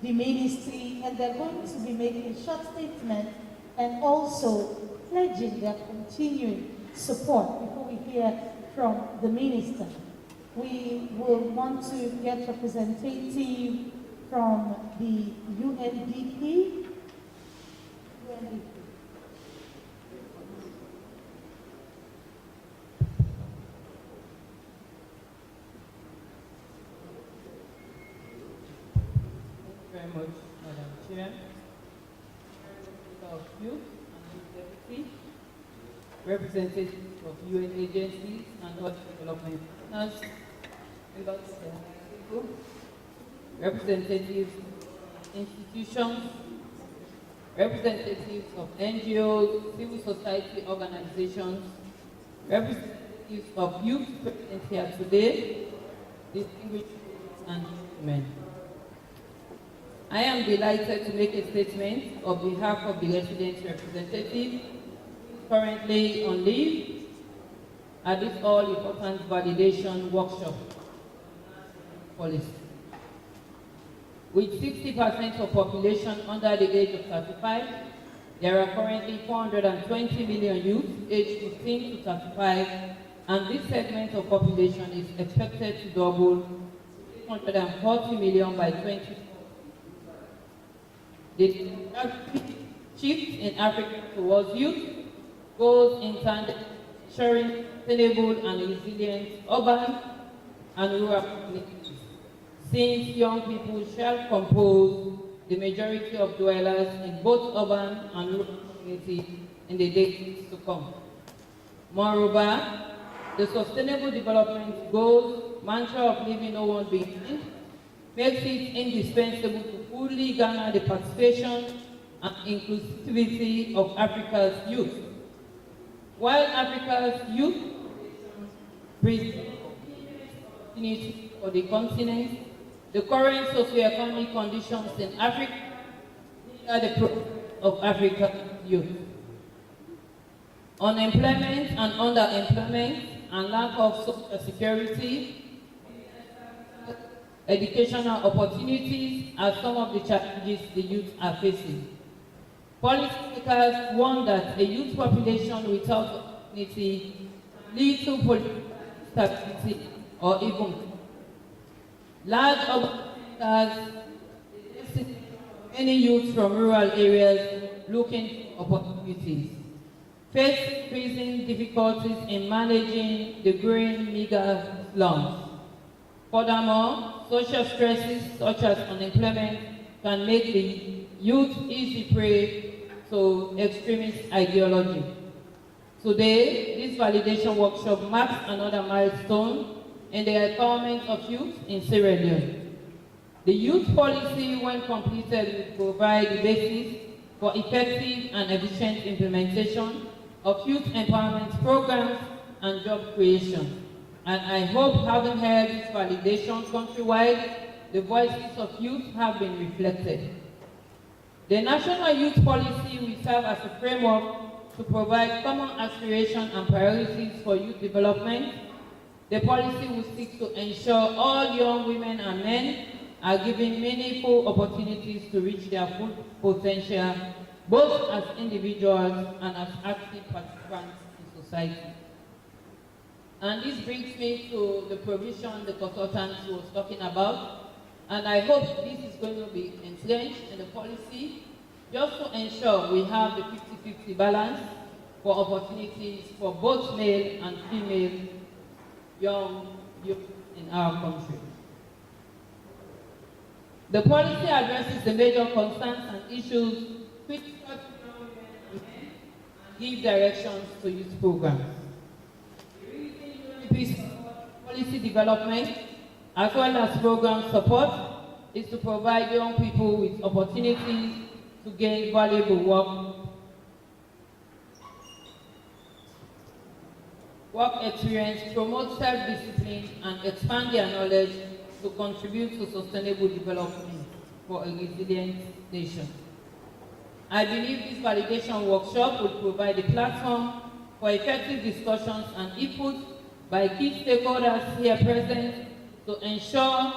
the ministry, and they're going to be making short statements and also pledging their continuing support before we hear from the minister. We will want to get representative from the UNDP. Very much, Madam Chair, of youth and deputy, representatives of UN agencies and other development partners, representatives of institutions, representatives of NGOs, civil society organizations, representatives of youth present here today, distinguished and women. I am delighted to make a statement on behalf of the residents' representative currently on leave at this all-important validation workshop policy. With 60% of population under the age of 35, there are currently 420 million youth aged 15 to 35, and this segment of population is expected to double to 840 million by 2040. The shift in Africa towards youth goes in tandem ensuring sustainable and resilient urban and rural communities, since young people shall compose the majority of dwellers in both urban and rural communities in the decades to come. Moreover, the Sustainable Development Goals mantra of leaving no one behind makes it indispensable to fully garner the participation and inclusivity of Africa's youth. While Africa's youth brings opportunity for the continent, the current socioeconomic conditions in Africa are the problem of Africa's youth. Unemployment and underemployment and lack of social security, educational opportunities are some of the challenges the youth are facing. Policymakers warn that a youth population without opportunity leads to political stability or even large urban many youth from rural areas looking for opportunities face increasing difficulties in managing the growing meager slums. Furthermore, social stresses such as unemployment can make the youth easy prey to extremist ideology. Today, this validation workshop marks another milestone in the empowerment of youth in Sierra Leone. The youth policy, when completed, will provide the basis for effective and efficient implementation of youth empowerment programs and job creation. And I hope, having held this validation countrywide, the voices of youth have been reflected. The National Youth Policy will serve as a framework to provide common aspirations and priorities for youth development. The policy will seek to ensure all young women and men are given meaningful opportunities to reach their full potential, both as individuals and as active participants in society. And this brings me to the provision the consultant was talking about, and I hope this is going to be entrenched in the policy just to ensure we have the 50-50 balance for opportunities for both male and female young youth in our country. The policy addresses the major concerns and issues which give directions to youth programs. Policy development, as well as program support, is to provide young people with opportunities to gain valuable work experience, promote self-discipline, and expand their knowledge to contribute to sustainable development for a resilient nation. I believe this validation workshop will provide a platform for effective discussions and input by key stakeholders here present to ensure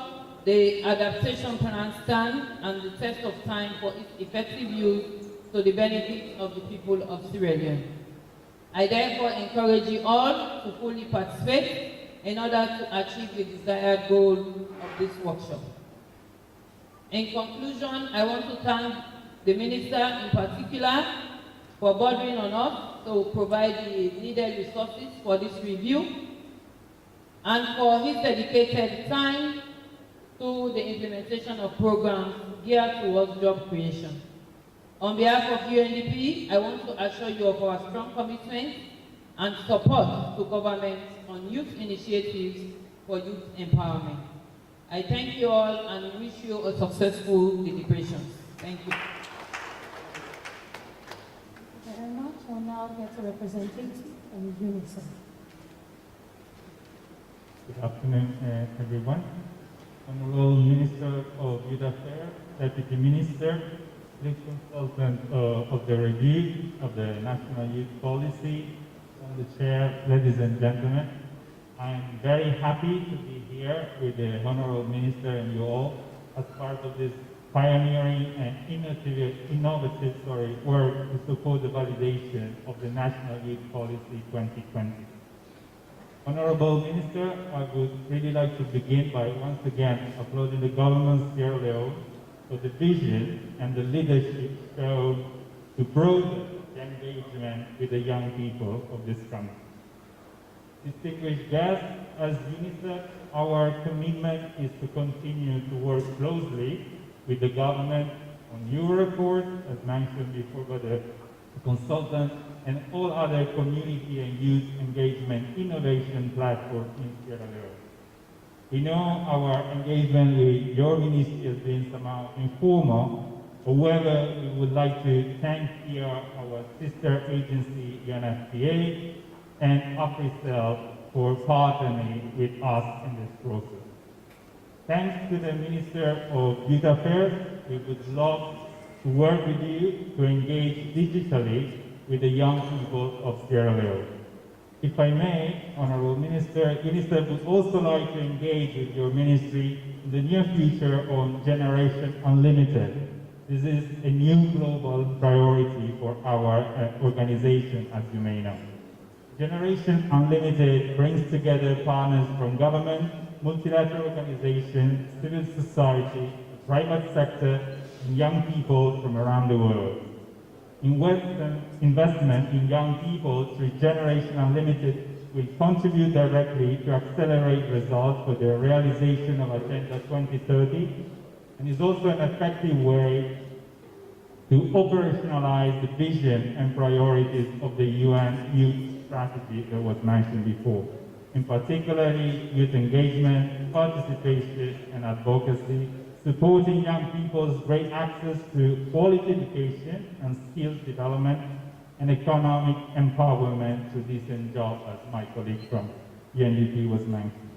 the adaptation plan stand and the test of time for its effective use to the benefit of the people of Sierra Leone. I therefore encourage you all to fully participate in order to achieve the desired goal of this workshop. In conclusion, I want to thank the Minister in particular for bothering on us to provide the needed resources for this review and for his dedicated time to the implementation of programs geared towards job creation. On behalf of UNDP, I want to assure you of our strong commitment and support to government on youth initiatives for youth empowerment. I thank you all and wish you a successful deliberations. Thank you. Thank you very much. We'll now get a representative from UNICEF. Good afternoon, everyone. Honorable Minister of Youth Affairs, Deputy Minister, Lead Consultant of the Review of the National Youth Policy, and the Chair, ladies and gentlemen. I'm very happy to be here with the Honorable Minister and you all as part of this pioneering and innovative work to support the validation of the National Youth Policy 2020. Honorable Minister, I would really like to begin by once again applauding the government of Sierra Leone for the vision and the leadership shown to broaden the engagement with the young people of this country. Distinguished guests, as UNICEF, our commitment is to continue to work closely with the government on your report, as mentioned before by the consultant, and all other community and youth engagement innovation platforms in Sierra Leone. We know our engagement with your ministry has been somehow informal. However, we would like to thank here our sister agency, UNFPA, and AfriCell for partnering with us in this process. Thanks to the Minister of Youth Affairs, we would love to work with you to engage digitally with the young people of Sierra Leone. If I may, Honorable Minister, UNICEF would also like to engage with your ministry in the near future on Generation Unlimited. This is a new global priority for our organization, as you may know. Generation Unlimited brings together partners from government, multilateral organizations, civil society, the private sector, and young people from around the world. Investment in young people through Generation Unlimited will contribute directly to accelerate results for the realization of Agenda 2030 and is also an effective way to operationalize the vision and priorities of the UN Youth Strategy that was mentioned before, in particular youth engagement, participation and advocacy, supporting young people's great access to quality education and skills development, and economic empowerment through decent jobs, as my colleague from Undp was mentioning.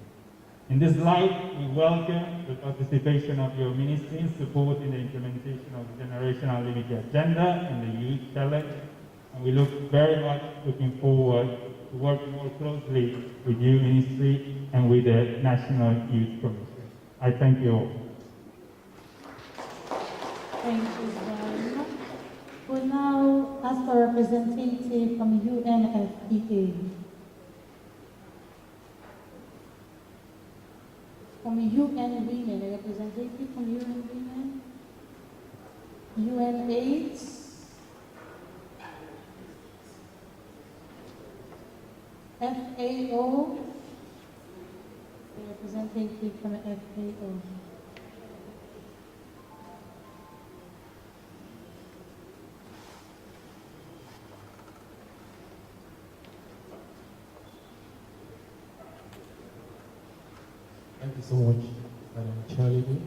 In this light, we welcome the participation of your ministry in supporting the implementation of the Generation Unlimited Agenda and the Youth Challenge, and we look very much looking forward to working more closely with your ministry and with the National Youth Commission. I thank you all. Thank you very much. We'll now ask for a representative from UNFPA. From UN Women, a representative from UN Women, UN8, FAO, a representative from FAO. Thank you so much, Madam Chairlady.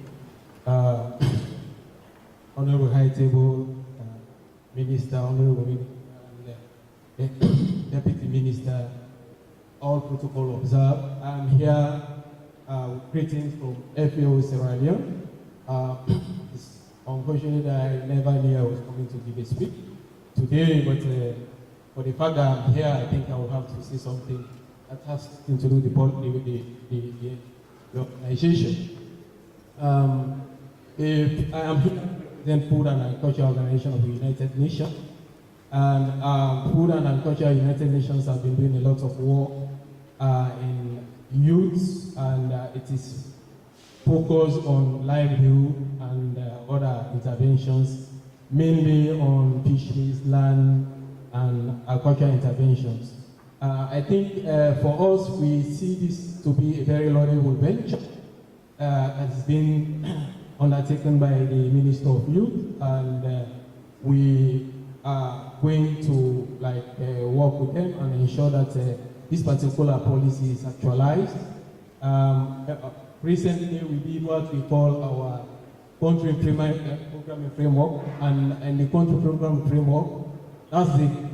Honorable High Table, Minister, Honorable Deputy Minister, all protocol observed. I'm here with greetings from FAO Sierra Leone. It's unfortunate that I never knew I was coming to give a speech today, but for the fact that I'm here, I think I will have to say something that has to do with the organization. I am here the Food and Agriculture Organization of the United Nations. And Food and Agriculture United Nations have been doing a lot of work in youth, and it is focused on livelihood and other interventions, mainly on fisheries, land, and agricultural interventions. I think for us, we see this to be a very laudable venture that has been undertaken by the Minister of Youth, and we are going to work with them and ensure that this particular policy is actualized. Recently, we did what we call our country programming framework, and the country program framework, that's the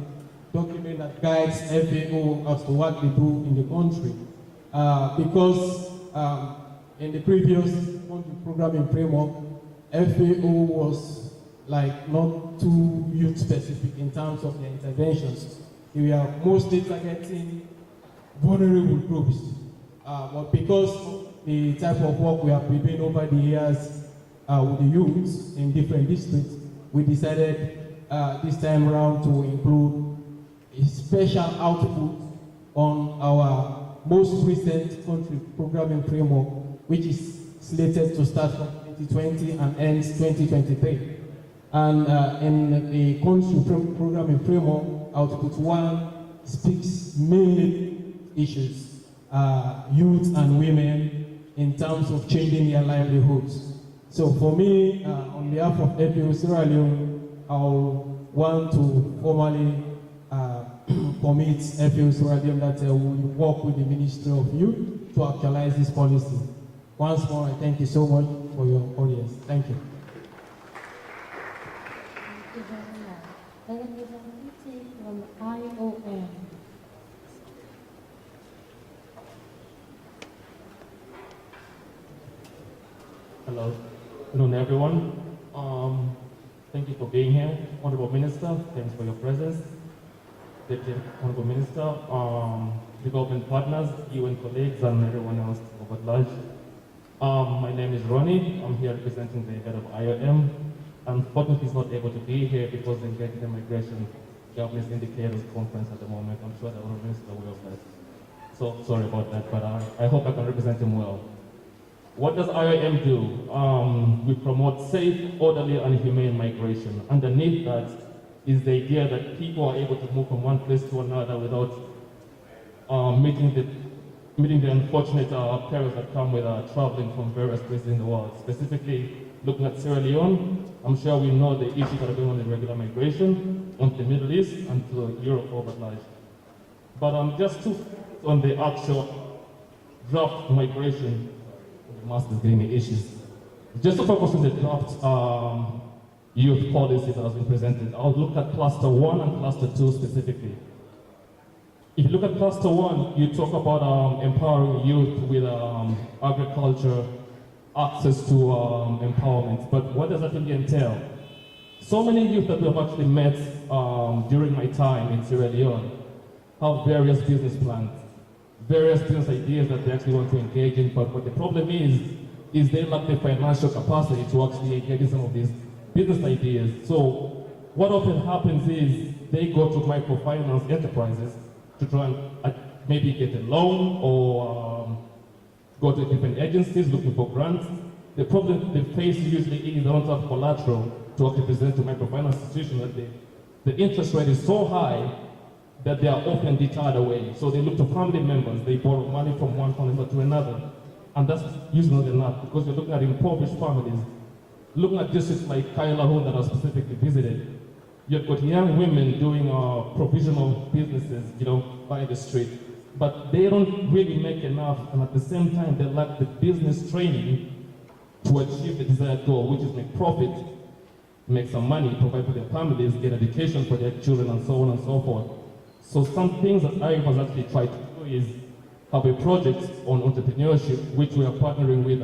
document that guides FAO as to what they do in the country. because in the previous country programming framework, FAO was like not too youth specific in terms of their interventions. We are mostly targeting vulnerable groups. But because of the type of work we have been doing over the years with the youths in different districts, we decided this time around to include a special output on our most recent country programming framework, which is slated to start from 2020 and ends 2023. And in the country programming framework, Output 1 speaks mainly issues, youth and women, in terms of changing their livelihoods. So for me, on behalf of FAO Sierra Leone, I want to formally commit FAO Sierra Leone that we will work with the Ministry of Youth to actualize this policy. Once more, I thank you so much for your audience. Thank you. Thank you very much. Representative from IOM. Hello. Good afternoon, everyone. Thank you for being here. Honorable Minister, thanks for your presence. Deputy Honorable Minister, development partners, you and colleagues, and everyone else over large. My name is Ronnie. I'm here representing the head of IOM. Unfortunately, he's not able to be here because they're engaged in the Migration Governance Indicators Conference at the moment. I'm sure the Honorable Minister will have that. So sorry about that, but I hope I can represent him well. What does IOM do? We promote safe, orderly, and humane migration. Underneath that is the idea that people are able to move from one place to another without meeting the unfortunate perils that come with traveling from various places in the world. Specifically, looking at Sierra Leone, I'm sure we know the issues that are going on in regular migration into the Middle East and to Europe over large. But just to on the actual draft migration, the master's giving me issues. Just to focus on the draft youth policy that has been presented, I'll look at cluster 1 and cluster 2 specifically. If you look at cluster 1, you talk about empowering youth with agriculture, access to empowerment. But what does that really entail? So many youth that we have actually met during my time in Sierra Leone have various business plans, various business ideas that they actually want to engage in, but what the problem is they lack the financial capacity to actually engage in some of these business ideas. So what often happens is they go to microfinance enterprises to try and maybe get a loan or go to different agencies looking for grants. The problem they face usually is they don't have collateral to actually present to microfinance institutions. That the interest rate is so high that they are often deterred away. So they look to family members, they borrow money from one family member to another. And that's usually not enough because you're looking at impoverished families. Looking at districts like Kailahun that are specifically visited, you've got young women doing provisional businesses, by the street. But they don't really make enough, and at the same time, they lack the business training to achieve the desired goal, which is make profit, make some money, provide for their families, get education for their children, and so on and so forth. So some things that I was actually trying to do is have a project on entrepreneurship, which we are partnering with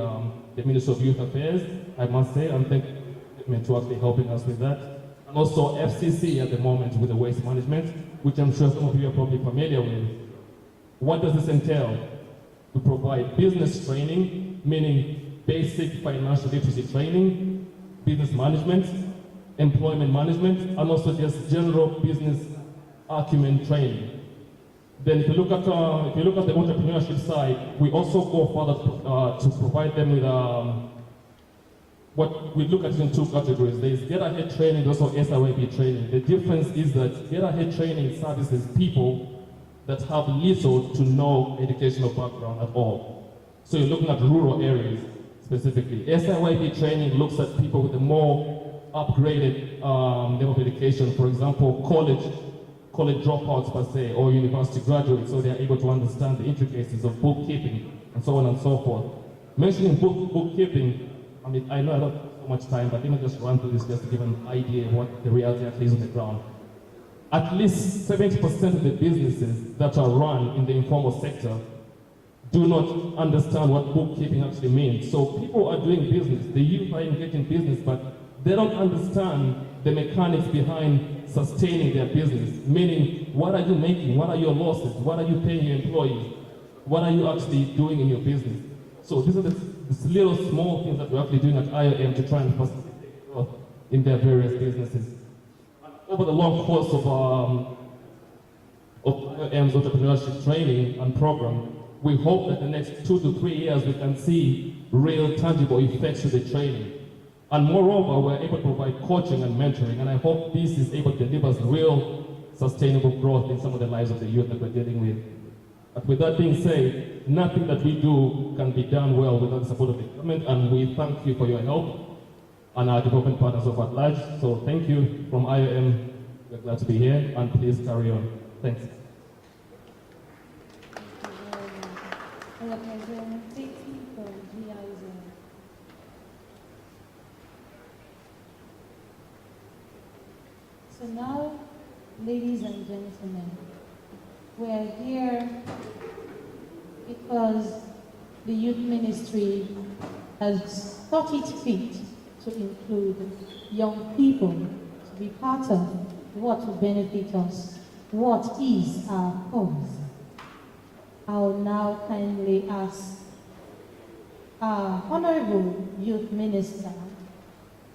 the Ministry of Youth Affairs, I must say, and thank you to actually helping us with that. And also FCC at the moment with the waste management, which I'm sure some of you are probably familiar with. What does this entail? We provide business training, meaning basic financial literacy training, business management, employment management, and also just general business acumen training. Then if you look at the entrepreneurship side, we also go further to provide them with what we look at in two categories. There is get ahead training, also SLBC training. The difference is that get ahead training services people that have little to no educational background at all. So you're looking at rural areas specifically. SLBC training looks at people with a more upgraded level of education, for example, college dropouts per se, or university graduates, so they're able to understand the intricacies of bookkeeping and so on and so forth. Mentioning bookkeeping, I know I don't have so much time, but let me just run through this just to give an idea of what the reality actually is on the ground. At least 70% of the businesses that are run in the informal sector do not understand what bookkeeping actually means. So people are doing business, the youth are engaged in business, but they don't understand the mechanics behind sustaining their business. Meaning, what are you making? What are your losses? What are you paying your employees? What are you actually doing in your business? So these are the little small things that we're actually doing at IOM to try and facilitate growth in their various businesses. Over the long course of IOM's entrepreneurship training and program, we hope that the next 2 to 3 years we can see real tangible effects to the training. And moreover, we're able to provide coaching and mentoring, and I hope this is able to deliver us real sustainable growth in some of the lives of the youth that we're dealing with. But with that being said, nothing that we do can be done well without the support of the government, and we thank you for your help and our development partners of at large. So thank you from IOM. We're glad to be here, and please carry on. Thanks. So now, ladies and gentlemen, we're here because the youth ministry has thought it fit to include young people to be part of what will benefit us, what is our cause. I'll now kindly ask our Honorable Youth Minister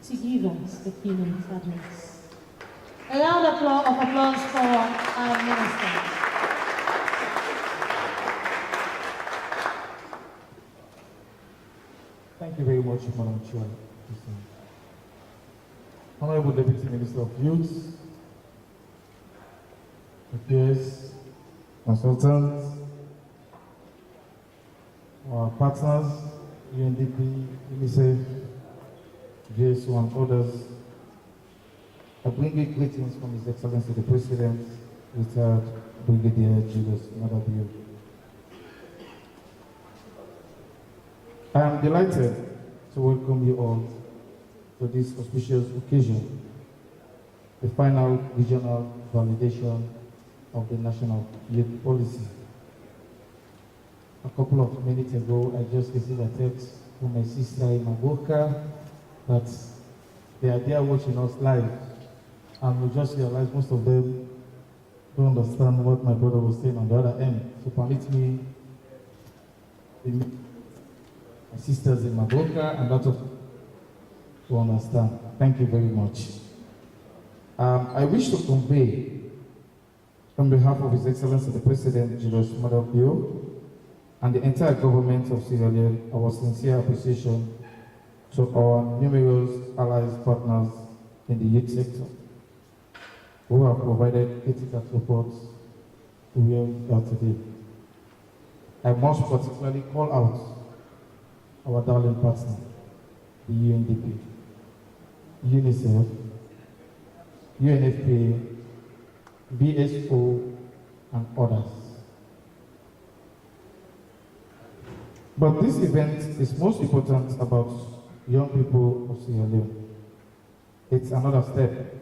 to give us the keynote address. A round of applause for our minister. Thank you very much, Madam Chair. Honorable Deputy Minister of Youth, peers, consultants, our partners, UNDP, UNICEF, JSO, and others, I bring you greetings from His Excellency the President, retired Brigadier Julius Madabio. I am delighted to welcome you all to this auspicious occasion, the final regional validation of the National Youth Policy. A couple of minutes ago, I just received a text from my sister in Maboka that they are there watching us live. And we just realized most of them don't understand what my brother was saying on the other end. So permit me, my sisters in Maboka and that of to understand. Thank you very much. I wish to convey, on behalf of His Excellency the President, Julius Madabio, and the entire government of Sierra Leone, our sincere appreciation to our numerous allies partners in the youth sector who have provided critical support to where we are today. I must particularly call out our darling partner, the UNDP, UNICEF, UNFPA, BSO, and others. But this event is most important about young people of Sierra Leone. It's another step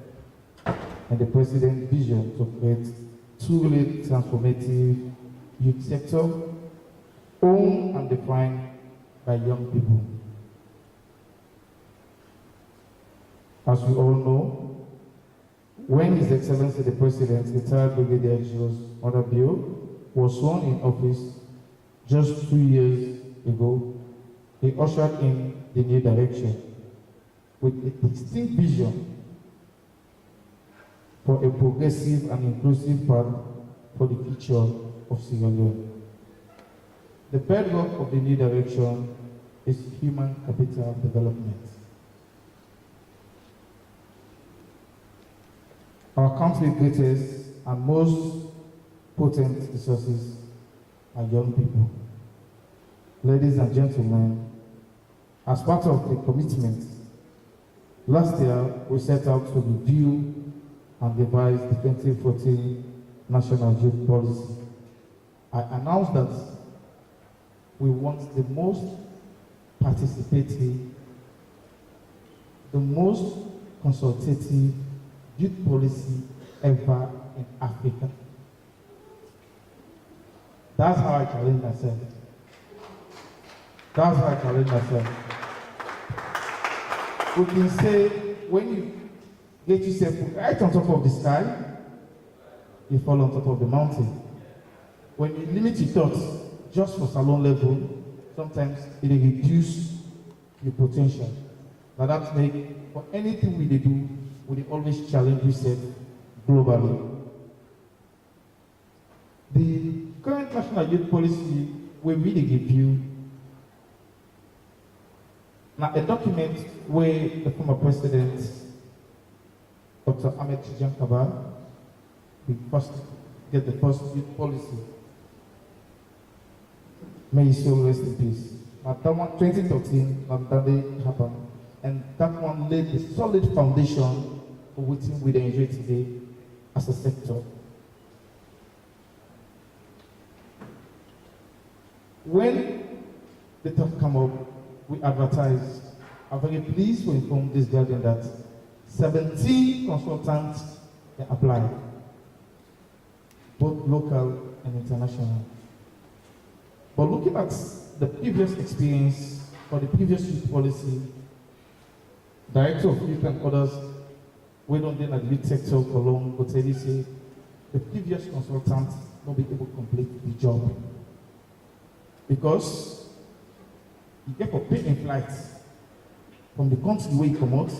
in the President's vision to create truly transformative youth sector, owned and defined by young people. As we all know, when His Excellency the President, retired Brigadier Julius Madabio, was sworn in office just 2 years ago, he ushered in the new direction with a distinct vision for a progressive and inclusive path for the future of Sierra Leone. The bedrock of the new direction is human capital development. Our country's greatest and most potent resources are young people. Ladies and gentlemen, as part of the commitment, last year we set out to review and devise the 2014 National Youth Policy. I announced that we want the most participatory, the most consultative youth policy ever in Africa. That's how I challenge myself. That's how I challenge myself. We can say, when you get yourself right on top of the sky, you fall on top of the mountain. When you limit your thoughts just for salon level, sometimes it will reduce your potential. Now that make, for anything we do, we always challenge yourself globally. The current national youth policy will really give you now a document where the former president, Dr. Ahmed Tijan Kaba, we first get the first youth policy. May his soul rest in peace. Now that one, 2013, that day happened, and that one laid a solid foundation for what we enjoy today as a sector. When the talk come up, we advertise. I'm very pleased to inform this gathering that 17 consultants can apply, both local and international. But looking at the previous experience for the previous youth policy, Director of Youth and others, we don't then at the youth sector for long, but they say the previous consultants not be able to complete the job. Because you get for paying flights from the country where you come out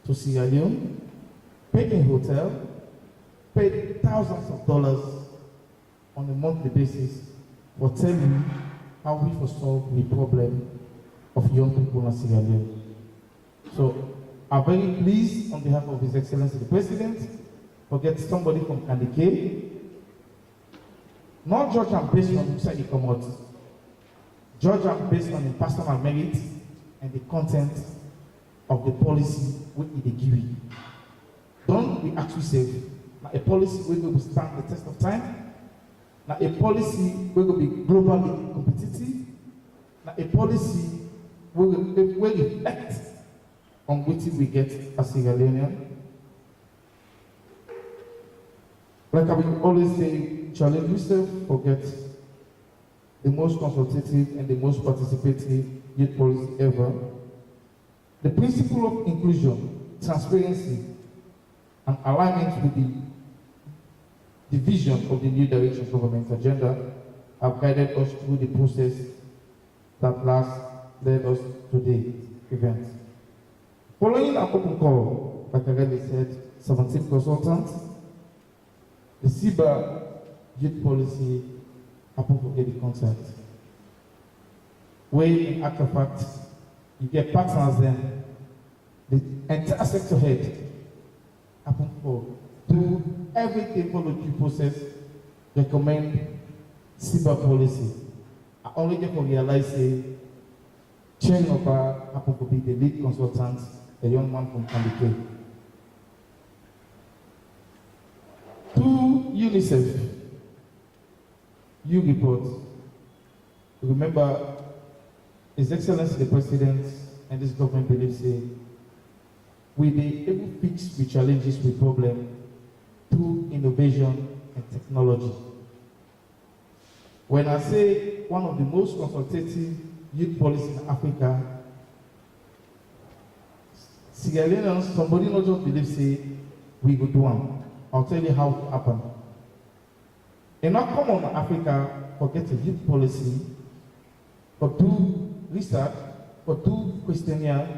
to Sierra Leone, pay in hotel, pay thousands of dollars on a monthly basis for telling you how we for solve the problem of young people in Sierra Leone. So I'm very pleased on behalf of His Excellency the President to get somebody from Kandike, not judge and based on who said he come out, judge and based on the personal merit and the content of the policy we give you. Don't we ask yourself, now a policy we will stand the test of time, now a policy we will be globally competitive, now a policy we will reflect on what we get as Sierra Leonean. Like I will always say, challenge yourself, forget the most consultative and the most participative youth policy ever. The principle of inclusion, transparency, and alignment with the vision of the new direction government agenda have guided us through the process that last led us to the event. Following an open call, like I already said, 17 consultants, the SIBA youth policy happened to get the contract. Where in actual fact, you get partners then, the entire sector head happen for do everything for the due process, recommend SIBA policy. I only get to realize Chain Oba happened to be the lead consultant, a young man from Kandike. To UNICEF, you report. Remember, His Excellency the President and this government believes we be able to fix the challenges with problem through innovation and technology. When I say one of the most consultative youth policies in Africa, Sierra Leoneans, somebody not just believe we will do one. I'll tell you how it happened. In not common in Africa, forget a youth policy, for do research, for do questionnaire,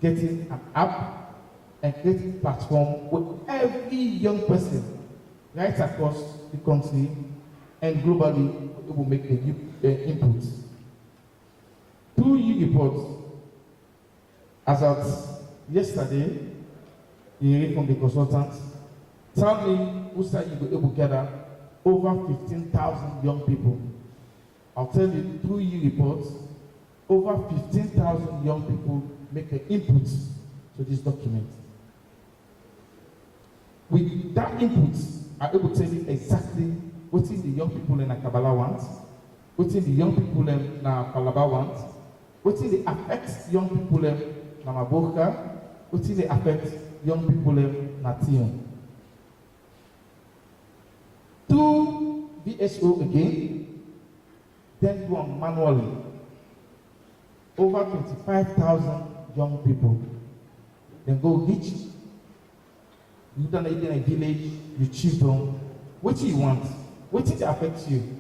getting an app and creating a platform where every young person right across the country and globally will make the input. Two youth reports, as at yesterday, you heard from the consultants, tell me who said you were able to gather over 15,000 young people. I'll tell you, through you reports, over 15,000 young people make the input to this document. With that input, I'm able to tell you exactly what the young people in Kabbalah want, what the young people in Calabar want, what they affect young people in Maboka, what they affect young people in Nation. Do VSO again, then do one manually. over 25,000 young people. Then go reach, you don't live in a village, you children, what do you want? What did affect you?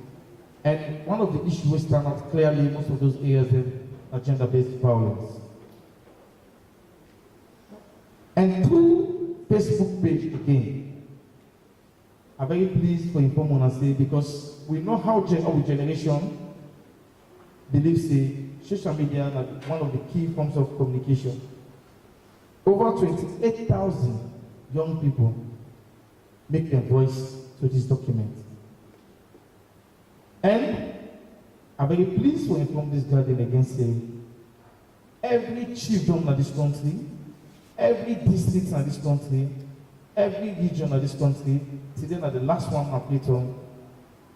And one of the issues we stand out clearly, most of those areas are gender-based violence. And through Facebook page again, I'm very pleased for inform on say because we know how our generation believes social media is one of the key forms of communication. Over 28,000 young people make their voice to this document. And I'm very pleased to inform this garden again saying every children in this country, every district in this country, every region of this country, today are the last one I've played on,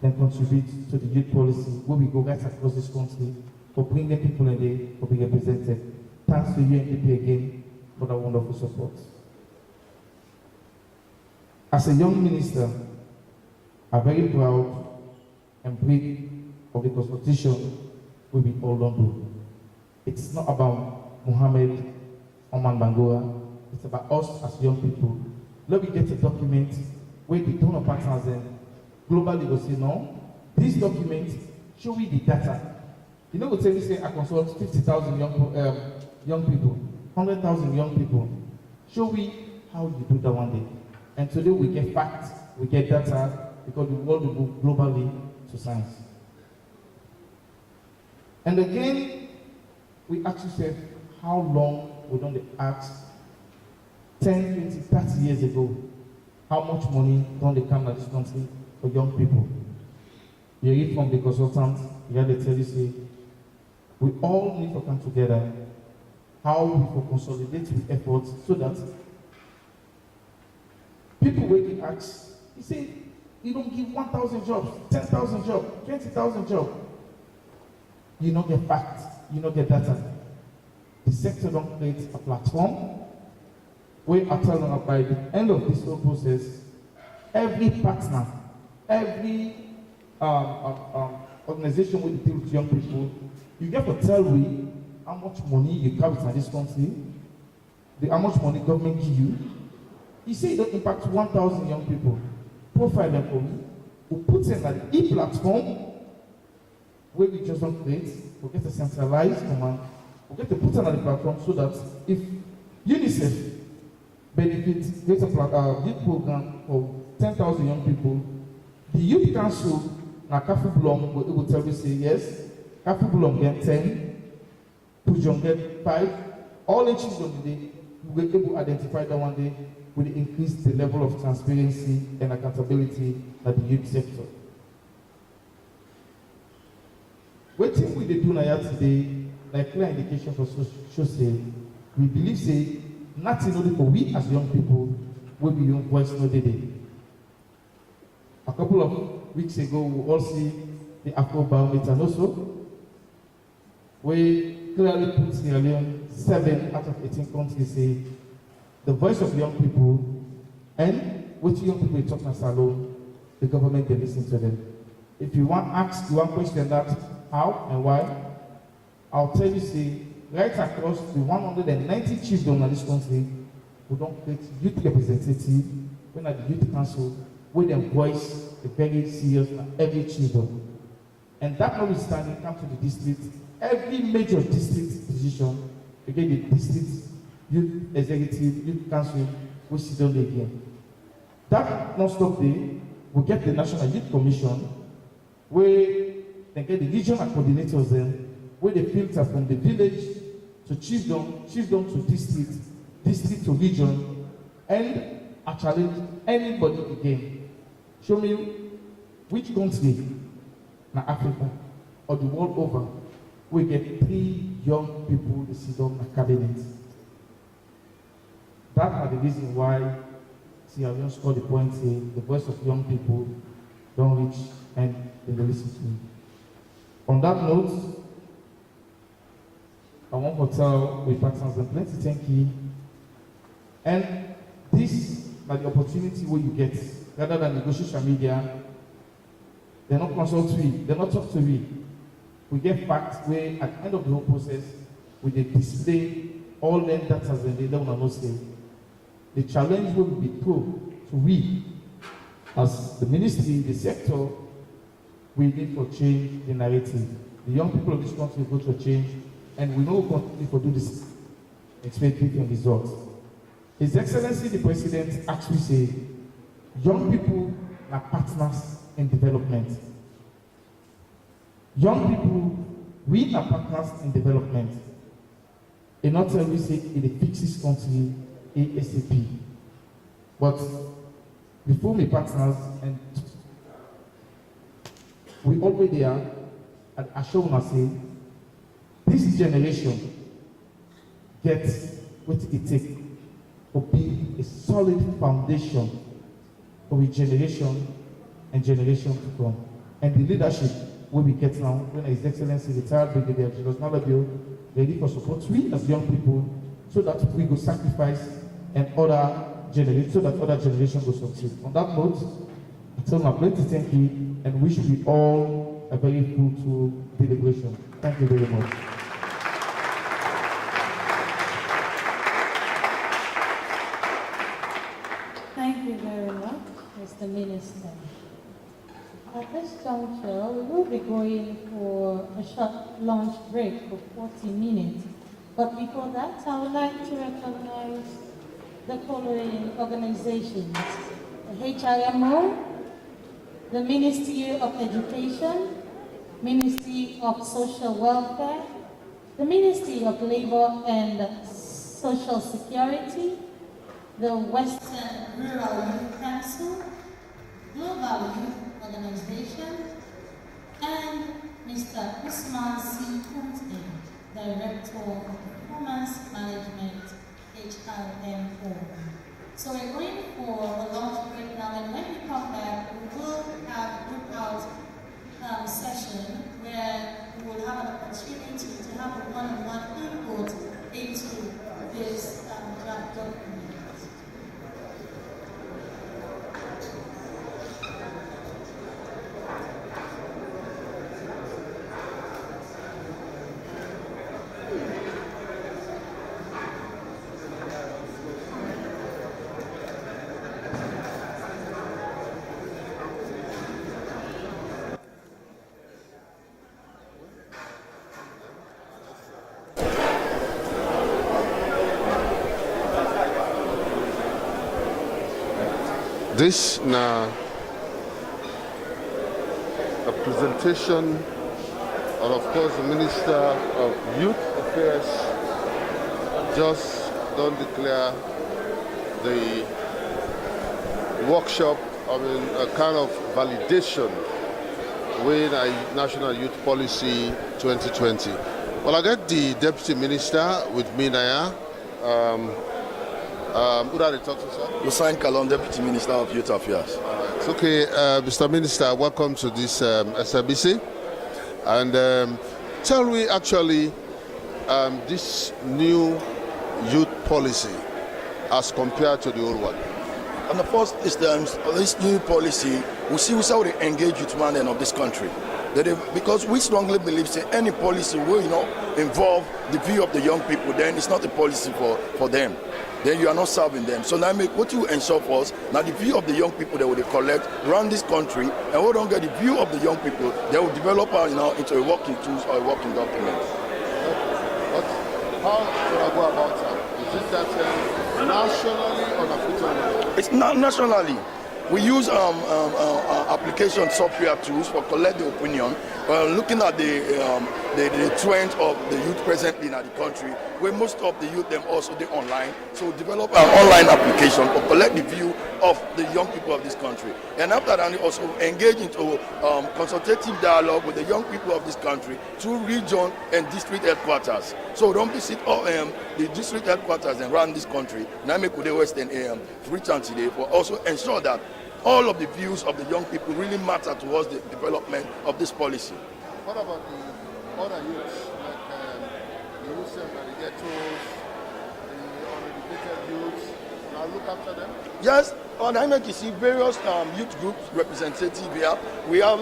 then contribute to the youth policy where we go right across this country for bringing people in there for being represented. Thanks to you, Undp, again for that wonderful support. As a young minister, I'm very proud and proud of the consultation we will all do. It's not about Muhammad Oman Bangura, it's about us as young people. Let me get a document where the donor partners and globally will say, no, this document show me the data. You know, we'll tell me, say, I consult 50,000 young people, 100,000 young people. Show me how you do that one day. And today we get facts, we get data, because we want to move globally to science. And again, we ask ourselves how long we don't ask 10, 20, 30 years ago, how much money don't they come to this country for young people? You read from the consultant, you have to tell you, say, we all need to come together, how we will consolidate the efforts so that people waiting ask, he say, you don't give 1,000 jobs, 10,000 jobs, 20,000 jobs. You don't get facts, you don't get data. The sector don't create a platform where I tell them by the end of this whole process, every partner, every organization with deal with young people, you get to tell me how much money you carry in this country, how much money government give you. You say it don't impact 1,000 young people. Profile them for me. We put in an e-platform where we just don't create, we get a centralized command, we get to put on the platform so that if UNICEF benefits create a youth program for 10,000 young people, the youth council na Kafu Blom will able to tell me say yes, Kafu Blom get 10, Pujon get 5, all the children today we were able to identify that one day will increase the level of transparency and accountability at the youth sector. What thing we do now today, like clear indication for show say, we believe say, nothing only for we as young people will be young voice no day. A couple of weeks ago, we all see the Afro Barometer and also, we clearly put Sierra Leone 7 out of 18 countries say, the voice of young people and which young people talk in salon, the government they listen to them. If you want ask, you want question that how and why, I'll tell you say right across the 190 children in this country who don't create youth representative when at the youth council where they voice a very serious and every children. And that notwithstanding come to the district, every major district decision, again the district youth executive, youth council, we sit down again. That non-stop day, we get the National Youth Commission, where they get the regional coordinators then, where they filter from the village to chiefdom to district, district to region, and I challenge anybody again. Show me which country, na Africa, or the world over, we get 3 young people to sit down in a cabinet. That are the reason why Sierra Leone scored the point saying the voice of young people don't reach and they listen to me. On that note, I want to tell we partners and plenty thank you. And this is the opportunity where you get, rather than the social media, they're not consult we, they're not talk to we. We get facts where at the end of the whole process, we dey display all them data and they don't know say the challenge will be put to we as the ministry, the sector, we need to change the narrative. The young people of this country go to change, and we know we continue to do this, expect different results. His Excellency the President actually say, young people are partners in development. Young people, we are partners in development. And not we say it fixes country ASAP. But before we partners, and we already are, and I show you say, this generation gets what it takes to build a solid foundation for a generation and generation to come. And the leadership will be get now when His Excellency retired Brigadier General Malabio ready for support we as young people so that we go sacrifice and other generation so that other generation will succeed. On that note, I tell my plenty thank you and wish you all a very fruitful deliberation. Thank you very much. Thank you very much, Mr. Minister. At this juncture, we will be going for a short lunch break for 40 minutes. But before that, I would like to recognize the following organizations: the HIMO, the Ministry of Education, Ministry of Social Welfare, the Ministry of Labor and Social Security, the Western Rural Youth Council, Global Youth Organization, and Mr. Usman C. Kunte, Director of Performance Management, HIMO. So we're going for a lunch break now, and when we come back, we will have a group out session where we will have an opportunity to have a one-on-one input into this draft document. This now a presentation and of course the Minister of Youth Affairs just don't declare the workshop, a kind of validation with a National Youth Policy 2020. Well, I got the Deputy Minister with me now. Who are they talking to, sir? Hussein Kalon, Deputy Minister of Youth Affairs. It's okay, Mr. Minister, welcome to this SLBC. And tell me actually this new youth policy as compared to the old one. And the first is this new policy, we see how they engage with man of this country. Because we strongly believe that any policy will involve the view of the young people, then it's not a policy for them. Then you are not serving them. So now what you ensure for us, now the view of the young people that will collect around this country, and we don't get the view of the young people, they will develop into a working tools or a working document. But how should I go about that? Is it that nationally or African? It's not nationally. We use application software tools for collect the opinion. Looking at the trend of the youth presently in the country, where most of the youth them also do online. So develop an online application for collect the view of the young people of this country. And after that, we also engage into consultative dialogue with the young people of this country through region and district headquarters. So don't visit the district headquarters and run this country. Now make the Western reach out today for also ensure that all of the views of the young people really matter towards the development of this policy. What about the other youths, like the youths and the ghettos, the uneducated youths? Now look after them? Yes, on IMEC you see various youth groups representative here. We have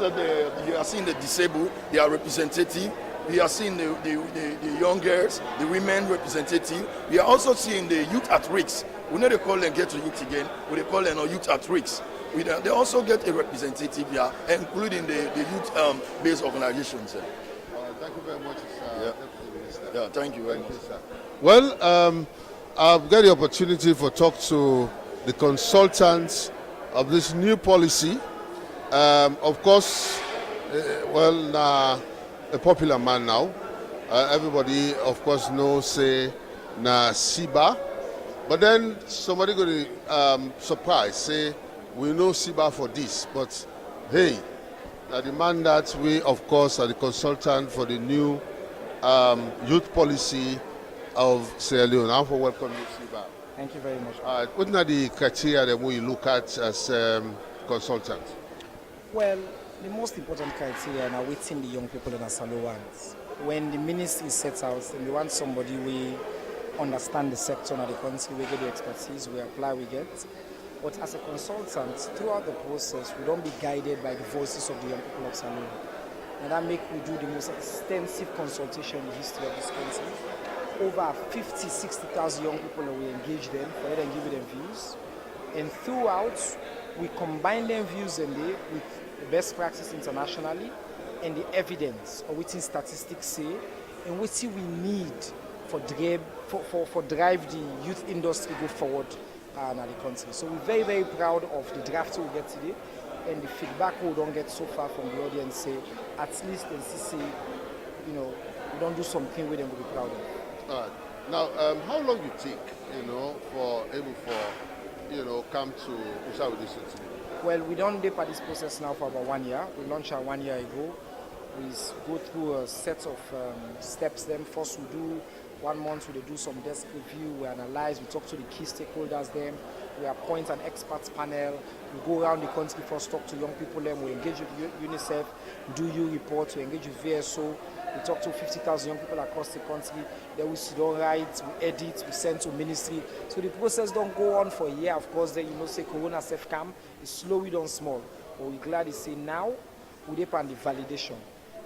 you are seeing the disabled, they are representative. We are seeing the young girls, the women representative. We are also seeing the youth at risk. We know they call them get to youth again, but they call them youth at risk. They also get a representative here, including the youth-based organizations. Thank you very much, sir. Yeah, thank you very much. Sir. Well, I've got the opportunity to talk to the consultants of this new policy. Of course, a popular man now. Everybody, of course, knows, say, na Siba. But then somebody going to surprise, say, we know Siba for this, but hey, now the man that we, of course, are the consultant for the new youth policy of Sierra Leone. I'm for welcome you, Siba. Thank you very much. What are the criteria that we look at as consultants? Well, the most important criteria are within the young people in Asalo wants. When the ministry sets out, we want somebody we understand the sector and the country, we get the expertise, we apply, we get. But as a consultant, throughout the process, we don't be guided by the voices of the young people of Salo. And that makes we do the most extensive consultation in the history of this country. Over 50, 60,000 young people, we engage them, for them give them views. And throughout, we combine them views and they with the best practice internationally and the evidence or within statistics say, and what we need for drive the youth industry go forward in the country. So we're very, very proud of the draft we get today and the feedback we don't get so far from the audience say, at least they see, we don't do something with them we'll be proud of. Now, how long you take, come to Usa with this city? Well, we don't dip at this process now for about 1 year. We launched 1 year ago. We go through a set of steps. Then first we do 1 month, we do some desk review, we analyze, we talk to the key stakeholders then, we appoint an experts panel, we go around the country first, talk to young people then, we engage with UNICEF, we do U reports, we engage with VSO, we talk to 50,000 young people across the country, then we sit down, write, we edit, we send to ministry. So the process don't go on for a year, of course, then say Corona safe cam, it's slowly done small. But we're glad to say now, we depend on the validation.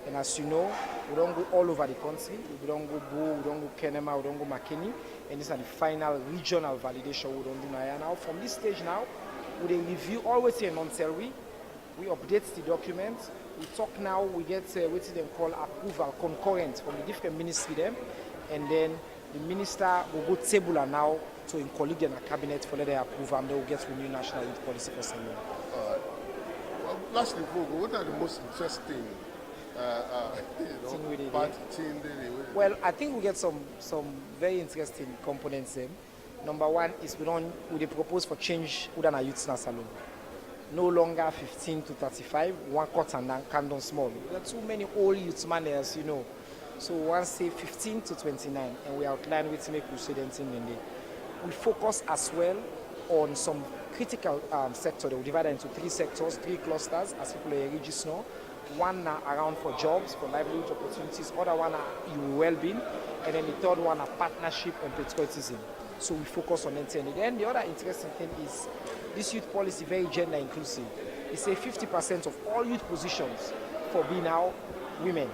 And as you know, we don't go all over the country. We don't go Bo, we don't go Kenema, we don't go Makeni. And this is the final regional validation we don't do now. Now, from this stage now, we review always in Monterrey. We update the document. We talk now, we get what they call approval concurrent from the different ministry them. And then the minister will go table now to in colleague in a cabinet for their approval and they will get the new national youth policy for Sierra Leone. Lastly, what are the most interesting Well, I think we get some very interesting components. Number one is we propose for change within our youth salon. No longer 15 to 35, one cut and candle small. There are too many old youth men, as you know. So one say 15 to 29, and we outline with make students in there. We focus as well on some critical sector. They will divide into 3 sectors, 3 clusters, as people are registered. One around for jobs, for livelihood opportunities, other one are well-being, and then the third one are partnership and patriotism. So we focus on it. And then the other interesting thing is this youth policy very gender inclusive. It's a 50% of all youth positions for being now women,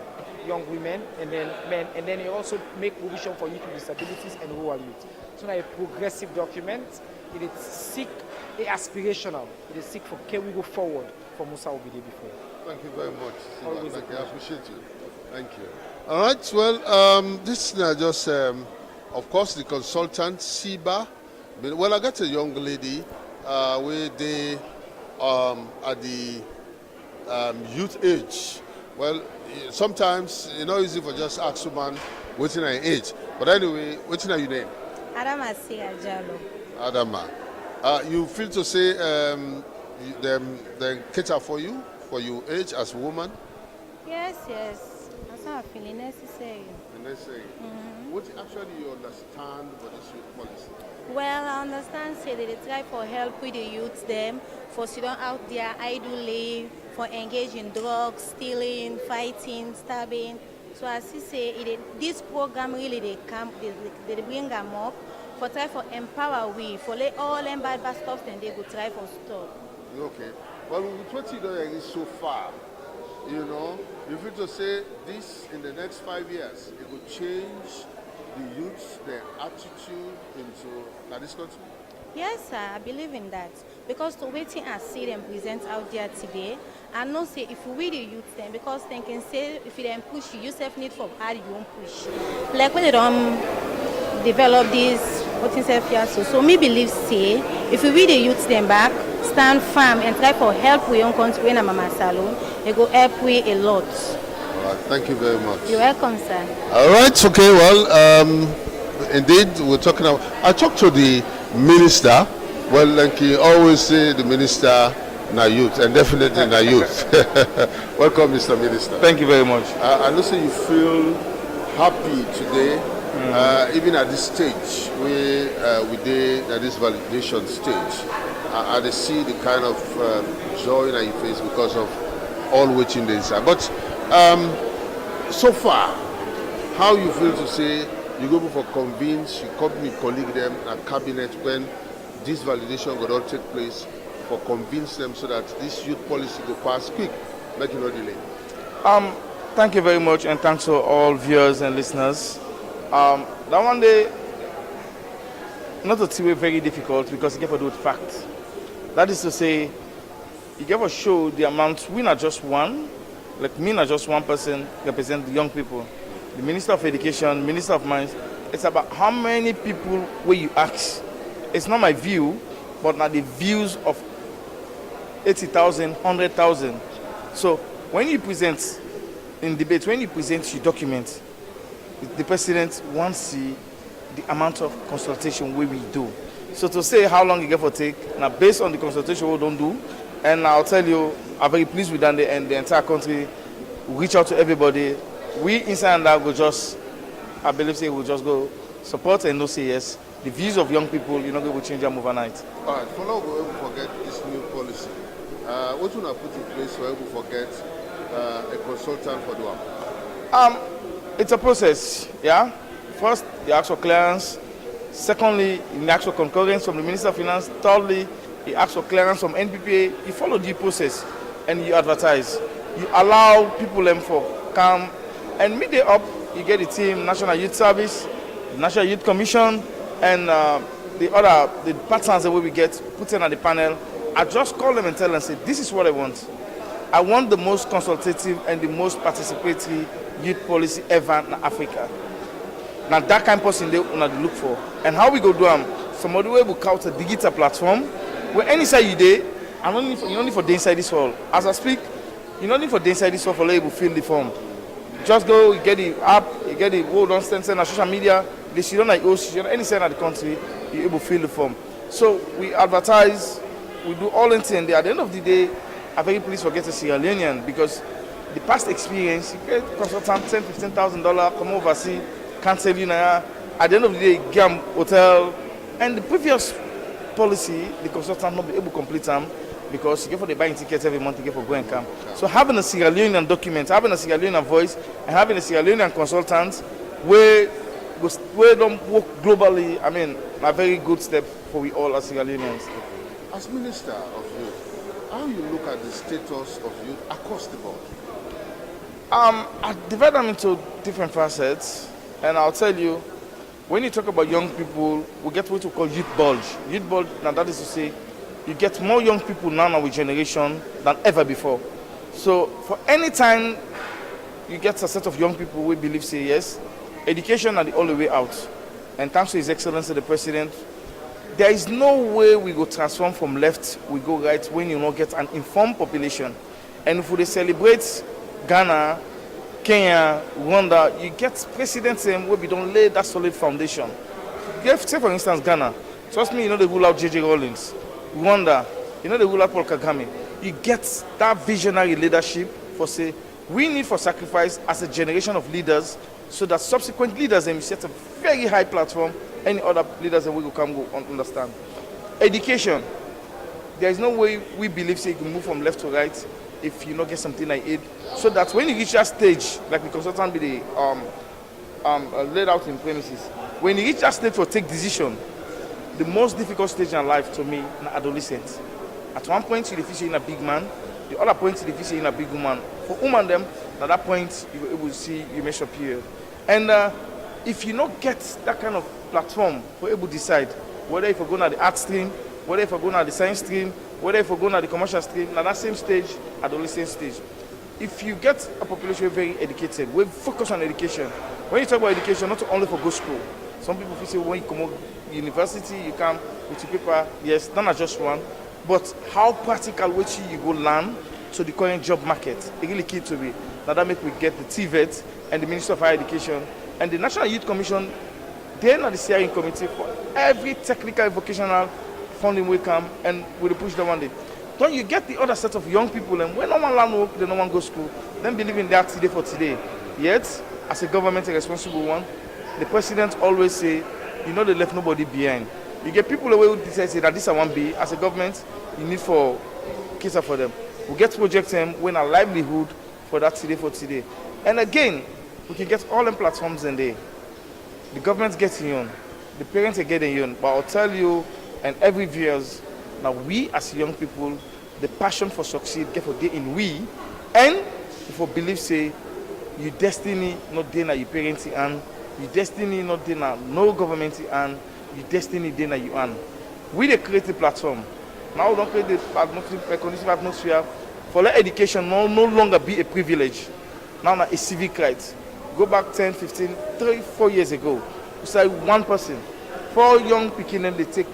young women, and then men, and then it also make provision for youth with disabilities and rural youth. So now a progressive document, it is seek aspirational, it is seek for can we go forward for Musa will be there before. Thank you very much. Always I appreciate you. Thank you. All right. Well, this is just, of course, the consultant, Siba. Well, I got a young lady where they at the youth age. Well, sometimes it's not easy for just ask someone what's your age. But anyway, what's your name? Adama Jalo. Adama. You feel to say they cater for you? For your age as a woman? Yes. That's not feeling necessary. Necessary. What actually you understand for this youth policy? Well, I understand say that they try for help with the youth them, for sit down out there idly, for engage in drugs, stealing, fighting, stabbing. So as you say, this program really they bring them up for try for empower we, for let all them bad stuff and they go try for stop. Okay. Well, with what you doing so far, you know, you feel to say this in the next 5 years, it will change the youth, their attitude into this country? Yes, sir, I believe in that. Because to waiting and see them present out there today, and not say if we the youth them, because they can say if you then push you yourself need for hard you won't push. Like when they don't develop this what is here, so me believe say if we the youth them back, stand firm and try for help with young country in a mama salon, it go help we a lot. All right, thank you very much. You're welcome, sir. All right, okay, well, indeed, we're talking about, I talked to the minister. Well, like he always say, the minister na youth, and definitely na youth. Welcome, Mr. Minister. Thank you very much. I know say you feel happy today, even at this stage, we did at this validation stage. I see the kind of joy that you face because of all waiting days. But so far, how you feel to say you go for convince, you company colleague them at cabinet when this validation will not take place for convince them so that this youth policy will pass quick, make it no delay. Thank you very much, and thanks to all viewers and listeners. That one day, not to say very difficult because you get to do it fact. That is to say, you get to show the amount. We not just one, like me not just one person represent the young people. The Minister of Education, Minister of Mines. It's about how many people where you ask. It's not my view, but not the views of 80,000, 100,000. So when you present in debate, when you present your document, the president wants to see the amount of consultation we do. So to say how long you get for take, now based on the consultation we don't do, and I'll tell you, I'm very pleased with that, and the entire country reach out to everybody. We inside and out will just, I believe, say we'll just go support and no say yes. The views of young people, you're not going to change them overnight. All right, for now, we'll forget this new policy. What will I put in place for able to forget a consultant for the work? It's a process, yeah. First, you ask for clearance. Secondly, you ask for concurrence from the Minister of Finance. Thirdly, you ask for clearance from NPPA. You follow the process and you advertise. You allow people them for come and meet them up. You get the team, National Youth Service, National Youth Commission, and the partners that we get put in at the panel. I just call them and tell them, say, this is what I want. I want the most consultative and the most participatory youth policy ever in Africa. Now that kind of person they want to look for. And how we go do them? Somebody will count a digital platform where any side you day, and you don't need for the inside this hall. As I speak, you don't need for the inside this hall for label fill the form. Just go, you get the app, you get the world on send on social media, the student like us, any side of the country, you're able to fill the form. So we advertise, we do all in there. At the end of the day, I'm very pleased for getting Sierra Leonean because the past experience, you get consultant $10,000, $15,000, come overseas, can't tell you now. At the end of the day, get a hotel, and the previous policy, the consultant not be able to complete them because you get for the buying tickets every month, you get for go and come. So having a Sierra Leonean document, having a Sierra Leonean voice, and having a Sierra Leonean consultant where don't work globally, I mean, a very good step for we all as Sierra Leoneans. As Minister of Youth, how you look at the status of youth across the board? I divide them into different facets, and I'll tell you, when you talk about young people, we get what we call youth bulge. Youth bulge, now that is to say, you get more young people now in our generation than ever before. So for any time you get a set of young people we believe say yes, education are the only way out. And thanks to His Excellency the President, there is no way we go transform from left, we go right when you not get an informed population. And if we celebrate Ghana, Kenya, Rwanda, you get presidents where we don't lay that solid foundation. Say for instance Ghana, trust me, you know they rule out J.J. Rawlings. Rwanda, you know they rule out Paul Kagame. You get that visionary leadership for say, we need for sacrifice as a generation of leaders so that subsequent leaders them set a very high platform, any other leaders that we will come go understand. Education, there is no way we believe say you can move from left to right if you not get something like it. So that when you reach that stage, like the consultant be the laid out in premises, when you reach that stage to take decision, the most difficult stage in life to me, an adolescent. At one point, you feel in a big man. The other point, you feel in a big woman. For women them, at that point, you will see you measure period. And if you not get that kind of platform for able to decide whether if you're going at the art stream, whether if you're going at the science stream, whether if you're going at the commercial stream, at that same stage, at the same stage. If you get a population very educated, we focus on education. When you talk about education, not only for go school. Some people feel say when you come out university, you come with your paper. Yes, not just one, but how practical which you go learn to the current job market. It really key to me. Now that make we get the TVET and the Minister of Higher Education and the National Youth Commission. They're not the steering committee for every technical vocational funding will come and we'll push them one day. Don't you get the other set of young people and when no one learn work, they no one go school, then believe in that today for today. Yet, as a government, a responsible one, the president always say, you know they left nobody behind. You get people away who decide say that this I want be, as a government, you need for cater for them. We get project them when a livelihood for that today for today. And again, we can get all them platforms in there. The government getting on, the parents are getting on, but I'll tell you and every viewers, now we as young people, the passion for succeed get for day in we, and for believe say, your destiny not there na your parents and your destiny not there na no government and your destiny there na you and. We they create a platform. Now we don't create the conducive atmosphere for let education no longer be a privilege. Now a civic right. Go back 10, 15, 3, 4 years ago. We say one person, 4 young people, they take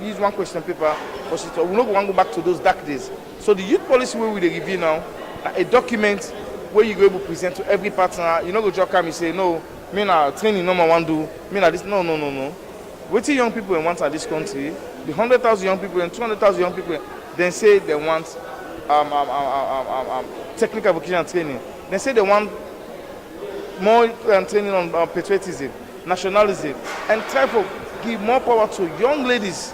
use one question paper for shit. We don't want to go back to those dark days. So the youth policy way we review now, a document where you go able to present to every partner. You know, go job come and say no, me na training number one do, me na this. No. What the young people want at this country, the 100,000 young people and 200,000 young people, then say they want technical vocational training. They say they want more training on patriotism, nationalism, and try to give more power to young ladies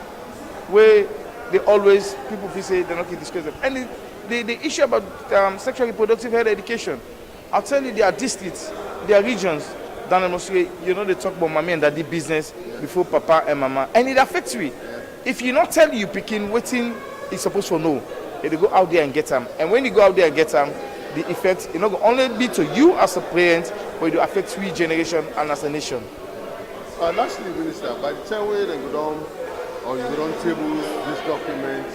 where they always, people feel say they're not going to discuss them. And the issue about sexual reproductive health education, I'll tell you there are districts, there are regions, you know they talk about mommy and daddy business before papa and mama, and it affects you. If you not tell you picking waiting is supposed to know, you go out there and get them. And when you go out there and get them, the effect it not only be to you as a parent, but it will affect we generation and as a nation. Lastly, Minister, by the time we go down or you go down table this document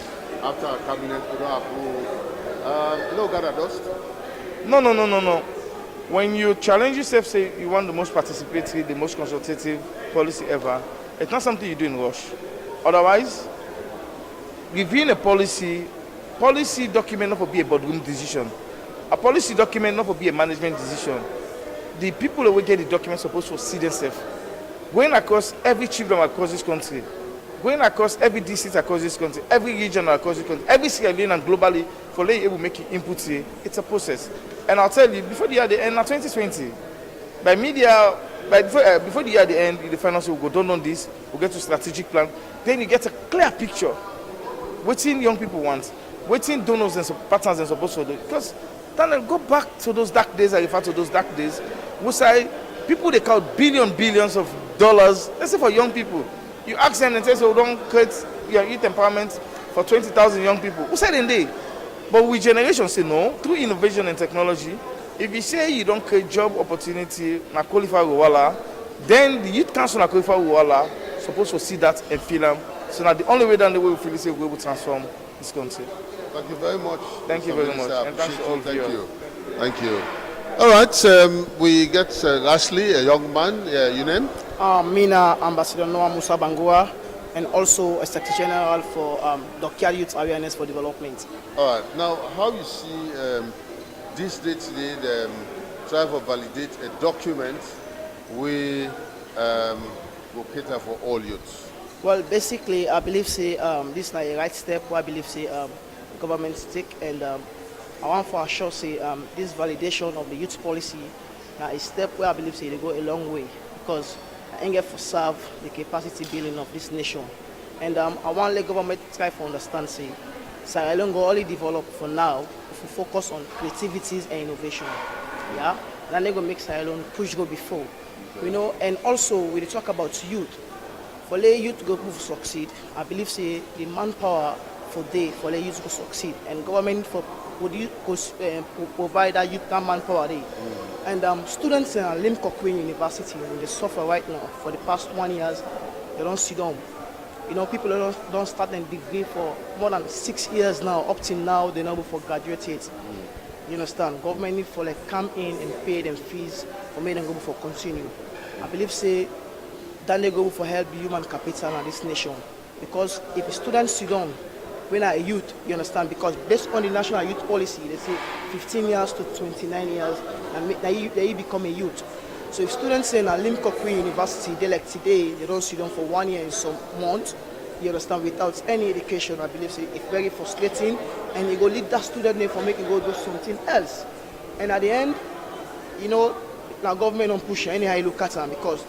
after a cabinet go down approve, you know gather dust? No. When you challenge yourself, say you want the most participatory, the most consultative policy ever, it's not something you do in rush. Otherwise, reviewing a policy document not for be a boardroom decision. A policy document not for be a management decision. The people who will get the document supposed to see themselves. Going across every chiefdom across this country, going across every district across this country, every region across this country, every Sierra Leone and globally, for letting able make input here, it's a process. And I'll tell you, before the year the end, now 2020, before the year the end, the finance will go down on this, we'll get to strategic plan, then you get a clear picture. What young people want, what donors and partners and supposed to do. Because then they'll go back to those dark days, I refer to those dark days, we say people they count billions of dollars, let's say for young people. You ask them and say, so don't create your youth empowerment for 20,000 young people. Who said in day? But we generation say no, through innovation and technology, if you say you don't create job opportunity, na qualify Ruwala, then the youth council na qualify Ruwala supposed to see that and feel them. So now the only way down the way we feel is we will transform this country. Thank you very much. Thank you very much. And thanks to all of you. Thank you. All right, we get lastly a young man, your name? Mina Ambassador Noah Musa Bangua, and also a Secretary General for Dokia Youth Awareness for Development. All right, now how you see this day today, try to validate a document we will cater for all youths? Well, basically, I believe this is a right step where I believe the government take, and I want for sure this validation of the youth policy now a step where I believe they go a long way, because I get for serve the capacity building of this nation. And I want the government to try to understand, Sierra Leone go only develop for now if we focus on creativities and innovation. Yeah, then they go make Sierra Leone push go before. You know, and also when we talk about youth, for the youth to go move succeed, I believe the manpower for day for the youth to succeed, and government for provide that youth that manpower day. And students in Lim Cochrane University, they suffer right now for the past 1 year. They don't sit down. You know, people don't start a degree for more than 6 years now. Up till now, they're not able to graduate it. You understand? Government need for like come in and pay them fees for make them go for continue. I believe say that they go for help human capital in this nation, because if students sit down when are a youth, you understand? Because based on the national youth policy, they say 15 years to 29 years, and they become a youth. So if students in Lim Cochrane University, they like today, they don't sit down for 1 year in some months, you understand, without any education, I believe it's very frustrating, and you go lead that student there for make you go do something else. And at the end, you know, now government don't push anyhow you look at them, because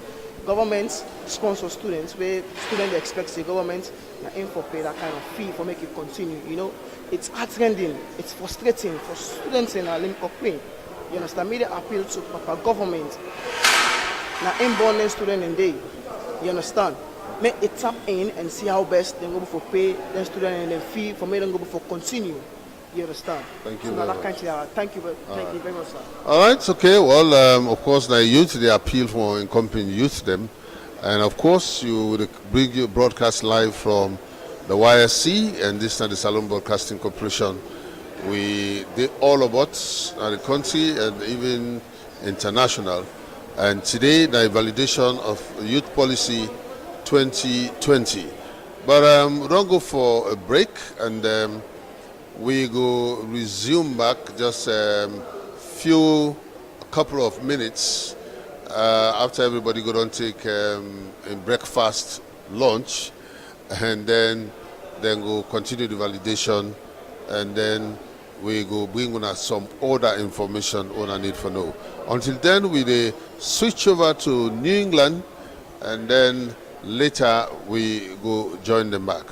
government sponsor students where students expect the government aim for pay that kind of fee for make it continue. You know, it's heartrending, it's frustrating for students in Lim Cochrane. You understand? Media appeal to proper government. Now inborn student in day. You understand? Make it tap in and see how best they go for pay the student and then fee for me them go for continue. You understand? Thank you so very much. Thank you very much, sir. All right, okay. Well, of course, the youth, they appeal for encompassing youth them. And of course, you will bring your broadcast live from the YSC, and this time the Salon Broadcasting Corporation. We did all about the country and even international. And today, the validation of Youth Policy 2020. But we don't go for a break, and we go resume back just a couple of minutes after everybody go and take a breakfast lunch, and then go continue the validation, and then we go bring on some other information on I need for know. Until then, we switch over to New England, and then later we go join them back.